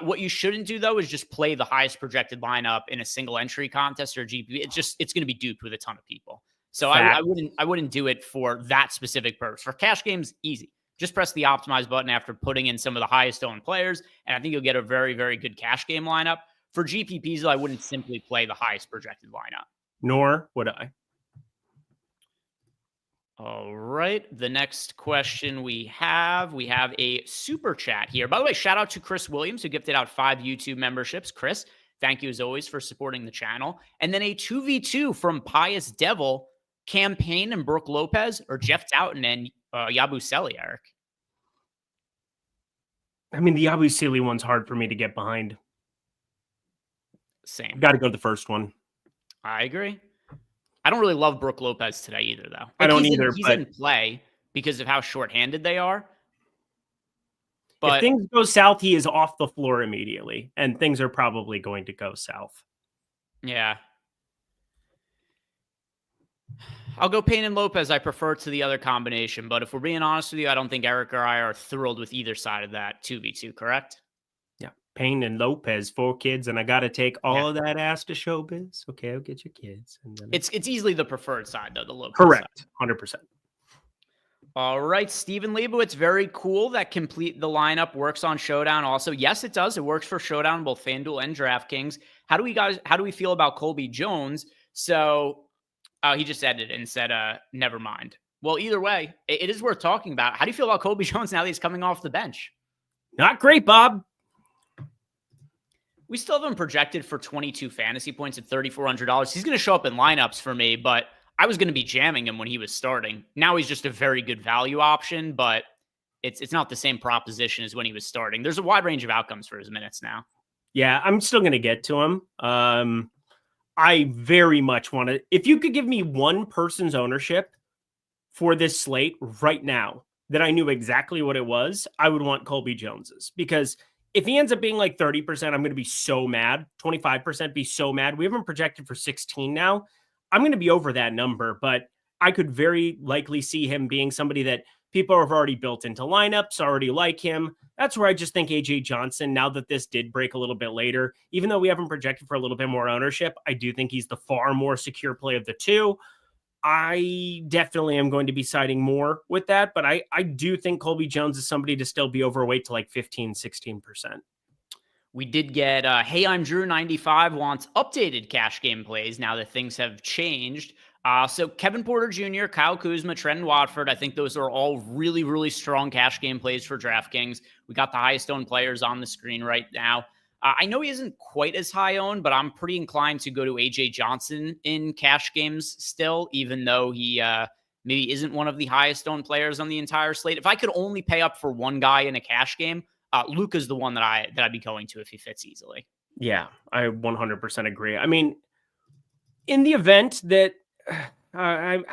What you shouldn't do, though, is just play the highest projected lineup in a single entry contest or a GPP. It's going to be duped with a ton of people. So I wouldn't do it for that specific purpose. For cash games, easy. Just press the optimize button after putting in some of the highest owned players, and I think you'll get a very, very good cash game lineup. For GPPs, though, I wouldn't simply play the highest projected lineup. Nor would I. All right. The next question we have a super chat here. By the way, shout out to Chris Williams, who gifted out 5 YouTube memberships. Chris, thank you as always for supporting the channel. And then a 2v2 from Pious Devil, Campaign and Brooke Lopez, or Jeff Doughton and Yabusele, Eric. I mean, the Yabusele one's hard for me to get behind. Same. Got to go to the first one. I agree. I don't really love Brook Lopez today either, though. I don't he's either, he's but in play because of how shorthanded they are. if But things go south, he is off the floor immediately, and things are probably going to go south. yeah. I'll go Payne and Lopez. I prefer to the other combination, but if we're being honest with you, I don't think Eric or I are thrilled with either side of that 2v2, correct? Yeah, Payne and Lopez, 4 kids, and I got to take all of that ass to showbiz. Okay, I'll get your kids. And then It's easily the preferred side, though, the Lopez correct, side. 100%. All right, Steven Leibowitz, very cool that complete the lineup works on Showdown also. Yes, it does. It works for Showdown, both FanDuel and DraftKings. How do we feel about Colby Jones? So he just ended and said, never mind. Well, either way, it is worth talking about. How do you feel about Colby Jones now that he's coming off the bench? Not great, Bob. We still have him projected for 22 fantasy points at $3,400. He's going to show up in lineups for me, but I was going to be jamming him when he was starting. Now he's just a very good value option, but it's not the same proposition as when he was starting. There's a wide range of outcomes for his minutes now. Yeah, I'm still going to get to him. I very much want to. If you could give me one person's ownership for this slate right now that I knew exactly what it was, I would want Colby Jones's, because if he ends up being like 30%, I'm going to be so mad. 25% be so mad. We have him projected for 16 now. I'm going to be over that number, but I could very likely see him being somebody that people have already built into lineups, already like him. That's where I just think AJ Johnson, now that this did break a little bit later, even though we haven't projected for a little bit more ownership, I do think he's the far more secure play of the two. I definitely am going to be siding more with that, but I do think Colby Jones is somebody to still be overweight to like 15, 16%. We did get, Hey, I'm Drew 95 wants updated cash game plays now that things have changed. So Kevin Porter Jr., Kyle Kuzma, Trent Watford, I think those are all really, really strong cash game plays for DraftKings. We got the highest owned players on the screen right now. I know he isn't quite as high owned, but I'm pretty inclined to go to AJ Johnson in cash games still, even though he maybe isn't one of the highest owned players on the entire slate. If I could only pay up for one guy in a cash game, Luka's the one that I'd be going to if he fits easily. Yeah, I 100% agree. I mean, in the event that I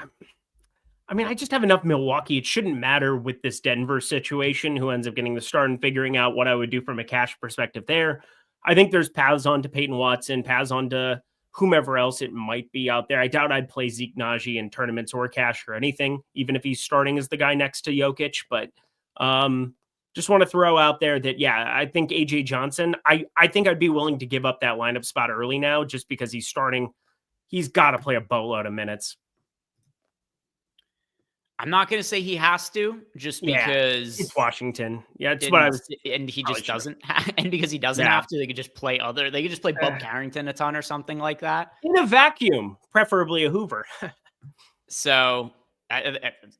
just have enough Milwaukee. It shouldn't matter with this Denver situation, who ends up getting the start and figuring out what I would do from a cash perspective there. I think there's paths on to Peyton Watson, paths on to whomever else it might be out there. I doubt I'd play Zeke Naji in tournaments or cash or anything, even if he's starting as the guy next to Jokic. But just want to throw out there that, yeah, I think AJ Johnson, I think I'd be willing to give up that lineup spot early now just because he's starting. He's got to play a boatload of minutes. I'm not going to say he has to, just because it's Washington. Yeah, it's what I was. And he just doesn't. And because he doesn't have to, they could just play Bub Carrington a ton or something like that in a vacuum, preferably a Hoover. So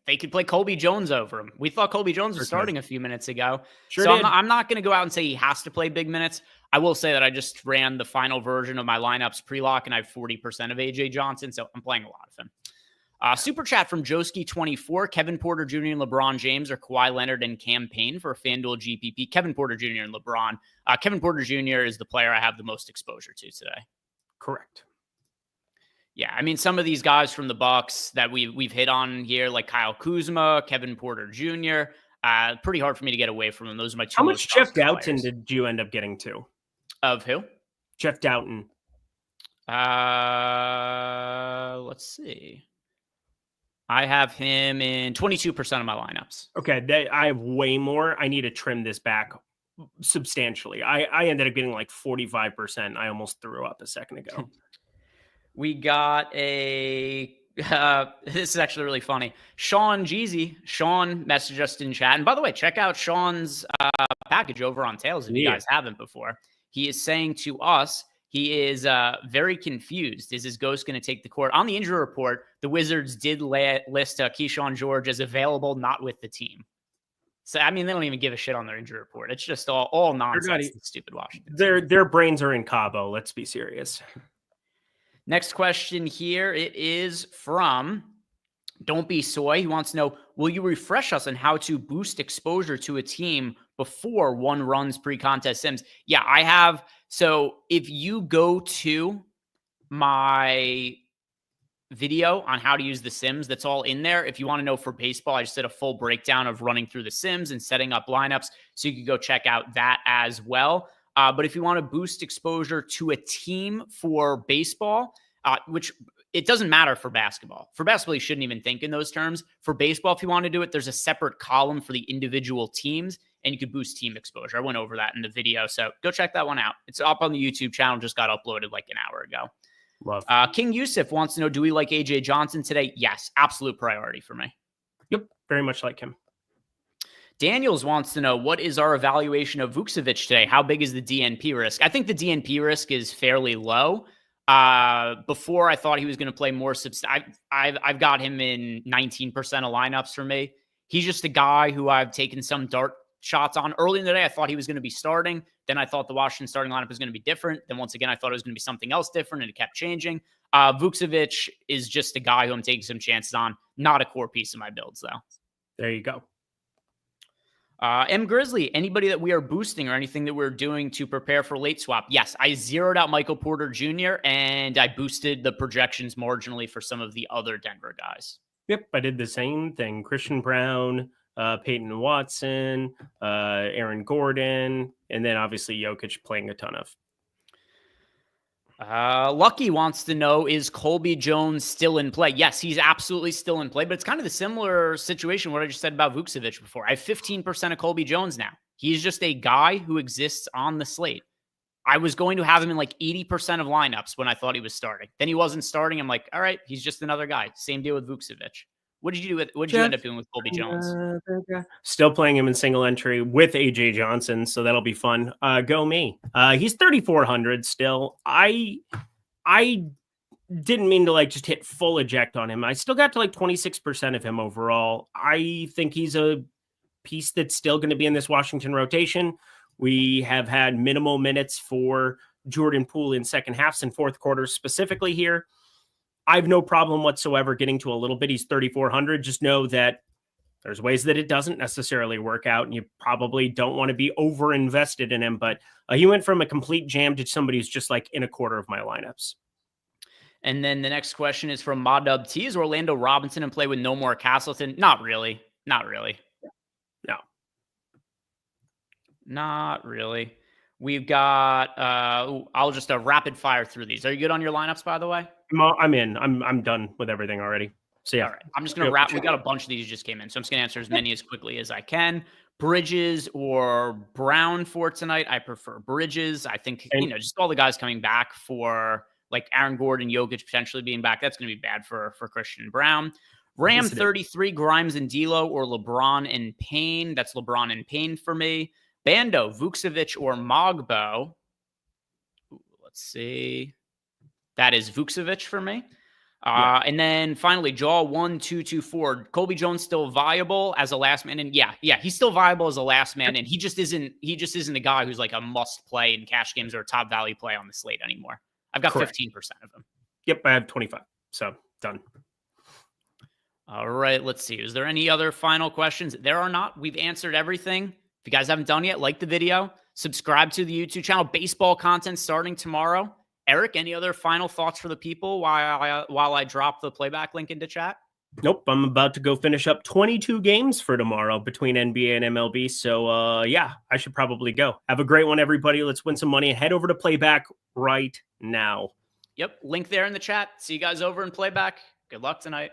they could play Colby Jones over him. We thought Colby Jones was starting a few minutes ago. I'm not going to go out and say he has to play big minutes. I will say that I just ran the final version of my lineups pre-lock, and I have 40% of AJ Johnson, so I'm playing a lot of him. Super chat from Joski24. Kevin Porter Jr. and LeBron James or Kawhi Leonard and campaign for FanDuel GPP. Kevin Porter Jr. and LeBron. Kevin Porter Jr. is the player I have the most exposure to today. Correct. Yeah, I mean, some of these guys from the Bucks that we've hit on here, like Kyle Kuzma, Kevin Porter Jr., pretty hard for me to get away from them. Those are my two. How much Jeff Doughton did you end up getting to? Of who? Jeff Doughton. Let's see. I have him in 22% of my lineups. Okay, I have way more. I need to trim this back substantially. I ended up getting like 45%. I almost threw up a second ago. We got a this is actually really funny. Sean Jeezy. Sean messaged us in chat. And by the way, check out Sean's package over on Tails if you guys haven't before. He is saying to us, he is very confused. Is his ghost going to take the court? On the injury report, the Wizards did list Keyshawn George as available, not with the team. So, I mean, they don't even give a shit on their injury report. It's just all nonsense. Stupid Washington. Their brains are in Cabo. Let's be serious. Next question here. It is from Don't Be Soy. He wants to know, will you refresh us on how to boost exposure to a team before one runs pre-contest sims? Yeah, I have. So if you go to my video on how to use the Sims. That's all in there. If you want to know for baseball, I just did a full breakdown of running through the Sims and setting up lineups. So you can go check out that as well. But if you want to boost exposure to a team for baseball, which it doesn't matter for basketball. For basketball, you shouldn't even think in those terms. For baseball, if you want to do it, there's a separate column for the individual teams, and you could boost team exposure. I went over that in the video, so go check that one out. It's up on the YouTube channel, just got uploaded like an hour ago. Love. King Yusuf wants to know, do we like AJ Johnson today? Yes, absolute priority for me. Yep, very much like him. Daniels wants to know, what is our evaluation of Vucevic today? How big is the DNP risk? I think the DNP risk is fairly low. Before I thought he was going to play more I've got him in 19% of lineups for me. He's just a guy who I've taken some dart shots on. Early in the day, I thought he was going to be starting. Then I thought the Washington starting lineup was going to be different. Then once again, I thought it was going to be something else different, and it kept changing. Vucevic is just a guy who I'm taking some chances on. Not a core piece of my builds, though. There you go. M. Grizzly, anybody that we are boosting or anything that we're doing to prepare for late swap? Yes, I zeroed out Michael Porter Jr. and I boosted the projections marginally for some of the other Denver guys. Yep, I did the same thing. Christian Brown, Peyton Watson, Aaron Gordon, and then obviously Jokic playing a ton of. Lucky wants to know, is Colby Jones still in play? Yes, he's absolutely still in play, but it's kind of the similar situation what I just said about Vucevic before. I have 15% of Colby Jones now. He's just a guy who exists on the slate. I was going to have him in like 80% of lineups when I thought he was starting. Then he wasn't starting. I'm like, all right, he's just another guy. Same deal with Vucevic. What did you end up doing with Colby Jones? Still playing him in single entry with AJ Johnson, so that'll be fun. Go me. He's 3,400 still. I didn't mean to like just hit full eject on him. I still got to like 26% of him overall. I think he's a piece that's still going to be in this Washington rotation. We have had minimal minutes for Jordan Poole in second halves and fourth quarters specifically here. I have no problem whatsoever getting to a little bit. He's 3,400. Just know that there's ways that it doesn't necessarily work out, and you probably don't want to be over invested in him. But he went from a complete jam to somebody who's just like in a quarter of my lineups. And then the next question is from Modub T. Is Orlando Robinson in play with no more Castleton? Not really. Not really. No. Not really. We've got, I'll just rapid fire through these. Are you good on your lineups, by the way? I'm in. I'm done with everything already. So yeah. All right. I'm just going to wrap. We got a bunch of these just came in. So I'm just going to answer as many as quickly as I can. Bridges or Brown for tonight. I prefer Bridges. I think, just all the guys coming back for like Aaron Gordon, Jokic potentially being back. That's going to be bad for Christian Brown. Ram 33, Grimes and D'Lo, or LeBron and Payne. That's LeBron and Payne for me. Bando, Vucevic or Mogbo. Let's see. That is Vucevic for me. And then finally, Jaw 1224. Colby Jones still viable as a last man, and yeah, he's still viable as a last man, and he just isn't a guy who's like a must play in cash games or a top value play on the slate anymore. I've got 15% of him. Yep, I have 25. So done. All right, let's see. Is there any other final questions? There are not. We've answered everything. If you guys haven't done yet, like the video, subscribe to the YouTube channel. Baseball content starting tomorrow. Eric, any other final thoughts for the people while I drop the playback link into chat? Nope. I'm about to go finish up 22 games for tomorrow between NBA and MLB. So, I should probably go. Have a great one, everybody. Let's win some money and head over to playback right now. Yep. Link there in the chat. See you guys over in playback. Good luck tonight.